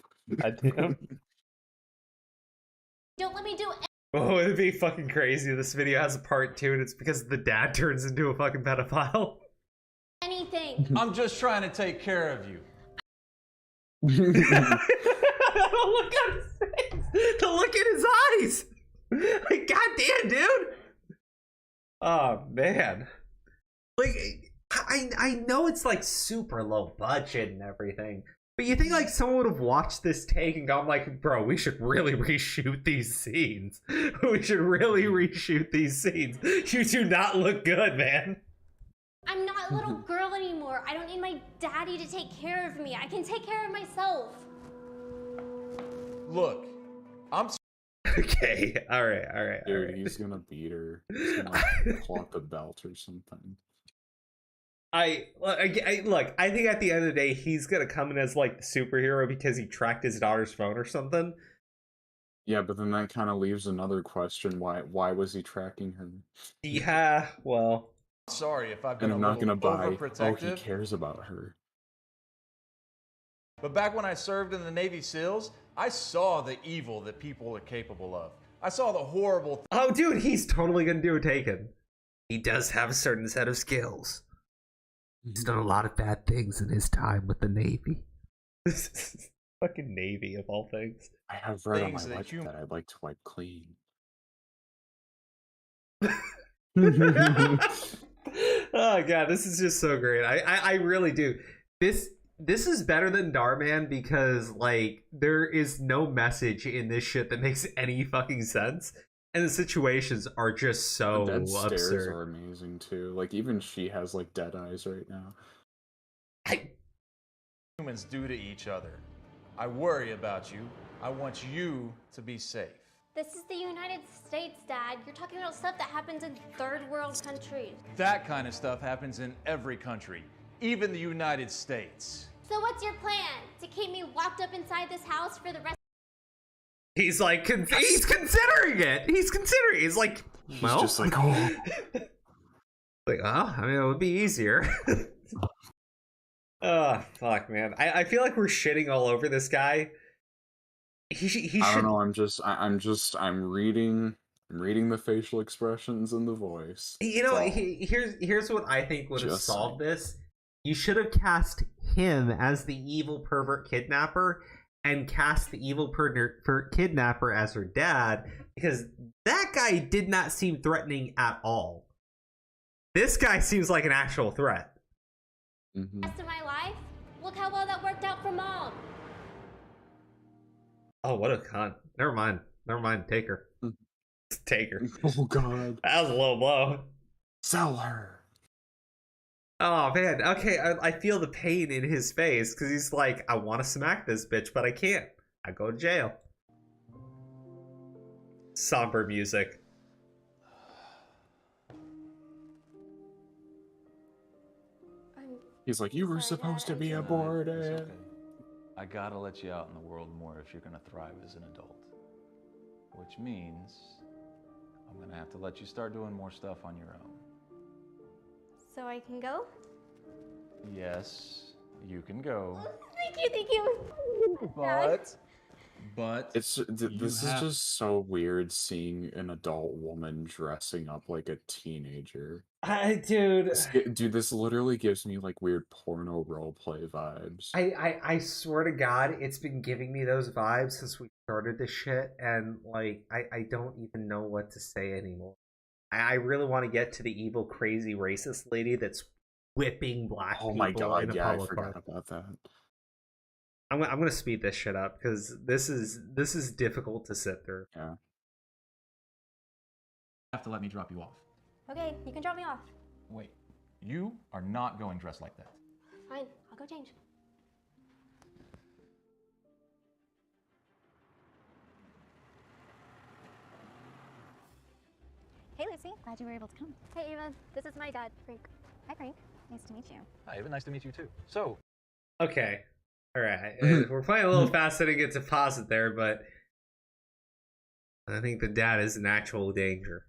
Don't let me do. Oh, it'd be fucking crazy. This video has a part 2, and it's because the dad turns into a fucking pedophile. Anything. I'm just trying to take care of you. Look at his face. The look in his eyes. Like, goddamn, dude. Oh man. Like, I know it's like super low budget and everything, but you think like someone would have watched this take and gone like, bro, we should really reshoot these scenes. We should really reshoot these scenes. You do not look good, man. I'm not a little girl anymore. I don't need my daddy to take care of me. I can take care of myself. Look, I'm. Okay, all right. Dude, he's gonna beat her. He's gonna clock the belt or something. Look, I think at the end of the day, he's gonna come in as like the superhero because he tracked his daughter's phone or something. Yeah, but then that kind of leaves another question: why was he tracking her? Yeah, well. Sorry if I've been And I'm a not little gonna buy. Oh, overprotective. he cares about her. But back when I served in the Navy SEALs, I saw the evil that people are capable of. I saw the horrible. Oh, dude, he's totally gonna do a Taken. He does have a certain set of skills. He's done a lot of bad things in his time with the Navy. Fucking Navy of all things. I have red on my leg that I'd like to wipe clean. Oh god, this is just so great. I really do. This is better than Darman because like there is no message in this shit that makes any fucking sense, and the situations are just so The dead stares absurd. are amazing too. Like even she has like dead eyes right now. Humans do to each other. I worry about you. I want you to be safe. This is the United States, Dad. You're talking about stuff that happens in third world countries. That kind of stuff happens in every country, even the United States. So what's your plan? To keep me locked up inside this house for the rest? He's like, he's considering it. He's considering. He's like, well, just like, oh. Like, oh, I mean, it would be easier. Oh, fuck, man. I feel like we're shitting all over this guy. He should. I don't know. I'm reading the facial expressions and the voice. You know, here's what I think would have solved this. You should have cast him as the evil pervert kidnapper and cast the evil kidnapper as her dad, because that guy did not seem threatening at all. This guy seems like an actual threat. Rest of my life? Look how well that worked out for Mom. Oh, what a cunt. Never mind. Take her. Take her. Oh, God. That was a low blow. Sell her. Oh, man. Okay, I feel the pain in his face, because he's like, I want to smack this bitch, but I can't. I go to jail. Somber music. He's like, you were supposed to be aborted. I gotta let you out in the world more if you're gonna thrive as an adult. Which means I'm gonna have to let you start doing more stuff on your own. So I can go? Yes, you can go. Thank you. But this is just so weird seeing an adult woman dressing up like a teenager. Dude, this literally gives me like weird porno roleplay vibes. I swear to God, it's been giving me those vibes since we started this shit, and like I don't even know what to say anymore. I really want to get to the evil, crazy, racist lady that's whipping black people. Oh my God, in a yeah, I public forgot park. about that. I'm gonna speed this shit up because this is difficult to sit through. Yeah. have to let me drop you off. Okay, you can drop me off. Wait, you are not going dressed like that. Fine, I'll go change. Hey, Lucy. Glad you were able to come. Hey, Ava. This is my dad, Frank. Hi, Frank. Nice to meet you. Hi, Ava. Nice to meet you too. So, Okay. All right. We're playing a little fast to get to pause it there, but I think the dad is in actual danger.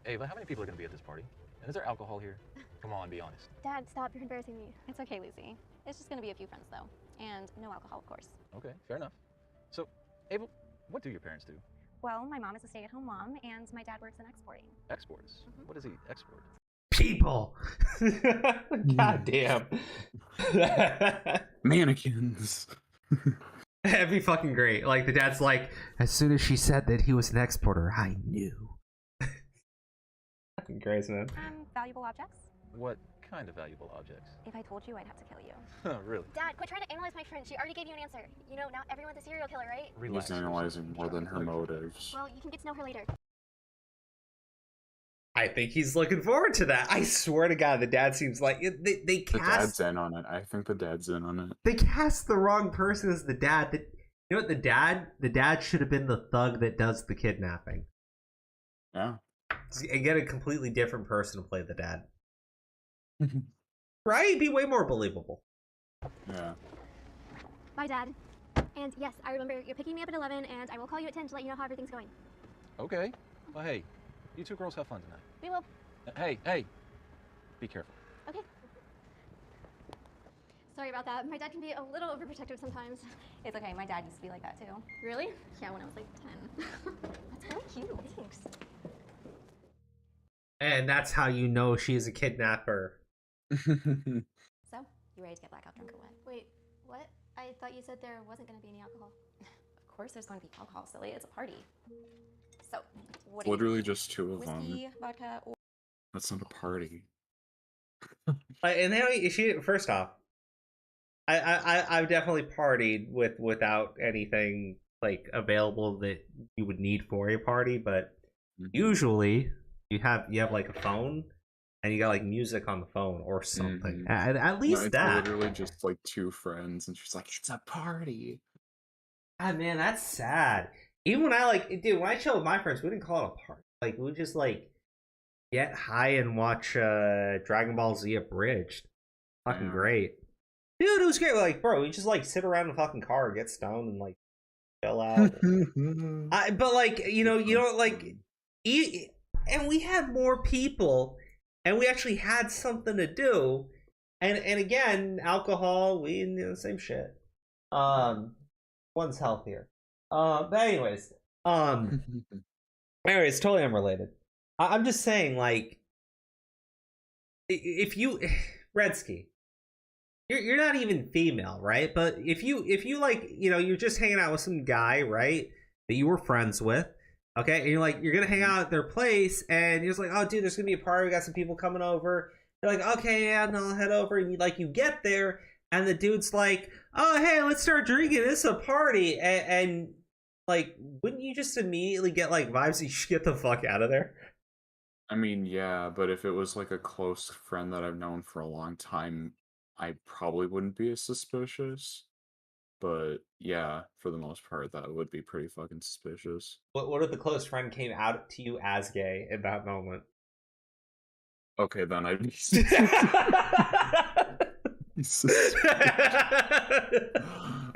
Ava, how many people are going to be at this party? And is there alcohol here? Come on, be honest. Dad, stop. You're embarrassing me. It's okay, Lucy. It's just going to be a few friends, though. And no alcohol, of course. Okay, fair enough. So, Ava, what do your parents do? Well, my mom is a stay-at-home mom, and my dad works in exporting. Exports? What does he export? People. God damn. Mannequins. That'd be fucking great. Like the dad's like, as soon as she said that he was an exporter, I knew. Fucking great, man. Valuable objects? What kind of valuable objects? If I told you, I'd have to kill you. Really? Dad, quit trying to analyze my friend. She already gave you an answer. You know, now everyone's a serial killer, right? He's analyzing more than her motives. Well, you can get to know her later. I think he's looking forward to that. I swear to God, the dad seems like they cast. The dad's in on it. I think the dad's in on it. They cast the wrong person as the dad. You know what? The dad should have been the thug that does the kidnapping. Yeah. And get a completely different person to play the dad. Right? It'd be way more believable. Yeah. Bye, Dad. And yes, I remember you're picking me up at 11, and I will call you at 10 to let you know how everything's going. Okay. Well, hey, you two girls have fun tonight. We will. Hey, be careful. Okay. Sorry about that. My dad can be a little overprotective sometimes. It's okay. My dad used to be like that, too. Really? Yeah, when I was like 10. That's really cute. Thanks. And that's how you know she's a kidnapper. So, you ready to get blackout drunk or what? Wait, what? I thought you said there wasn't going to be any alcohol. Of course there's going to be alcohol, silly. It's a party. So, what Literally just two of whiskey, them. vodka, or... That's not a party. And she first off, I've definitely partied without anything like available that you would need for a party, but usually you have like a phone and you got like music on the phone or something. At least it's that. literally just like two friends, and she's like, "It's a party." God, man, that's sad. Even when when I chill with my friends, we didn't call it a party. Like we would just like get high and watch Dragon Ball Z Abridged. Fucking great. Dude, it was great. Like, bro, we just like sit around in a fucking car, get stoned, and like chill out. But like, you don't like, and we had more people and we actually had something to do. And again, alcohol, weed, same shit. One's healthier. But anyways, totally unrelated. I'm just saying, like, if you, Redsky, you're not even female, right? But if you like, you're just hanging out with some guy, right, that you were friends with, okay, and you're gonna hang out at their place, and you're just like, oh, dude, there's gonna be a party, we got some people coming over. You're like, okay, yeah, no, I'll head over, and you get there, and the dude's like, oh, hey, let's start drinking. It's a party, and like, wouldn't you just immediately get like vibes that you should get the fuck out of there? I mean, yeah, but if it was like a close friend that I've known for a long time, I probably wouldn't be as suspicious. But yeah, for the most part, that would be pretty fucking suspicious. What if the close friend came out to you as gay in that moment? Okay, then I'd be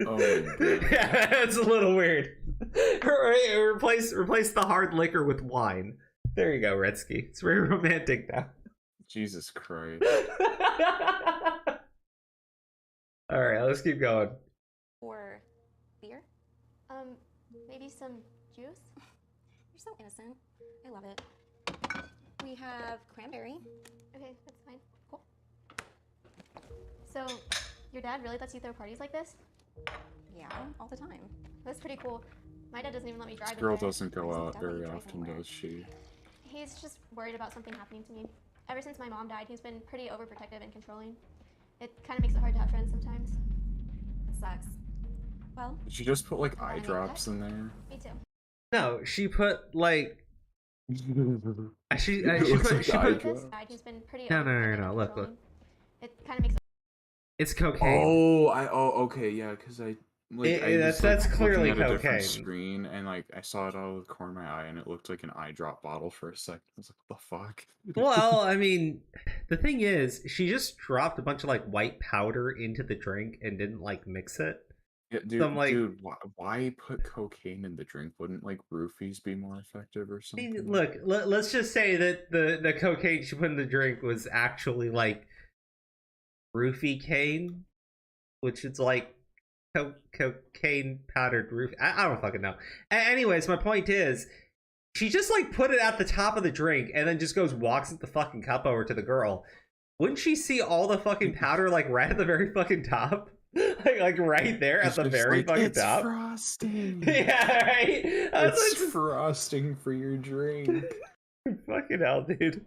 oh my god. Yeah, it's a little weird. Replace the hard liquor with wine. There you go, Redsky. It's very romantic now. Jesus Christ. All right, let's keep going. Or beer? Maybe some juice? You're so innocent. I love it. We have cranberry. Okay, that's fine. Cool. So, your dad really lets you throw parties like this? Yeah, all the time. That's pretty cool. My dad doesn't even let me drive. This girl doesn't go out very often, does she? He's just worried about something happening to me. Ever since my mom died, he's been pretty overprotective and controlling. It kind of makes it hard to have friends sometimes. It sucks. Well, did she just put like eye drops in there? Me too. No, she put like she put He's been pretty no. Look. It kind of makes it. It's cocaine. Okay, yeah, because I like that's clearly looking at a cocaine. different screen, and like I saw it out of the corner of my eye, and it looked like an eye drop bottle for a second. I was like, what the fuck? Well, I mean, the thing is, she just dropped a bunch of like white powder into the drink and didn't like mix it. Yeah, dude, So I'm like, dude, why put cocaine in the drink? Wouldn't like roofies be more effective or something? Look, let's just say that the cocaine she put in the drink was actually like roofie cane, which is like cocaine powdered roof. I don't fucking know. Anyways, my point is, she just like put it at the top of the drink and then just walks the fucking cup over to the girl. Wouldn't she see all the fucking powder like right at the very fucking top? like right there at the very fucking top. Frosting. Yeah, right. It's frosting for your drink. Fucking hell, dude.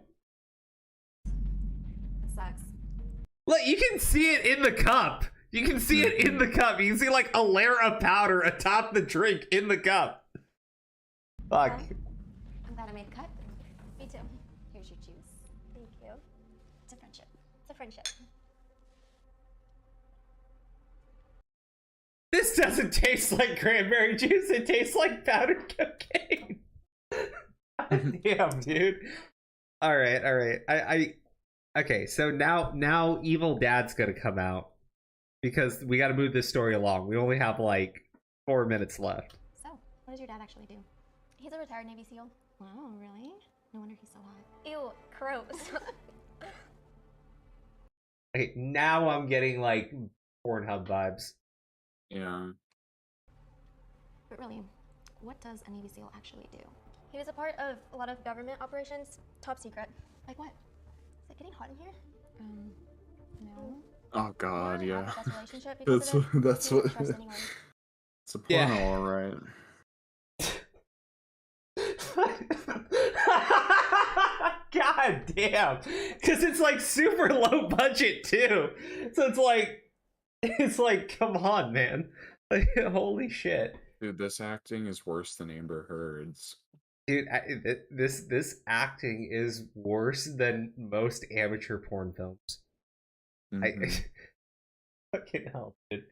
Sucks. Look, you can see it in the cup. You can see it in the cup. You can see like a layer of powder atop the drink in the cup. Fuck. Well, I'm glad I made the cut. Me too. Here's your juice. Thank you. It's a friendship. It's a friendship. This doesn't taste like cranberry juice. It tastes like powdered cocaine. Damn, dude. All right. Okay, so now Evil Dad's gonna come out because we got to move this story along. We only have like 4 minutes left. So, what does your dad actually do? He's a retired Navy SEAL. Wow, really? No wonder he's so hot. Ew, gross. Okay, now I'm getting like Pornhub vibes. Yeah. But really, what does a Navy SEAL actually do? He was a part of a lot of government operations, top secret. Like what? Is it getting hot in here? No. Oh god, yeah. Have the best relationship because of it. That's He what. didn't trust anyone. It's a porno, all right. God damn, because it's like super low budget too. So it's like, come on, man. Like, holy shit. Dude, this acting is worse than Amber Heard's. Dude, this acting is worse than most amateur porn films. Fucking hell, dude.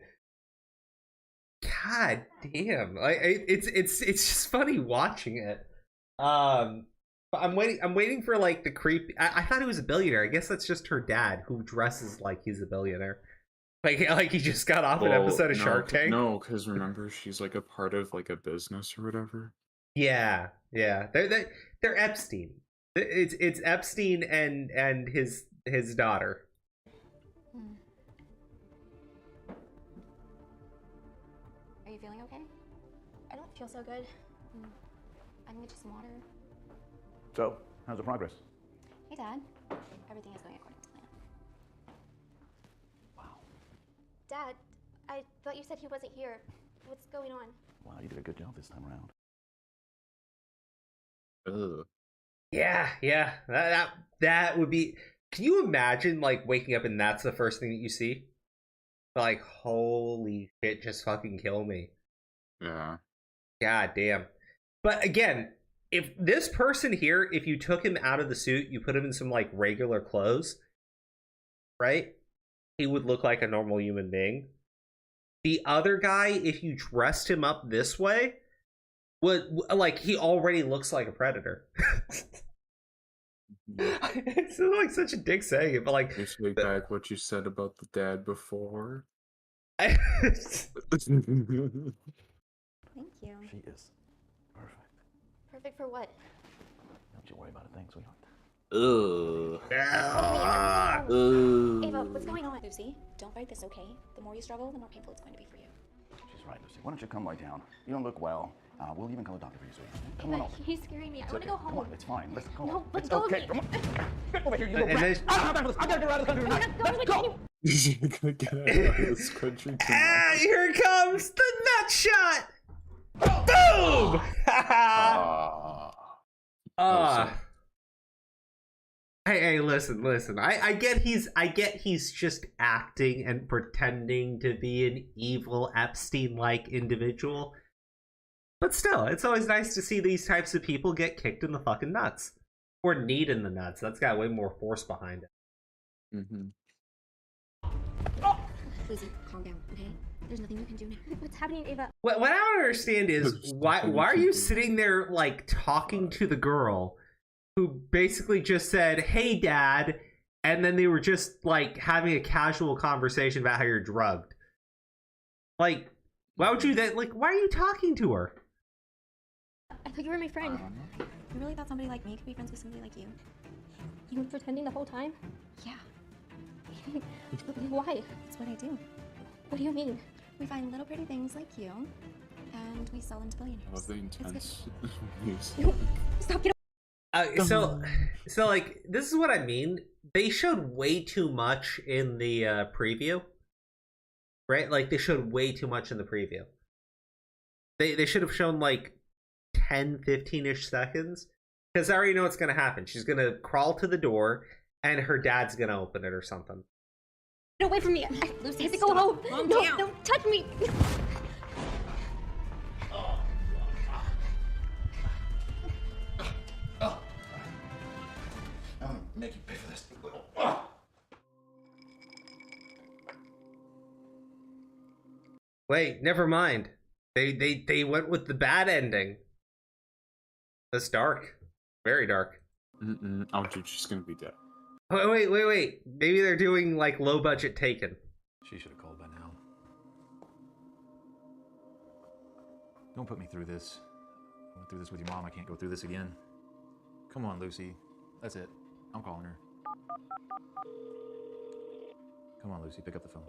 God damn. It's just funny watching it. I'm waiting for like the creep. I thought he was a billionaire. I guess that's just her dad who dresses like he's a billionaire. Like he just got off an episode of Shark Tank. No, because remember she's like a part of like a business or whatever. Yeah. They're Epstein. It's Epstein and his daughter. Are you feeling okay? I don't feel so good. I can get you some water. So, how's the progress? Hey, Dad. Everything is going according to plan. Wow. Dad, I thought you said he wasn't here. What's going on? Wow, you did a good job this time around. Ugh. Yeah. That would be. Can you imagine like waking up and that's the first thing that you see? Like, holy shit, just fucking kill me. Yeah. God damn. But again, if this person here, if you took him out of the suit, you put him in some like regular clothes, right? He would look like a normal human being. The other guy, if you dressed him up this way, would like he already looks like a predator. It's like such a dick saying it, but like just take back what you said about the dad before. Thank you. She is perfect. Perfect for what? Don't you worry about a thing, sweetheart. Ava, what's going on? Lucy, don't fight this, okay? The more you struggle, the more painful it's going to be for you. She's right, Lucy. Why don't you come lie down? You don't look well. We'll even call a doctor for you, sweetie. Come Ava, on over. he's scaring me. I It's want to okay. go home. Come on, it's fine. Let's go. No, let It's go okay. of me. Come on. Get over here, you little And brat. then- I don't have time for this. I gotta get out of the country tonight. Let's go. You're gonna get out of this country tonight. Here it comes, the nut shot. Boom! Hey, listen. I get he's just acting and pretending to be an evil Epstein-like individual. But still, it's always nice to see these types of people get kicked in the fucking nuts. Or kneed in the nuts. That's got way more force behind it. Lucy, calm down, okay? There's nothing you can do now. What's happening, Ava? What I don't understand is why are you sitting there like talking to the girl who basically just said, "Hey, Dad," and then they were just like having a casual conversation about how you're drugged. Like, why would you that? Like, why are you talking to her? I thought you were my friend. You really thought somebody like me could be friends with somebody like you? You were pretending the whole time? Yeah. Why? It's what I do. What do you mean? We find little pretty things like you, and we sell them to I billionaires. love the intense news. Stop, get So like, this is what I mean. They showed way too much in the preview, right? Like, they showed way too much in the preview. They should have shown like 10, 15-ish seconds, because I already know what's gonna happen. She's gonna crawl to the door, and her dad's gonna open it or something. Get away from me! Lucy, I have to go home! Calm No, down. don't touch me! I'm gonna make you pay for this. Wait, never mind. They went with the bad ending. That's dark. Very dark. Oh, dude, she's gonna be dead. Wait. Maybe they're doing like low budget Taken. She should have called by now. Don't put me through this. I went through this with your mom. I can't go through this again. Come on, Lucy. That's it. I'm calling her. Come on, Lucy. Pick up the phone.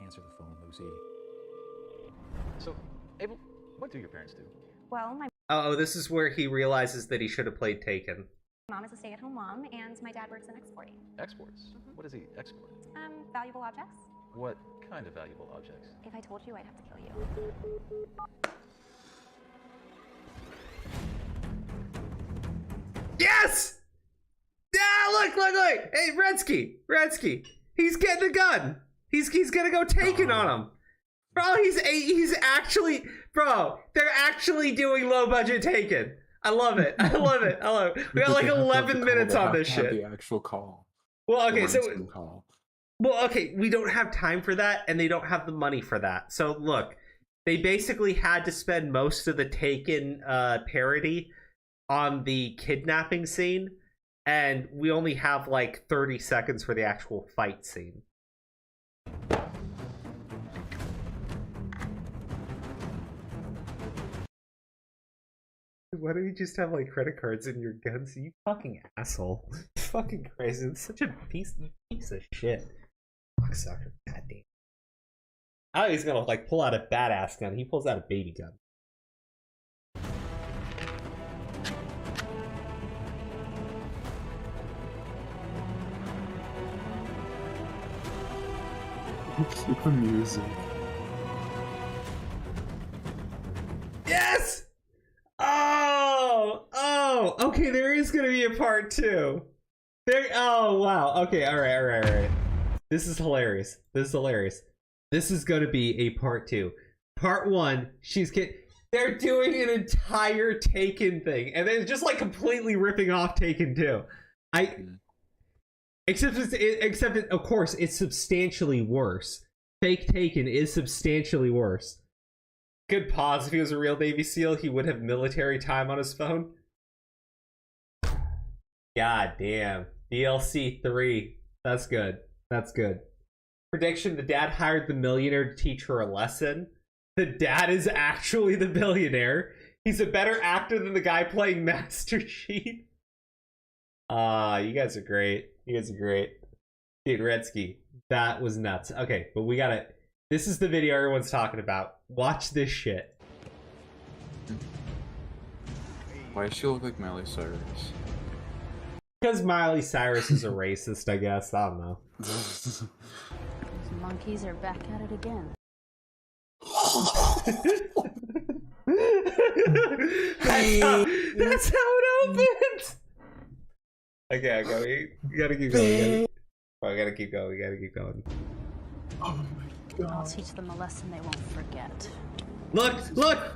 Answer the phone, Lucy. So, Abel, what do your parents do? Well, my Oh, this is where he realizes that he should have played Taken. mom is a stay-at-home mom, and my dad works in exporting. Exports? What does he export? Valuable objects. What kind of valuable objects? If I told you, I'd have to kill you. Yes! Yeah, look! Hey, Redsky! He's getting a gun. He's gonna go Taken on him. Bro, he's actually, bro, they're actually doing low budget Taken. I love it. We got like 11 minutes on this shit. The actual call. Well, okay, so Call. well, okay, we don't have time for that, and they don't have the money for that. So look, they basically had to spend most of the Taken parody on the kidnapping scene, and we only have like 30 seconds for the actual fight scene. Why don't you just have like credit cards in your guns? You fucking asshole. Fucking crazy. It's such a piece of shit. Fucksucker. Goddamn. I thought he's gonna like pull out a badass gun. He pulls out a baby gun. The music. Yes! Oh, okay, there is gonna be a part 2. Oh, wow. Okay, alright. This is hilarious. This is gonna be a part 2. Part 1, they're doing an entire Taken thing, and they're just like completely ripping off Taken 2. Except of course, it's substantially worse. Fake Taken is substantially worse. Good pause. If he was a real Navy SEAL, he would have military time on his phone. God damn. DLC 3. That's good. Prediction: the dad hired the millionaire to teach her a lesson. The dad is actually the billionaire. He's a better actor than the guy playing Master Chief. You guys are great. Dude, Redsky, that was nuts. Okay, but we gotta... This is the video everyone's talking about. Watch this shit. Why does she look like Miley Cyrus? Because Miley Cyrus is a racist, I guess. I don't know. These monkeys are back at it again. That's how it opens! Okay, we gotta keep going. We gotta keep going. Oh my god. I'll teach them a lesson they won't forget. Look! A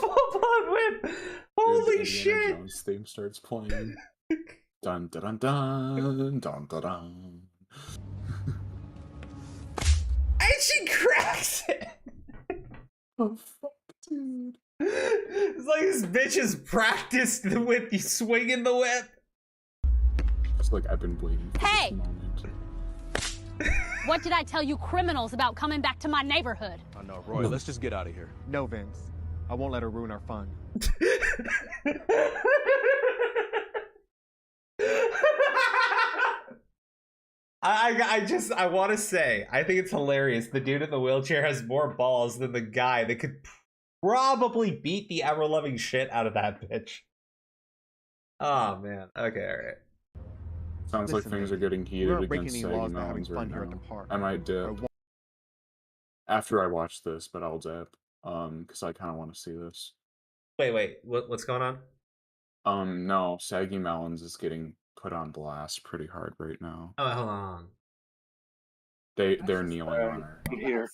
full-blown whip! Holy shit! Jones theme starts playing. Dun dun dun dun dun dun dun. And she cracks it! Oh fuck, dude. It's like this bitch has practiced with you swinging the whip. It's like I've been bleeding for Hey! this moment. What did I tell you criminals about coming back to my neighborhood? Oh no, Roy, let's just get out of here. No, Vince. I won't let her ruin our fun. I want to say, I think it's hilarious. The dude in the wheelchair has more balls than the guy that could probably beat the ever-loving shit out of that bitch. Oh, man. Okay, alright. Sounds like things are getting heated against Saggy Mountains right now. I might dip. After I watch this, but I'll dip. Because I kind of want to see this. Wait, what's going on? No, Saggy Mountains is getting put on blast pretty hard right now. Oh, hold on. They're kneeling on her. Here.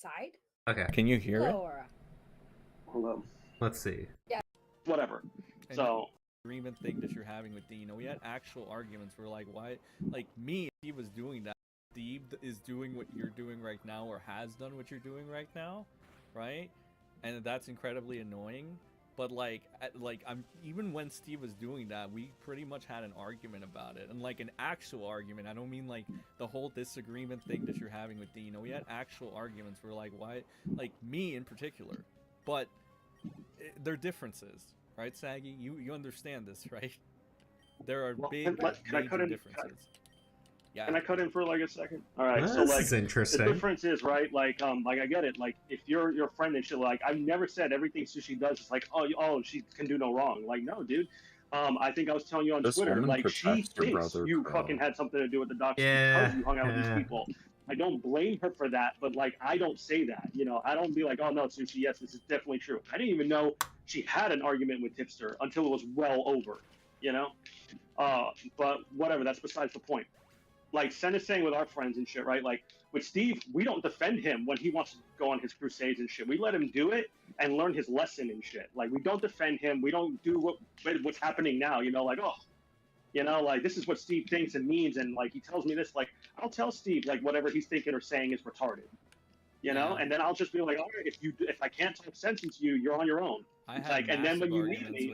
Okay. Can you hear it? Hold on. Let's see. Yeah. Whatever. And So. Agreement thing that you're having with Dean. We had actual arguments. We're like, why? Like me, if he was doing that. Steve is doing what you're doing right now, or has done what you're doing right now, right? And that's incredibly annoying. But like I'm even when Steve was doing that, we pretty much had an argument about it, and like an actual argument. I don't mean like the whole disagreement thing that you're having with Dean. We had actual arguments. We're like, why? Like me in particular, but there are differences, right, Saggy? You understand this, right? There are big major differences. Yeah. Can I cut in for like a second? All right. So This like is interesting. the difference is right. Like I get it. Like if you're your friend and shit, like I've never said everything Sushi does is like oh she can do no wrong. Like no, dude. I think I was telling you on This Twitter. woman Like she protects her thinks brother, you bro. fucking had something to do with the doctor Yeah, because you hung out with yeah. these people. I don't blame her for that, but like I don't say that. You know, I don't be like, oh no, Sushi, yes, this is definitely true. I didn't even know she had an argument with Tipster until it was well over. You know, but whatever. That's besides the point. Like Sen is saying with our friends and shit, right? Like with Steve, we don't defend him when he wants to go on his crusades and shit. We let him do it and learn his lesson and shit. Like we don't defend him. We don't do what's happening now. You know, like like this is what Steve thinks and means, and like he tells me this. Like I'll tell Steve like whatever he's thinking or saying is retarded. You know, and then I'll just be like, all right, if I can't talk sense into you, you're on your own. I had like, and then when you meet arguments me,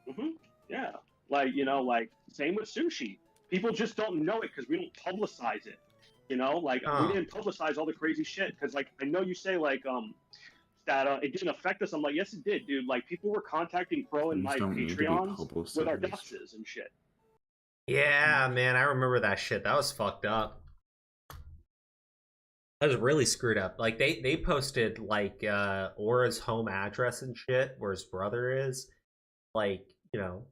with him. Yeah. Yeah. Like like same with Sushi. People just don't know it because we don't publicize it. You know, like we didn't publicize all the crazy shit because like I know you say like that it didn't affect us. I'm like, yes, it did, dude. Like, people were contacting Pro and my Don't need to be Patreons with our publicized. doxes and shit. Yeah, man, I remember that shit. That was fucked up. That was really screwed up. Like, they posted, like, Aura's home address and shit, where his brother is. Like, you know,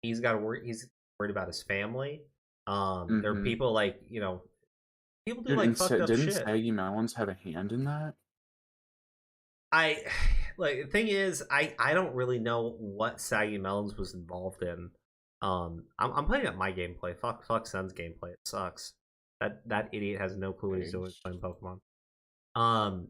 he's worried about his family. There are people, like, you know, people do, like, fucked up didn't shit. Saggy Melons have a hand in that? The thing is, I don't really know what Saggy Melons was involved in. I'm playing up my gameplay. Fuck Sen's gameplay. It sucks. That idiot has no clue what he's doing playing Pokemon.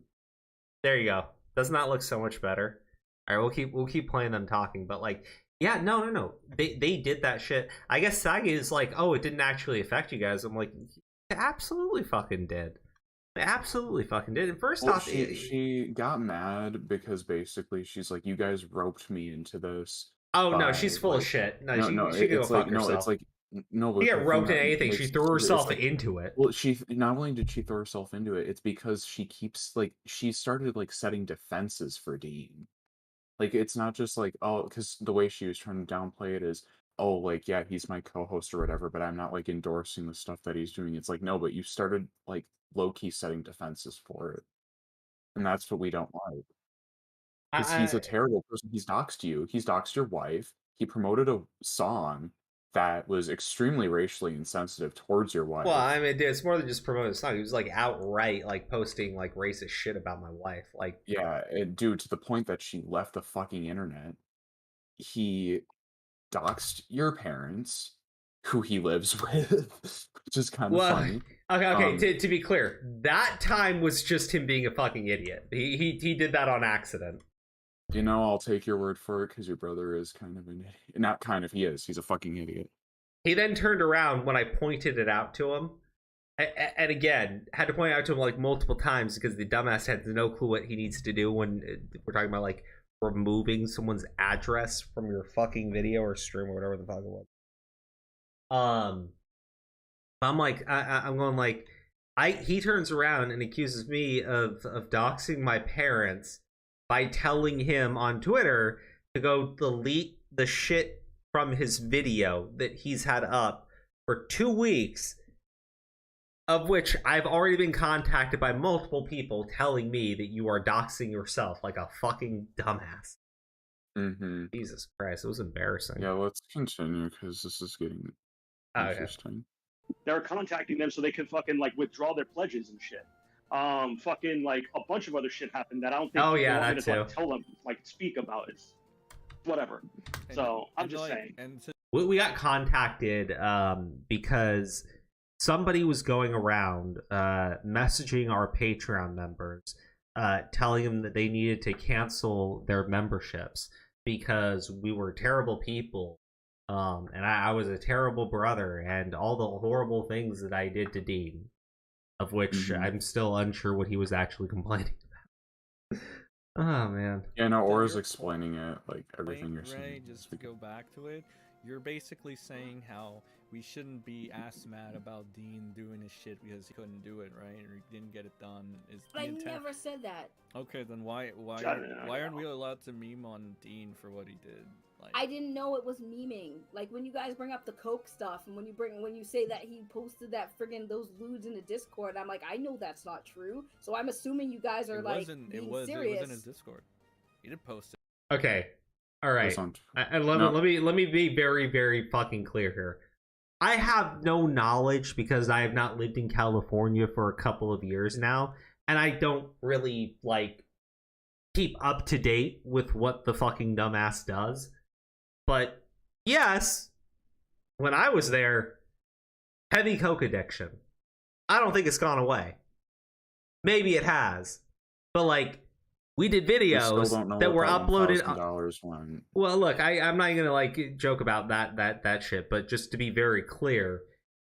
There you go. Doesn't that look so much better? All right, we'll keep playing them talking, but like, yeah, no. They did that shit. I guess Saggy is like, oh, it didn't actually affect you guys. I'm like, it absolutely fucking did. It absolutely fucking did. And first off, she got mad because basically she's like, you guys roped me into this. Oh no, she's full of shit. No, she can go fuck herself. It's like no, but she got roped into anything. She threw herself into it. Well, she not only did she throw herself into it, it's because she keeps like she started like setting defenses for Dean. Like, it's not just like, oh, because the way she was trying to downplay it is, oh, like, yeah, he's my co-host or whatever, but I'm not like endorsing the stuff that he's doing. It's like, no, but you started like low-key setting defenses for it, and that's what we don't like. Because he's a terrible person. He's doxed you. He's doxed your wife. He promoted a song that was extremely racially insensitive towards your wife. Well, I mean, dude, it's more than just promoting a song. He was like outright like posting like racist shit about my wife. Like, yeah, and dude, to the point that she left the fucking internet. He doxed your parents, who he lives with, which is kind of funny. Okay. To be clear, that time was just him being a fucking idiot. He did that on accident. You know, I'll take your word for it because your brother is kind of an idiot. Not kind of, he is. He's a fucking idiot. He then turned around when I pointed it out to him. And again, had to point it out to him like multiple times because the dumbass had no clue what he needs to do when we're talking about like removing someone's address from your fucking video or stream or whatever the fuck it was. I'm like, I'm going like, he turns around and accuses me of doxing my parents by telling him on Twitter to go delete the shit from his video that he's had up for 2 weeks, of which I've already been contacted by multiple people telling me that you are doxing yourself like a fucking dumbass. Mm-hmm. Jesus Christ, it was embarrassing. Yeah, let's continue because this is getting interesting. They were contacting them so they could fucking like withdraw their pledges and shit. Fucking like a bunch of other shit happened that I don't think that to, too. like, tell them, like, speak about it. Whatever. So I'm just saying. We got contacted because somebody was going around messaging our Patreon members, telling them that they needed to cancel their memberships because we were terrible people, and I was a terrible brother, and all the horrible things that I did to Dean, of which I'm still unsure what he was actually complaining about. Oh man. Yeah, no, Aura's explaining it, like everything you're Ray, saying. just to go back to it, you're basically saying how we shouldn't be as mad about Dean doing his shit because he couldn't do it, right? Or he didn't get it done. Is But I never said that. Okay, then why aren't we allowed to meme on Dean for what he did? Like, I didn't know it was memeing. Like when you guys bring up the Coke stuff, and when you say that he posted that friggin' those lewds in the Discord, I'm like, I know that's not true. So I'm assuming you guys are like being serious. It was in his Discord. He did post it. Okay. All right. And let me be very, very fucking clear here. I have no knowledge because I have not lived in California for a couple of years now, and I don't really like keep up to date with what the fucking dumbass does. But yes, when I was there, heavy coke addiction. I don't think it's gone away. Maybe it has, but like we did videos that were uploaded. Well, look, I'm not gonna like joke about that shit, but just to be very clear,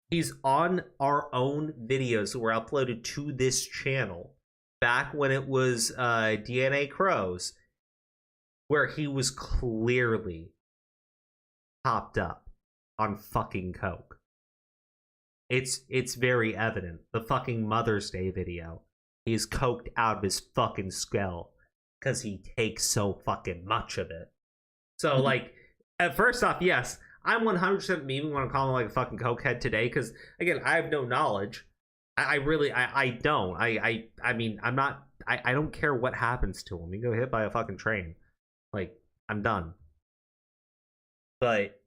he's on our own videos that were uploaded to this channel back when it was DNA Crows, where he was clearly topped up on fucking coke. It's very evident. The fucking Mother's Day video, he's coked out of his fucking skull. because he takes so fucking much of it. So, like, at first off, yes, I'm 100% even want to call him like a fucking cokehead today, because, again, I have no knowledge. I don't. I mean, I'm not, I don't care what happens to him. He can go hit by a fucking train. Like, I'm done. But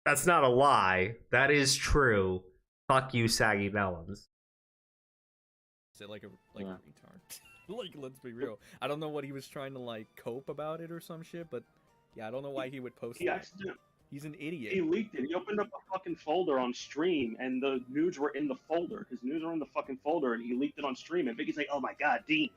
that's not a lie. That is true. Fuck you, saggy melons. Say like a retard. Like, let's be real. I don't know what he was trying to like cope about it or some shit, but yeah, I don't know why he would post that. He's an idiot. He leaked it. He opened up a fucking folder on stream, and the nudes were in the folder. His nudes were in the fucking folder, and he leaked it on stream. And Vicky's like, "Oh my god, Dean,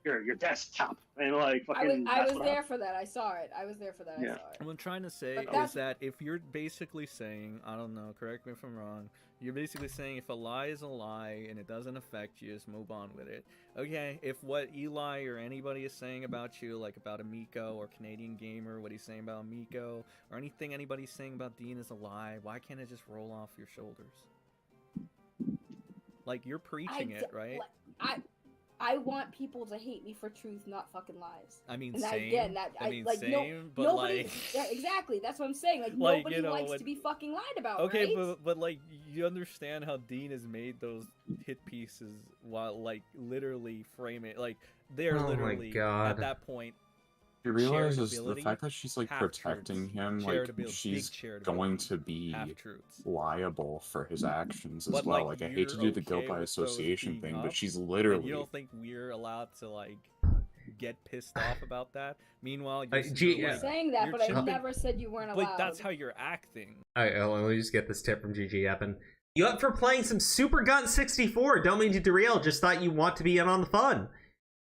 your desktop," and like fucking. I was there for that. I saw it. I was there for that. Yeah. I saw it. What I'm trying to say is that if you're basically saying, I don't know, correct me if I'm wrong, you're basically saying if a lie is a lie and it doesn't affect you, just move on with it. Okay, if what Eli or anybody is saying about you, like about Amico or Canadian Gamer, what he's saying about Amico, or anything anybody's saying about Dean is a lie, why can't it just roll off your shoulders? Like, you're preaching it, right? I want people to hate me for truth, not fucking lies. I mean, and same. Again, that I mean, like, same, but nobody, like... yeah, exactly, that's what I'm saying. Like, Like, nobody you know, likes to be fucking lied about, okay, right? but like, you understand how Dean has made those hit pieces while, like, literally frame it. Like, they're literally, at that point, She realizes the fact that she's like protecting him, like she's going to be liable for his actions as well. Like, I hate to do the guilt by association thing, but she's literally. You don't think we're allowed to like get pissed off about that? Meanwhile, you're saying that, but I never said you weren't allowed. But that's how you're acting. Alright, let me just get this tip from GG Eppin. You up for playing some Super Gun 64? Don't mean to derail, just thought you want to be in on the fun.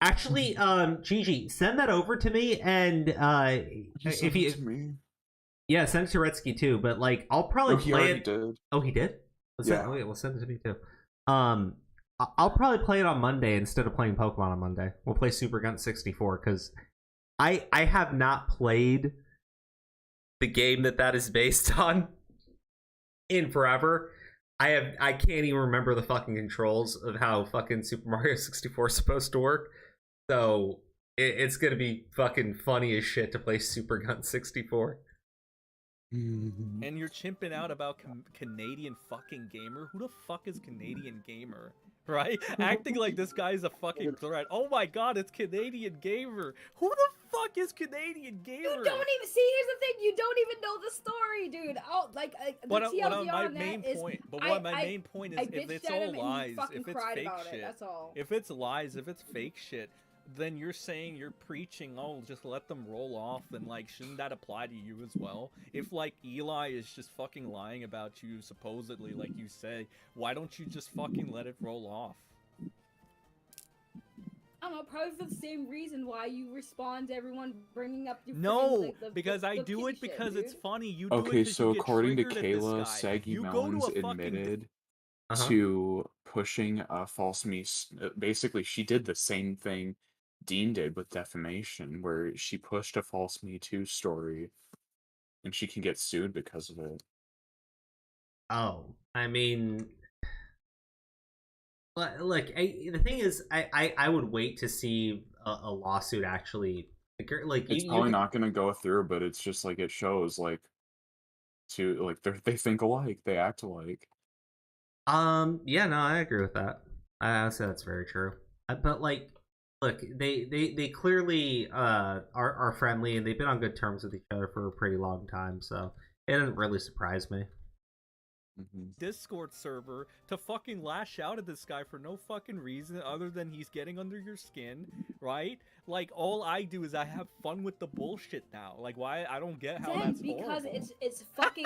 Actually, Gigi, send that over to me, and if you, yeah, send it to Redsky too. But like, I'll probably play it. Did. Oh, he did. Yeah. Oh, yeah. Well, send it to me too. I'll probably play it on Monday instead of playing Pokemon on Monday. We'll play Super Gun 64 because I have not played the game that is based on in forever. I can't even remember the fucking controls of how fucking Super Mario 64 is supposed to work. So it's gonna be fucking funny as shit to play Super Gun 64. And you're chimping out about Canadian fucking Gamer? Who the fuck is Canadian Gamer? Right? Acting like this guy's a fucking threat. Oh my god, it's Canadian Gamer. Who the fuck is Canadian Gamer? You don't even see. Here's the thing: you don't even know the story, dude. Oh, like the TLDR my on main that point. Is, But what my main point is, if it's all lies, if it's fake shit, that's all. If it's lies, if it's fake shit, then you're saying, you're preaching, oh, just let them roll off, and like, shouldn't that apply to you as well? If like Eli is just fucking lying about you, supposedly, like you say, why don't you just fucking let it roll off? I don't know, probably for the same reason why you respond to everyone bringing up your because I do it because shit, it's funny. You do it so you according to triggered at Kayla, this guy. Saggy Melons admitted Uh-huh. to pushing a false me. Basically, she did the same thing Dean did with defamation, where she pushed a false Me Too story, and she can get sued because of it. Oh, I mean, look, the thing is, I would wait to see a lawsuit actually. Like, it's probably not going to go through, but it's just like it shows, like, they think alike, they act alike. Yeah, no, I agree with that. I say that's very true. But like, look, they clearly are friendly, and they've been on good terms with each other for a pretty long time, so it doesn't really surprise me. Discord server to fucking lash out at this guy for no fucking reason other than he's getting under your skin, right? Like, all I do is I have fun with the bullshit now. Like, why? I don't get how that's because horrible. it's fucking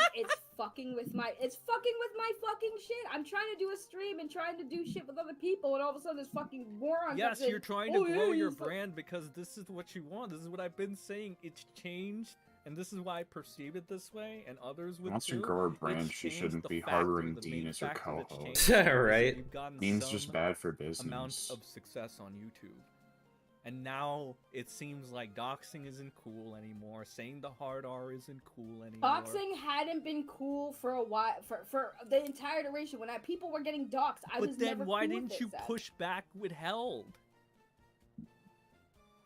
with my fucking shit. I'm trying to do a stream and trying to do shit with other people, and all of a sudden this fucking moron Yes, comes in, you're trying to "Oh, yeah, grow your he's the-" brand because this is what you want. This is what I've been saying. It's changed, and this is why I perceive it this way, and others would Once too. you grow her brand, It's she changed shouldn't the be factor, harboring the Dean main as her factor that's co-host. changed is Right. you've gotten Dean's some just bad for amount business. of success on YouTube. And now it seems like doxing isn't cool anymore. Saying the hard R isn't cool anymore. Boxing hadn't been cool for a while, for the entire duration. When people were getting doxed, I was never But then why cool with didn't it, you Zach. push back with Held?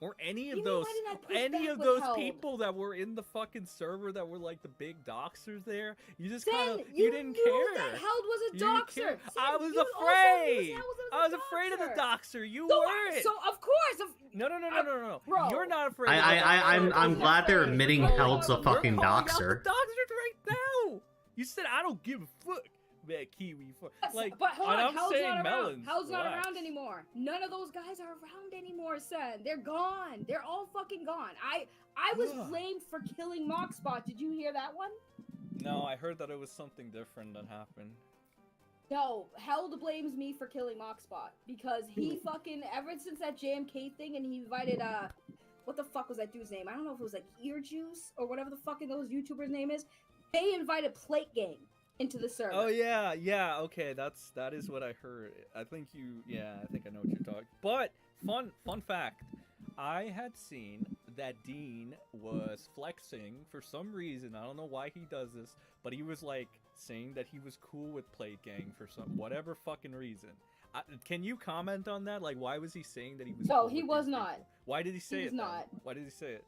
Or any of You mean, those, why didn't I push any back of with those Held? people that were in the fucking server that were like the big doxers there. You just Sen, kind of, you didn't knew care. that Held was a You didn't doxer. care. Sen, I was you also knew afraid. Held was a I was afraid of the doxer. You So, weren't. so of course. No. Bro. You're not afraid. of I'm glad they're admitting Held's a fucking You're calling out doxer. the doxers right now. You said I don't give a fuck. That Kiwi, like, But hold and on, I'm Hell's saying not around. melons. Hell's not relax. around anymore. None of those guys are around anymore, son. They're gone. They're all fucking gone. I was blamed for killing Mockspot. Did you hear that one? No, I heard that it was something different that happened. No, Held blames me for killing Mockspot because he fucking ever since that JMK thing and he invited what the fuck was that dude's name? I don't know if it was like Ear Juice or whatever the fucking those YouTubers' name is. They invited Plate Gang into the server. Oh yeah, okay, that is what I heard. I think I think I know what you're talking. But fun fact, I had seen that Dean was flexing for some reason. I don't know why he does this, but he was like saying that he was cool with Plate Gang for some whatever fucking reason. Can you comment on that? Like, why was he saying that he was? No, cool he with was these not. people? Why did he say He it? was then? not. Why did he say it?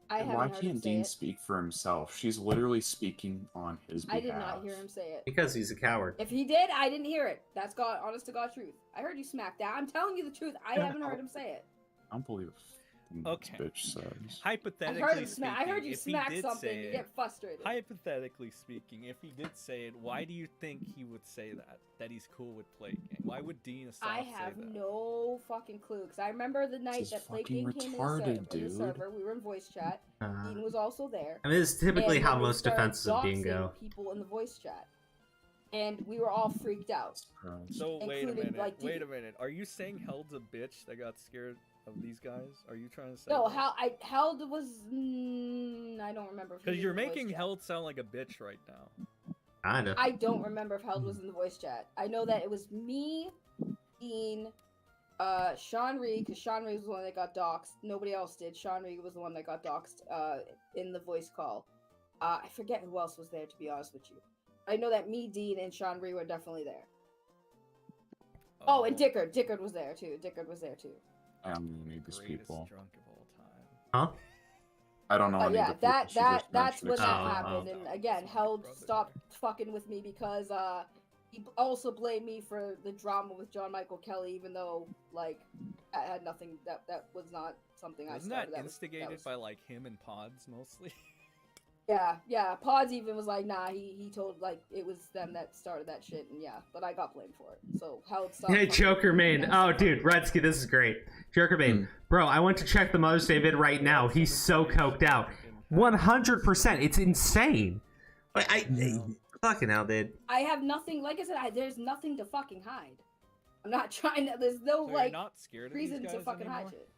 I And haven't why heard him can't say Dean it. speak for himself? She's literally speaking on his behalf. I did not hear him say it. Because he's a coward. If he did, I didn't hear it. That's God, honest to God truth. I heard you smack that. I'm telling you the truth. I haven't heard him say it. I don't believe Okay. this bitch says. Hypothetically I heard him speaking, I heard you if he smack did something, say you it, get frustrated. Hypothetically speaking, if he did say it, why do you think he would say that? That he's cool with Plate Gang? Why would Dean Asaf I say have that? no fucking clue because I remember the night This is that Plate fucking Gang came in retarded, the dude. server. We were in voice chat. Dean was also there. I mean, it's typically And how they most started defenses of Dean doxing go. people in the voice chat, and we were all freaked out. So wait a including, minute, like, wait Dean. a minute. Are you saying Held's a bitch that got scared of these guys? Are you trying to say? No, that? Held was. I don't remember. if he Because was you're in the voice making chat. Held sound like a bitch right now. Kinda. I don't remember if Held was in the voice chat. I know that it was me, Dean, Sean Reed, because Sean Reed was the one that got doxxed. Nobody else did. Sean Reed was the one that got doxxed in the voice call. I forget who else was there, to be honest with you. I know that me, Dean, and Sean Reed were definitely there. Oh, and Dickard. Dickard was there, too. I don't need these people. Drunk of all time. Huh? I don't know any Yeah, of the people she just that's mentioned when that except for happened. And again, Held stopped fucking with me because he also blamed me for the drama with John Michael Kelly, even though like I had nothing. That was not something I Wasn't started. that was- instigated was- by like him and Pods mostly? Yeah. Pods even was like, nah. He told like it was them that started that shit, and yeah. But I got blamed for it. So Held stopped. Hey, fucking Joker with me Main. and Oh, stuff. dude, Redsky, this is great. Joker Main. Bro, I went to check the Mother's Day vid right now. He's so coked out. 100%. It's insane. I fucking hell, dude. I have nothing. Like I said, there's nothing to fucking hide. I'm not trying to. There's no So you're like not scared of reason these to guys fucking hide anymore? shit.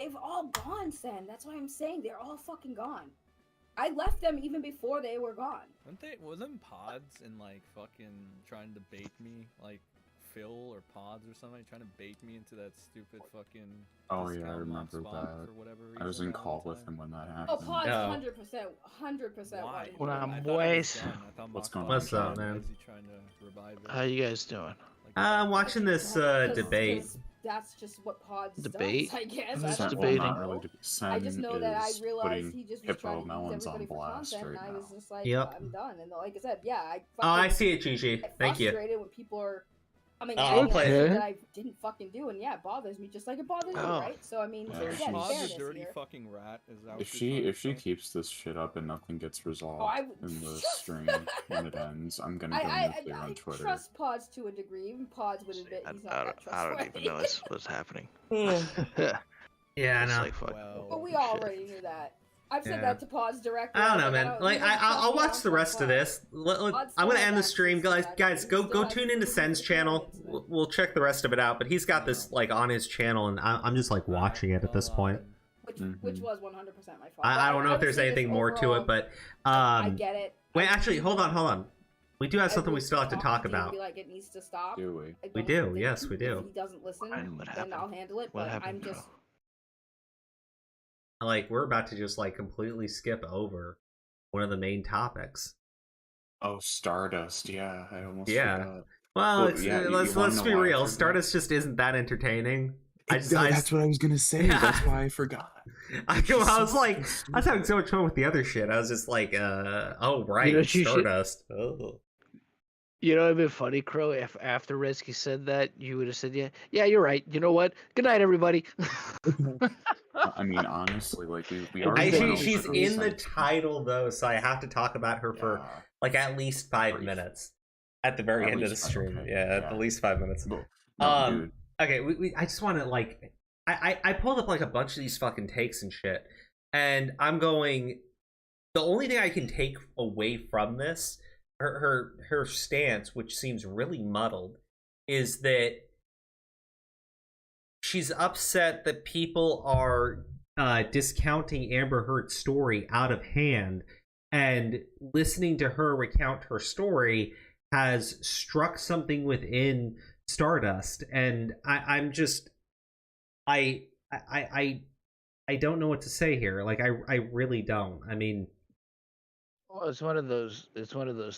They've all gone, Sen. That's why I'm saying they're all fucking gone. I left them even before they were gone. Wasn't Pods in like fucking trying to bait me, like Phil or Pods or somebody trying to bait me into that stupid fucking. Oh yeah, I discount remember spot that. for whatever I was reason in all call the with time. him when that Oh, happened. Pods, No. 100%. Why? What I up, thought he was boys? done. I thought What's Moxbot going on, What's up, Sean? man? was he trying to revive it? How you guys doing? I'm watching this debate. That's just what Pods Debate? does, I guess. Who's I don't debating? know. Not really debate. I just know that I is realized putting he just was Hippo trying to use Melons on everybody for blast content, right and I was now. just like, Yep. I'm done. And like I said, yeah, I Oh, I fucking see it, GG. get Thank you. frustrated when people are coming Oh, at me on okay. shit that I didn't fucking do, and yeah, it bothers me just like it bothers you, Oh. right? So I mean, Yeah, again, she's- Pod's fairness a dirty here. fucking rat. Is that what If you're trying to she say? keeps this shit up and nothing gets resolved I- in the stream when it ends, I'm gonna go nuclear on Twitter. Trust Pods to a degree. Even Pods would admit he's not that I don't trustworthy. even know what's happening. Yeah, I It's know. like fucking But we already knew that. I've said Yeah. that to Pods directly. I don't know, was man. Like, I'll watch the rest of this. I'm gonna end the stream, guys. Go tune into Sen's channel. We'll check the rest of it out. But he's got this like on his channel, and I'm just like watching it at this point. Which was 100% my fault. I don't know But if there's would say anything this more to overall, it, but I get it. Wait, actually, hold on. We do have I something we would still have to talk to about. Be like, it needs to stop. Do we? I We don't do, think yes, we do. If he doesn't listen, What then happened? I'll handle it. What But happened? I'm just. Like, we're about to just like completely skip over one of the main topics. Oh, Stardust. Yeah, I almost Yeah. forgot. Well, Well, it's, yeah, you let's wanna know be why I real. forgot? Stardust just isn't that entertaining. That's what I was gonna say. Yeah. That's why I forgot. I was having so much fun with the other shit. I was just like, oh right, You know, she should- Stardust. Oh. You know, it'd been funny, Crow, if after Redsky said that, you would have said, yeah, you're right. You know what? Good night, everybody. I mean, honestly, like we already. She's in the title though, so I have to talk about her for like at least 5 minutes at the very end of the stream. At least 5 minutes. No, okay, I just want to like, I pulled up like a bunch of these fucking takes and shit, and I'm going. The only thing I can take away from this. Her stance, which seems really muddled, is that she's upset that people are discounting Amber Heard's story out of hand, and listening to her recount her story has struck something within Stardust, and I'm just I don't know what to say here. Like I really don't. I mean. Well, it's one of those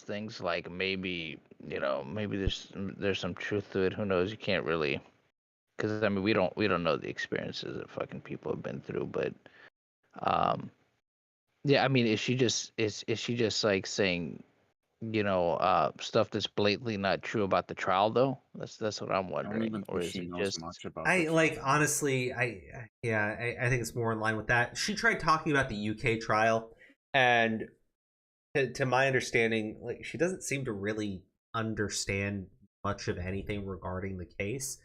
things. Like maybe maybe there's some truth to it. Who knows? You can't really, because I mean we don't know the experiences that fucking people have been through. But yeah, I mean, is she just like saying stuff that's blatantly not true about the trial though? That's what I'm wondering. Or is she it knows just much about Honestly, I think it's more in line with that. She tried talking about the UK trial, and to my understanding, like she doesn't seem to really understand much of anything regarding the case.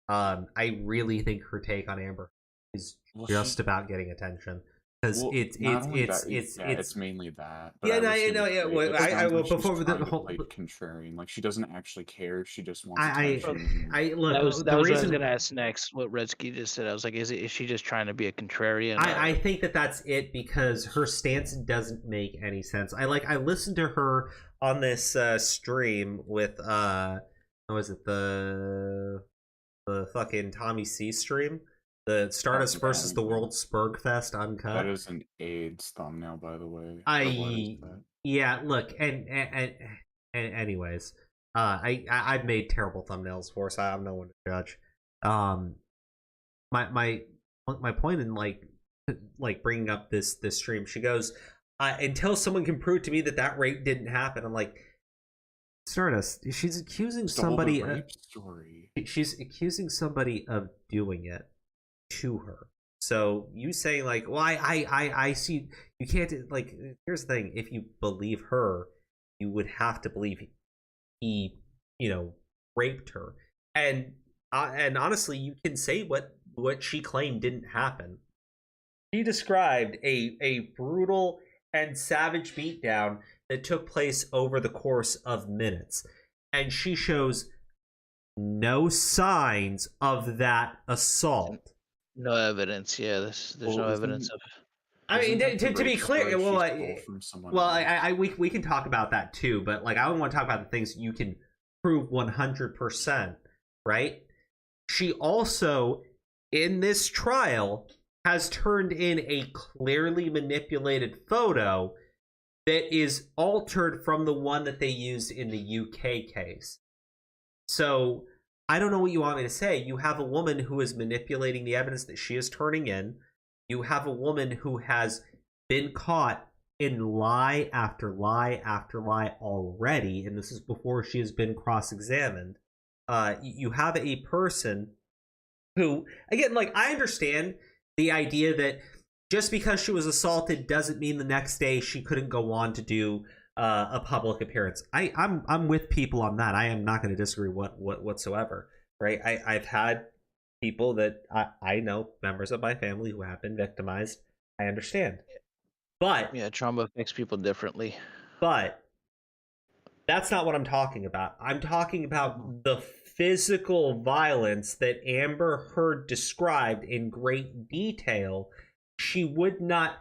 I really think her take on Amber is just about getting attention, because it's mainly that. Yeah, I will before the whole like contrarian. Like she doesn't actually care. She just wants attention. Look. That was what I was gonna ask next. What Redsky just said. I was like, is she just trying to be a contrarian? I think that's it, because her stance doesn't make any sense. I listened to her on this stream with what was it, the fucking Tommy C stream. The Stardust versus the World Spurgfest uncut. That is an AIDS thumbnail, by the way. Look, and anyways, I've made terrible thumbnails for, so I'm no one to judge. My point in like bringing up this stream, she goes, until someone can prove to me that rape didn't happen. I'm like, Stardust, she's accusing somebody. She's accusing somebody of doing it to her. So you saying like, well, I see, you can't, like, here's the thing, if you believe her, you would have to believe he raped her, and honestly, you can say what she claimed didn't happen. She described a brutal and savage beatdown that took place over the course of minutes, and she shows no signs of that assault. No evidence. Yeah, there's no evidence of. I mean, to be clear, we can talk about that too, but like I want to talk about the things you can prove 100%, right? She also, in this trial, has turned in a clearly manipulated photo that is altered from the one that they used in the UK case. So I don't know what you want me to say. You have a woman who is manipulating the evidence that she is turning in. You have a woman who has been caught in lie after lie after lie already, and this is before she has been cross-examined. You have a person who, again, like, I understand the idea that just because she was assaulted doesn't mean the next day she couldn't go on to do a public appearance. I'm with people on that. I am not going to disagree whatsoever, right? I've had people that I know, members of my family, who have been victimized. I understand, but yeah, trauma affects people differently. But that's not what I'm talking about. I'm talking about the physical violence that Amber Heard described in great detail. She would not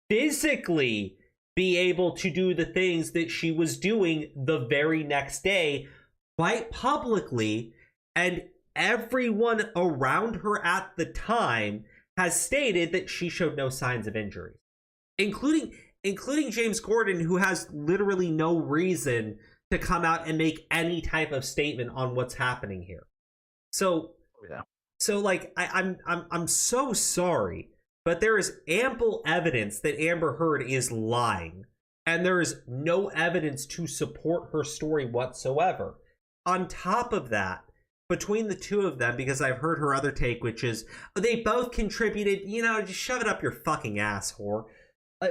physically be able to do the things that she was doing the very next day, quite publicly, and everyone around her at the time has stated that she showed no signs of injury, including James Gordon, who has literally no reason to come out and make any type of statement on what's happening here. So So like I'm so sorry, but there is ample evidence that Amber Heard is lying, and there is no evidence to support her story whatsoever. On top of that, between the two of them, because I've heard her other take, which is they both contributed, just shove it up your fucking ass, whore.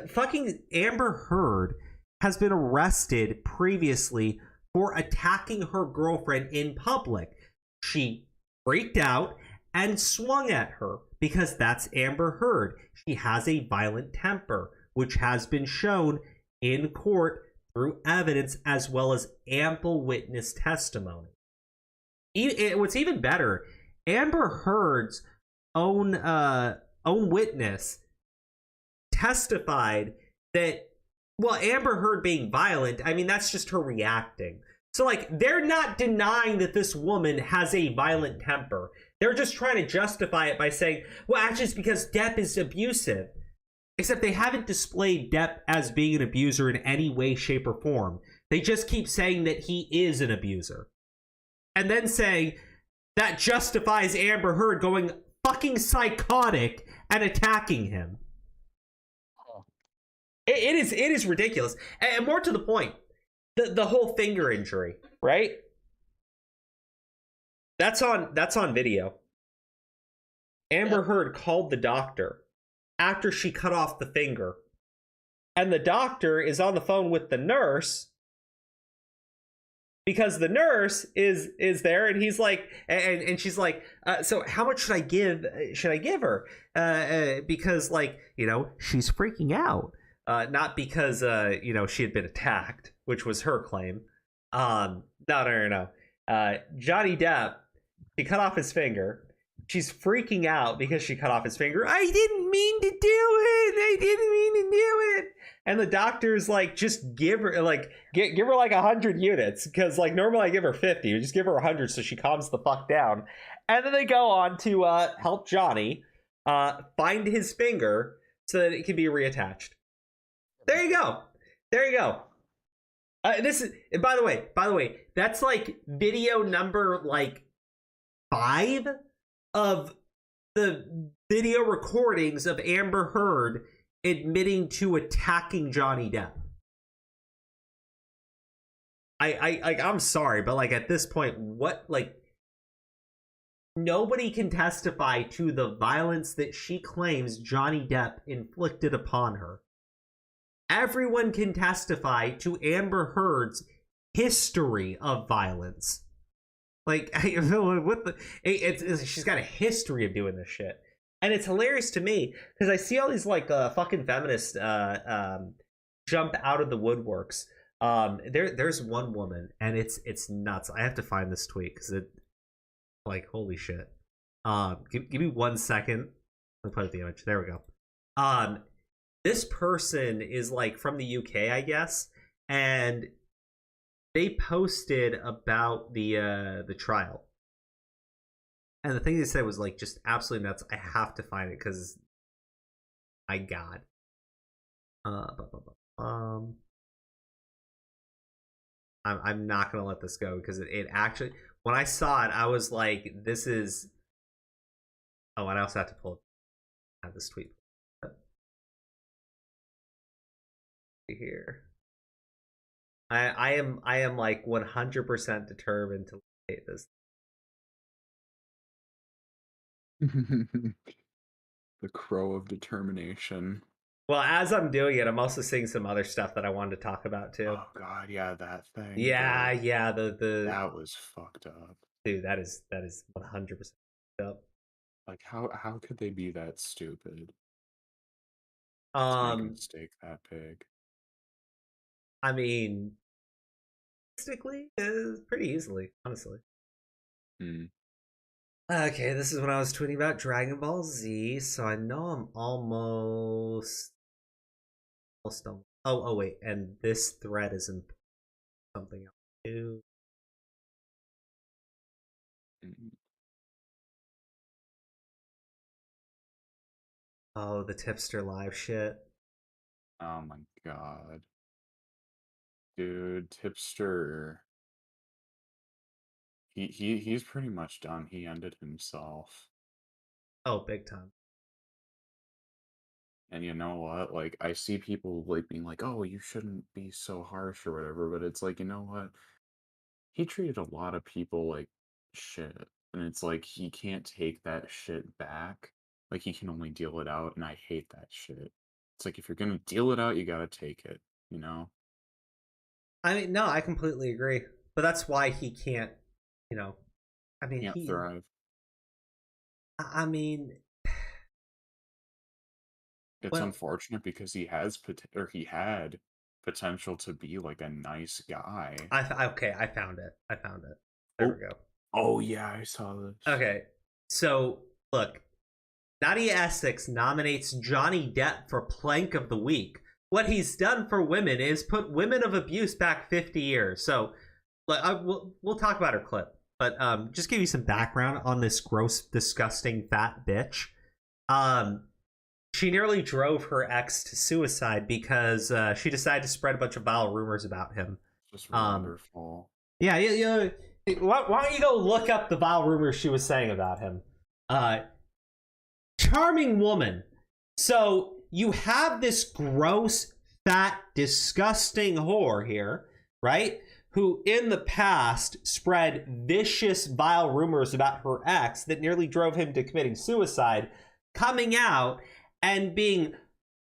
Fucking Amber Heard has been arrested previously for attacking her girlfriend in public. She freaked out and swung at her because that's Amber Heard. She has a violent temper, which has been shown in court through evidence as well as ample witness testimony. What's even better, Amber Heard's own witness testified that, well, Amber Heard being violent, I mean, that's just her reacting. So, like, they're not denying that this woman has a violent temper. They're just trying to justify it by saying, well, actually, it's because Depp is abusive. Except they haven't displayed Depp as being an abuser in any way, shape, or form. They just keep saying that he is an abuser. And then saying that justifies Amber Heard going fucking psychotic and attacking him. It is ridiculous. And more to the point, the whole finger injury, right? That's on video. Amber Heard called the doctor after she cut off the finger. And the doctor is on the phone with the nurse because the nurse is there, and he's like, and she's like, so how much should I give her? Because, like, she's freaking out. Not because, she had been attacked, which was her claim. No. Johnny Depp, he cut off his finger. She's freaking out because she cut off his finger. I didn't mean to do it. And the doctor's like, just give her like 100 units, because like normally I give her 50. You just give her 100 so she calms the fuck down. And then they go on to help Johnny find his finger so that it can be reattached. There you go. This is, by the way, that's like video number like 5 of the video recordings of Amber Heard admitting to attacking Johnny Depp. I'm sorry, but like at this point, what, like, nobody can testify to the violence that she claims Johnny Depp inflicted upon her. Everyone can testify to Amber Heard's history of violence. Like, what the? She's got a history of doing this shit, and it's hilarious to me because I see all these like fucking feminists jump out of the woodworks. There's one woman, and it's nuts. I have to find this tweet because it, like, holy shit. Give me 1 second. Let me put up the image. There we go. This person is like from the UK, I guess, and they posted about the trial, and the thing they said was like just absolutely nuts. I have to find it because, my God. I'm not gonna let this go because it actually, when I saw it, I was like, this is. Oh, and I also have to have this tweet here. I am like 100% determined to hate this. The crow of determination. Well, as I'm doing it, I'm also seeing some other stuff that I wanted to talk about too. Oh God, yeah, that thing. Yeah, dude. yeah, the that was fucked up. Dude, that is 100% up. Like, how could they be that stupid? To make a mistake that big. I mean, realistically, pretty easily, honestly. Okay, this is when I was tweeting about Dragon Ball Z, so I know I'm almost done. Oh wait, and this thread is in something else too. Oh, the Tipster live shit. Oh my God. Dude, Tipster. He's pretty much done. He ended himself. Oh, big time. And you know what? Like, I see people like being like, "Oh, you shouldn't be so harsh or whatever," but it's like, you know what? He treated a lot of people like shit, and it's like he can't take that shit back. Like, he can only deal it out, and I hate that shit. It's like, if you're gonna deal it out, you gotta take it, you know? I mean, no, I completely agree. But that's why he can't, I mean, Can't thrive. I mean, It's unfortunate because he has he had potential to be like a nice guy. Okay, I found it. There we go. Oh yeah, I saw this. Okay, so look, Nadia Essex nominates Johnny Depp for Plank of the Week. What he's done for women is put women of abuse back 50 years. So, we'll talk about her clip, but just give you some background on this gross, disgusting, fat bitch. She nearly drove her ex to suicide because she decided to spread a bunch of vile rumors about him. Just wonderful. Yeah, why don't you go look up the vile rumors she was saying about him? Charming woman. So you have this gross, fat, disgusting whore here, right? Who in the past spread vicious, vile rumors about her ex that nearly drove him to committing suicide, coming out and being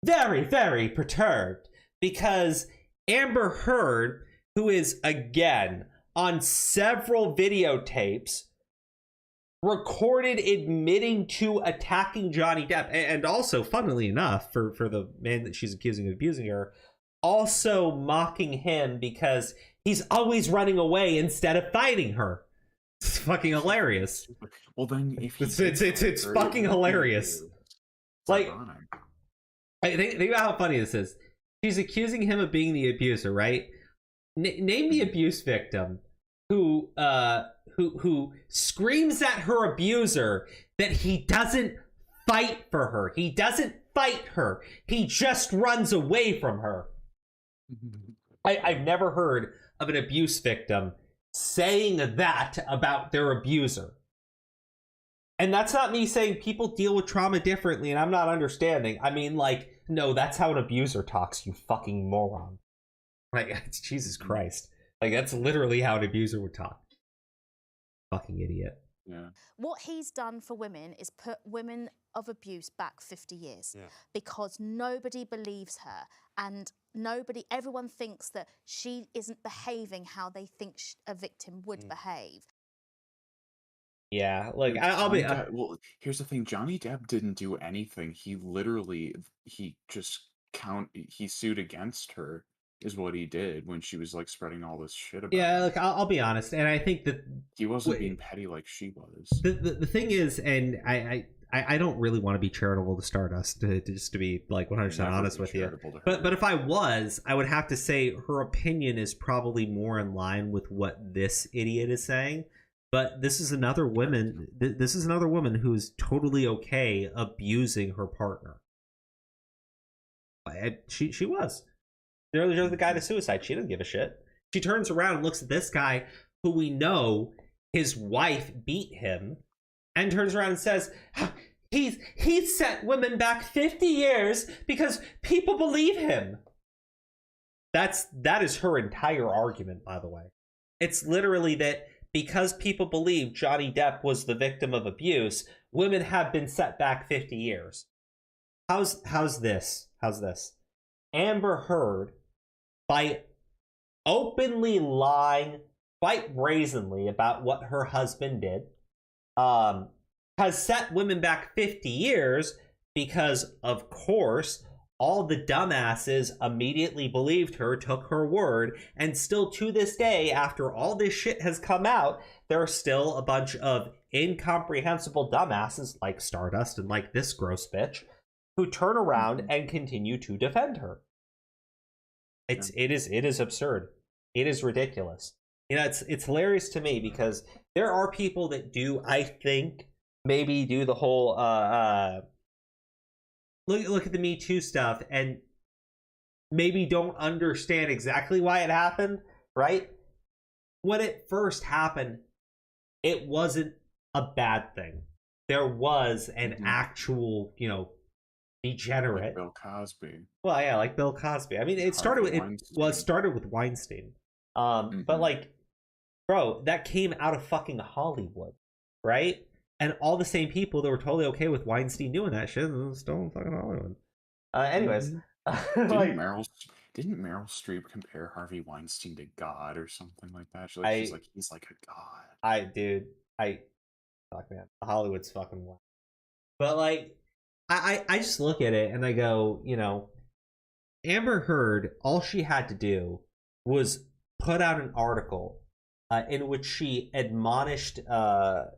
very, very perturbed because Amber Heard, who is, again, on several videotapes, recorded admitting to attacking Johnny Depp, and also, funnily enough, for the man that she's accusing of abusing her, also mocking him because he's always running away instead of fighting her. It's fucking hilarious. Well, then, if it's fucking hilarious. Like, think about how funny this is. She's accusing him of being the abuser, right? Name the abuse victim who screams at her abuser that he doesn't fight for her. He doesn't fight her. He just runs away from her. I've never heard of an abuse victim saying that about their abuser. And that's not me saying people deal with trauma differently and I'm not understanding. I mean, like, no, that's how an abuser talks, you fucking moron. Like, it's Jesus Christ. Like, that's literally how an abuser would talk. Fucking idiot. Yeah. What he's done for women is put women of abuse back 50 years because nobody believes her and everyone thinks that she isn't behaving how they think a victim would behave. Yeah, like I'll be. Well, here's the thing: Johnny Depp didn't do anything. He sued against her, is what he did when she was like spreading all this shit about. Yeah, him. like I'll be honest, and I think that he wasn't being petty like she was. The thing is, and I don't really want to be charitable to Stardust, just to be like 100% honest with you. But if I was, I would have to say her opinion is probably more in line with what this idiot is saying. But this is another woman. This is another woman who's totally okay abusing her partner. She was. Nearly drove the guy to suicide. She didn't give a shit. She turns around and looks at this guy who we know his wife beat him, and turns around and says, "He's set women back 50 years because people believe him." That is her entire argument, by the way. It's literally that. Because people believe Johnny Depp was the victim of abuse, women have been set back 50 years. How's this? Amber Heard, by openly lying quite brazenly about what her husband did, has set women back 50 years because, of course, all the dumbasses immediately believed her, took her word, and still to this day, after all this shit has come out, there are still a bunch of incomprehensible dumbasses like Stardust and like this gross bitch who turn around and continue to defend her. It is absurd. It is ridiculous. You know, it's hilarious to me because there are people that do, I think, maybe do the whole look at the Me Too stuff and maybe don't understand exactly why it happened, right? When it first happened, it wasn't a bad thing. there was an actual, you know, degenerate. Like Bill Cosby. Well, yeah, like Bill Cosby. I mean, it started with it started with Weinstein. But like, bro, that came out of fucking Hollywood, right? And all the same people that were totally okay with Weinstein doing that shit still in fucking Hollywood. Anyways, Didn't Meryl Streep compare Harvey Weinstein to God or something like that? She's like, he's like a god. Fuck man, Hollywood's fucking wild. But like, I just look at it and I go, you know, Amber Heard, all she had to do was put out an article in which she admonished, I'm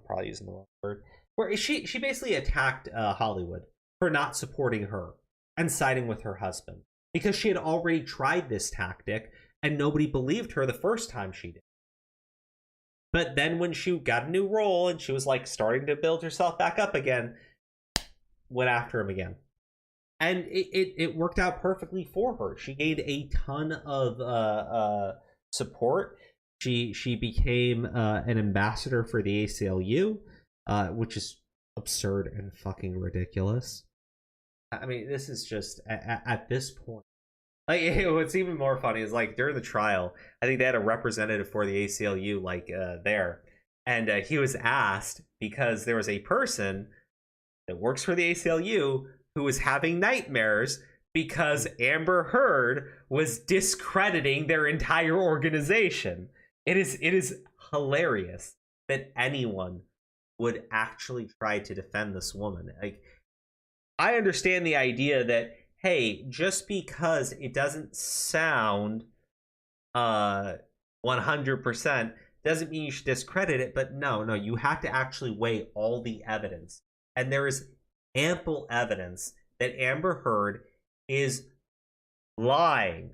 probably using the wrong word, where she basically attacked Hollywood for not supporting her and siding with her husband because she had already tried this tactic and nobody believed her the first time she did. But then when she got a new role and she was like starting to build herself back up again, went after him again. And it worked out perfectly for her. She gained a ton of support. She became an ambassador for the ACLU, which is absurd and fucking ridiculous. I mean, this is just at this point. Like, what's even more funny is like during the trial, I think they had a representative for the ACLU like there, and he was asked because there was a person that works for the ACLU who was having nightmares because Amber Heard was discrediting their entire organization. It is hilarious that anyone would actually try to defend this woman. Like, I understand the idea that, hey, just because it doesn't sound 100% doesn't mean you should discredit it, but no, you have to actually weigh all the evidence. And there is ample evidence that Amber Heard is lying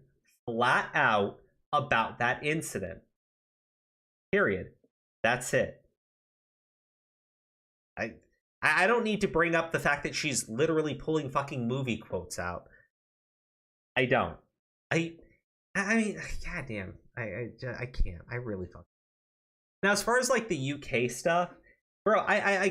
flat out about that incident. Period. That's it. I don't need to bring up the fact that she's literally pulling fucking movie quotes out. I don't. I mean, goddamn. I can't. I really fucking. Now, as far as like the UK stuff, bro, I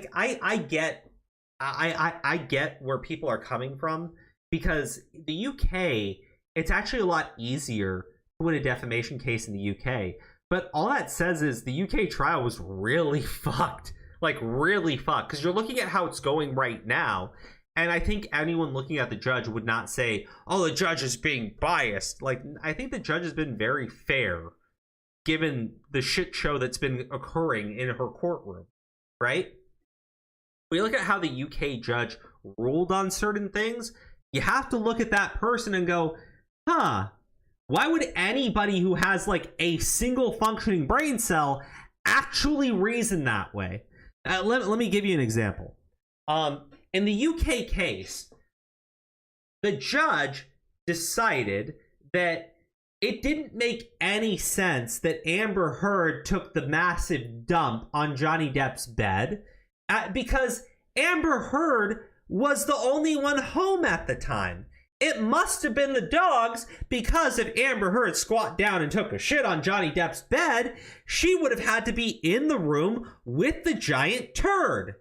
get where people are coming from, because the UK, it's actually a lot easier to win a defamation case in the UK. But all that says is the UK trial was really fucked. Like, really fucked. Because you're looking at how it's going right now, and I think anyone looking at the judge would not say, oh, the judge is being biased. Like, I think the judge has been very fair, given the shit show that's been occurring in her courtroom, right? We look at how the UK judge ruled on certain things, you have to look at that person and go, huh, why would anybody who has like a single functioning brain cell actually reason that way? Let me give you an example. In the UK case, the judge decided that it didn't make any sense that Amber Heard took the massive dump on Johnny Depp's bed because Amber Heard was the only one home at the time. It must have been the dogs, because if Amber Heard squat down and took a shit on Johnny Depp's bed, she would have had to be in the room with the giant turd.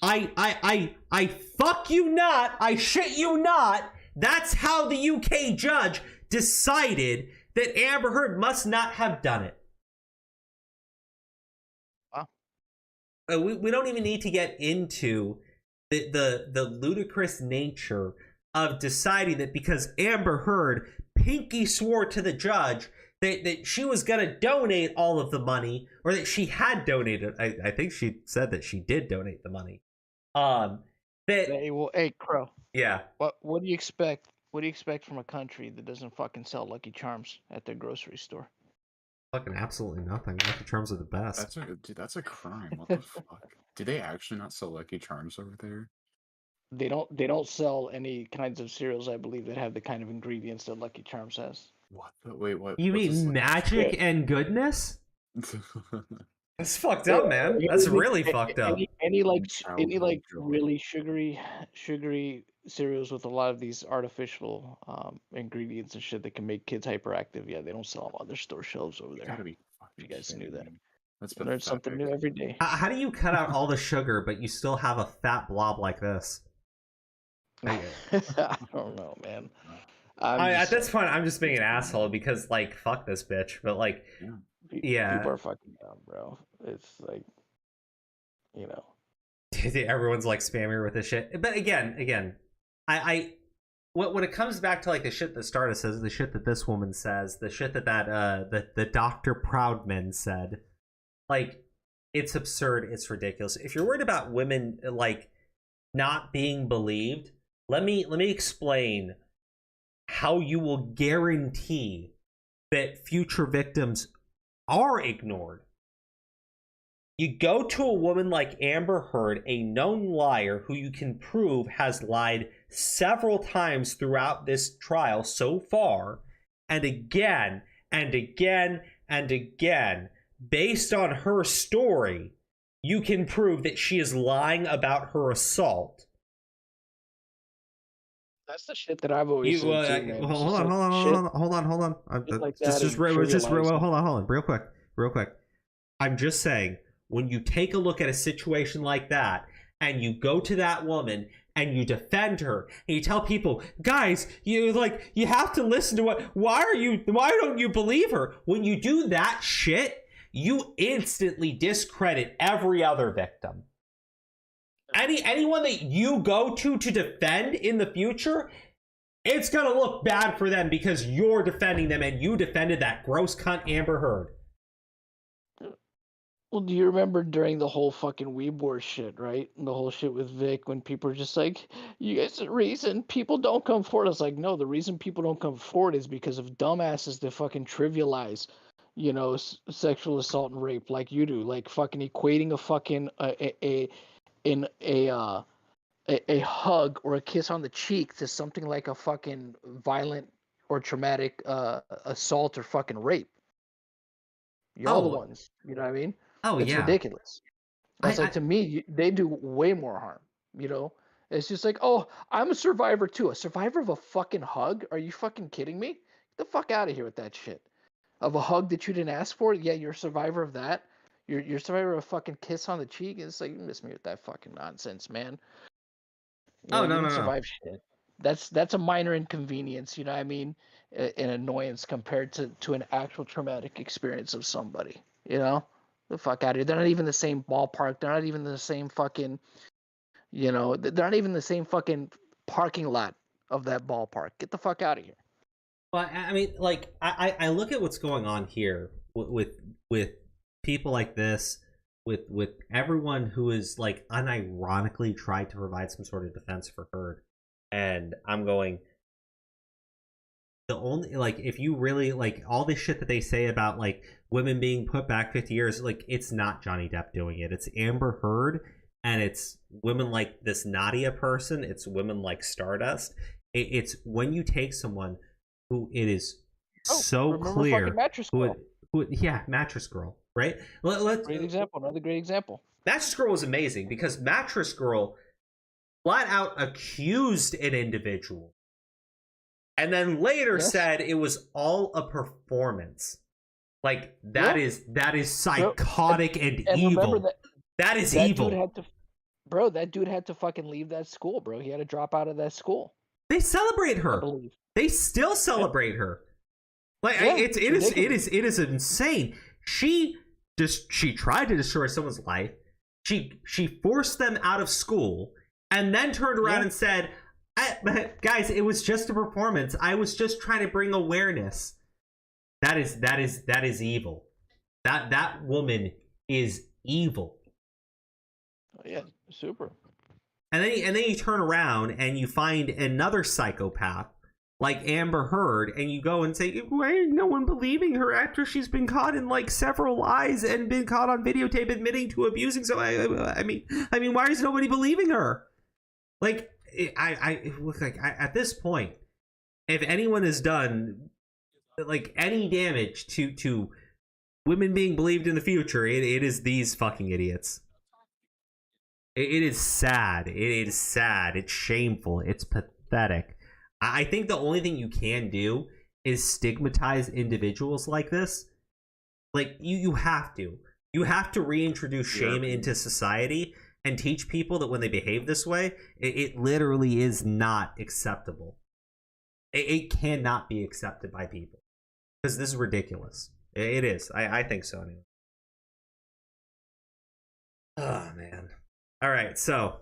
I fuck you not, I shit you not. That's how the UK judge decided that Amber Heard must not have done it. Wow. We don't even need to get into the ludicrous nature of deciding that because Amber Heard pinky swore to the judge that she was going to donate all of the money, or that she had donated. I think she said that she did donate the money. Hey, Crow. Yeah. What do you expect? What do you expect from a country that doesn't fucking sell Lucky Charms at their grocery store? Fucking absolutely nothing. Lucky Charms are the best. That's a crime. What the fuck? Do they actually not sell Lucky Charms over there? They don't sell any kinds of cereals, I believe, that have the kind of ingredients that Lucky Charms has. What? Wait, what? You mean magic and goodness? That's fucked up, man. That's really fucked up. Any really sugary cereals with a lot of these artificial ingredients and shit that can make kids hyperactive. Yeah, they don't sell them on their store shelves over there. Gotta be if you guys knew that. That's Learn something new every day. How do you cut out all the sugar, but you still have a fat blob like this? I don't know, man. At this point, I'm just being an asshole because, like, fuck this bitch. But, like, yeah. People are fucking dumb, bro. It's like, you know. Everyone's, like, spamming her with this shit. But again, when it comes back to, like, the shit that Stardust says, the shit that this woman says, the shit that the Dr. Proudman said, like, it's absurd. It's ridiculous. If you're worried about women, like, not being believed, let me explain how you will guarantee that future victims are ignored. You go to a woman like Amber Heard, a known liar who you can prove has lied several times throughout this trial so far, and again and again and again, based on her story, you can prove that she is lying about her assault. That's the shit that I've always said too, man. Hold on. Hold on, real quick. I'm just saying, when you take a look at a situation like that, and you go to that woman and you defend her, and you tell people, guys, you have to listen to why don't you believe her? When you do that shit, you instantly discredit every other victim. Anyone that you go to defend in the future, it's gonna look bad for them because you're defending them and you defended that gross cunt Amber Heard. Well, do you remember during the whole fucking Weeb War shit, right? And the whole shit with Vic, when people were just like, you guys, the reason people don't come forward. I was like, no, the reason people don't come forward is because of dumbasses that fucking trivialize, you know, sexual assault and rape like you do. Like fucking equating a fucking, a hug or a kiss on the cheek to something like a fucking violent or traumatic assault or fucking rape. You're the ones, you know what I mean? Oh, it's yeah. ridiculous. It's like, to me, they do way more harm, you know? It's just like, oh, I'm a survivor too. A survivor of a fucking hug? Are you fucking kidding me? Get the fuck out of here with that shit. Of a hug that you didn't ask for? Yeah, you're a survivor of that? You're a survivor of a fucking kiss on the cheek? It's like, you miss me with that fucking nonsense, man. You know, you survive shit. That's a minor inconvenience, you know what I mean? An annoyance compared to an actual traumatic experience of somebody, you know? The fuck out of here. They're not even the same ballpark. They're not even the same fucking, you know, they're not even the same fucking parking lot of that ballpark. Get the fuck out of here. Well, I mean, like, I look at what's going on here with people like this, with everyone who is, like, unironically tried to provide some sort of defense for Heard. And I'm going, the only, like, if you really, like, all this shit that they say about, like, women being put back 50 years, like, it's not Johnny Depp doing it. It's Amber Heard, and it's women like this Nadia person. It's women like Stardust. It's when you take someone who it is so clear. Mattress Girl. Yeah, Mattress Girl, right? Great example. Another great example. Mattress Girl was amazing because Mattress Girl flat out accused an individual and then later said it was all a performance. Like, that is psychotic and evil. That is evil. That dude had to fucking leave that school, bro. He had to drop out of that school. They celebrate her. They still celebrate her. Like, it is insane. She tried to destroy someone's life. She forced them out of school and then turned around and said, guys, it was just a performance. I was just trying to bring awareness. That is evil. That woman is evil. Oh, yeah, super. And then you turn around and you find another psychopath like Amber Heard, and you go and say, why is no one believing her after she's been caught in, like, several lies and been caught on videotape admitting to abusing? So I mean, why is nobody believing her? Like, I look like at this point, if anyone has done, like, any damage to women being believed in the future, it is these fucking idiots. It is sad. It is sad. It's shameful. It's pathetic. I think the only thing you can do is stigmatize individuals like this. Like, you have to. You have to reintroduce shame into society and teach people that when they behave this way, it literally is not acceptable. It cannot be accepted by people because this is ridiculous. It is. I think so anyway. Oh man. All right, so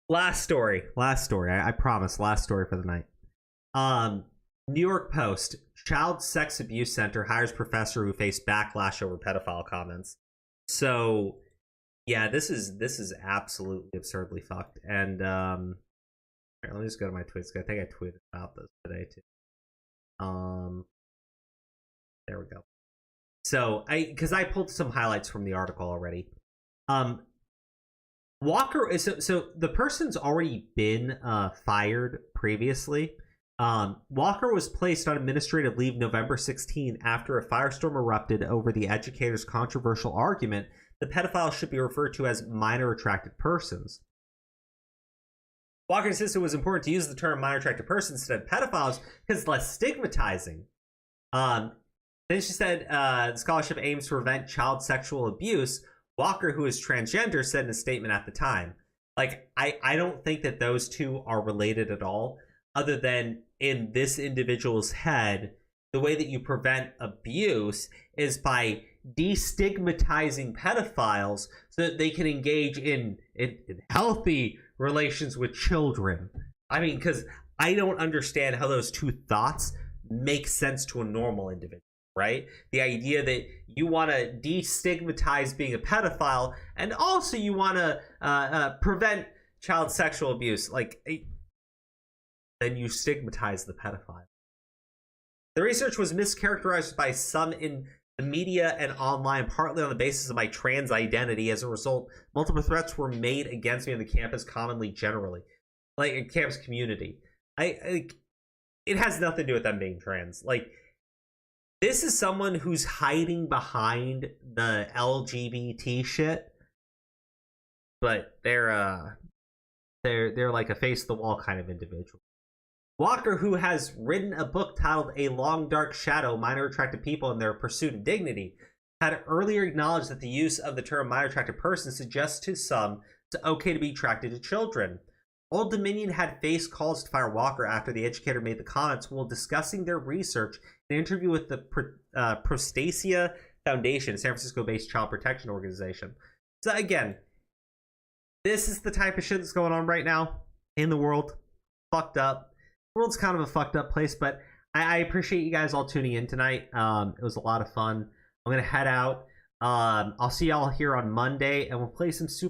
last story. I promise, last story for the night. New York Post: Child sex abuse center hires professor who faced backlash over pedophile comments. So, yeah, this is absolutely absurdly fucked. And here, let me just go to my tweets. I think I tweeted about this today too. There we go. So because I pulled some highlights from the article already. Walker is so the person's already been fired previously. Walker was placed on administrative leave November 16 after a firestorm erupted over the educator's controversial argument that pedophiles should be referred to as minor attracted persons. Walker insisted it was important to use the term minor attracted persons instead of pedophiles because it's less stigmatizing. Then she said the scholarship aims to prevent child sexual abuse. Walker, who is transgender, said in a statement at the time, like, I don't think that those two are related at all, other than in this individual's head, the way that you prevent abuse is by destigmatizing pedophiles so that they can engage in healthy relations with children. I mean, because I don't understand how those two thoughts make sense to a normal individual, right? The idea that you want to destigmatize being a pedophile and also you want to prevent child sexual abuse, like, then you stigmatize the pedophile. The research was mischaracterized by some in the media and online, partly on the basis of my trans identity. As a result, multiple threats were made against me on the campus, commonly, generally, like in campus community. It has nothing to do with them being trans. Like, this is someone who's hiding behind the LGBT shit, but they're like a face of the wall kind of individual. Walker, who has written a book titled A Long Dark Shadow, Minor Attracted People and Their Pursuit of Dignity, had earlier acknowledged that the use of the term minor attracted person suggests to some it's okay to be attracted to children. Old Dominion had faced calls to fire Walker after the educator made the comments while discussing their research in an interview with the Prostasia Foundation, a San Francisco-based child protection organization. So again, this is the type of shit that's going on right now in the world. Fucked up. The world's kind of a fucked up place, but I appreciate you guys all tuning in tonight. It was a lot of fun. I'm going to head out. I'll see y'all here on Monday, and we'll play some super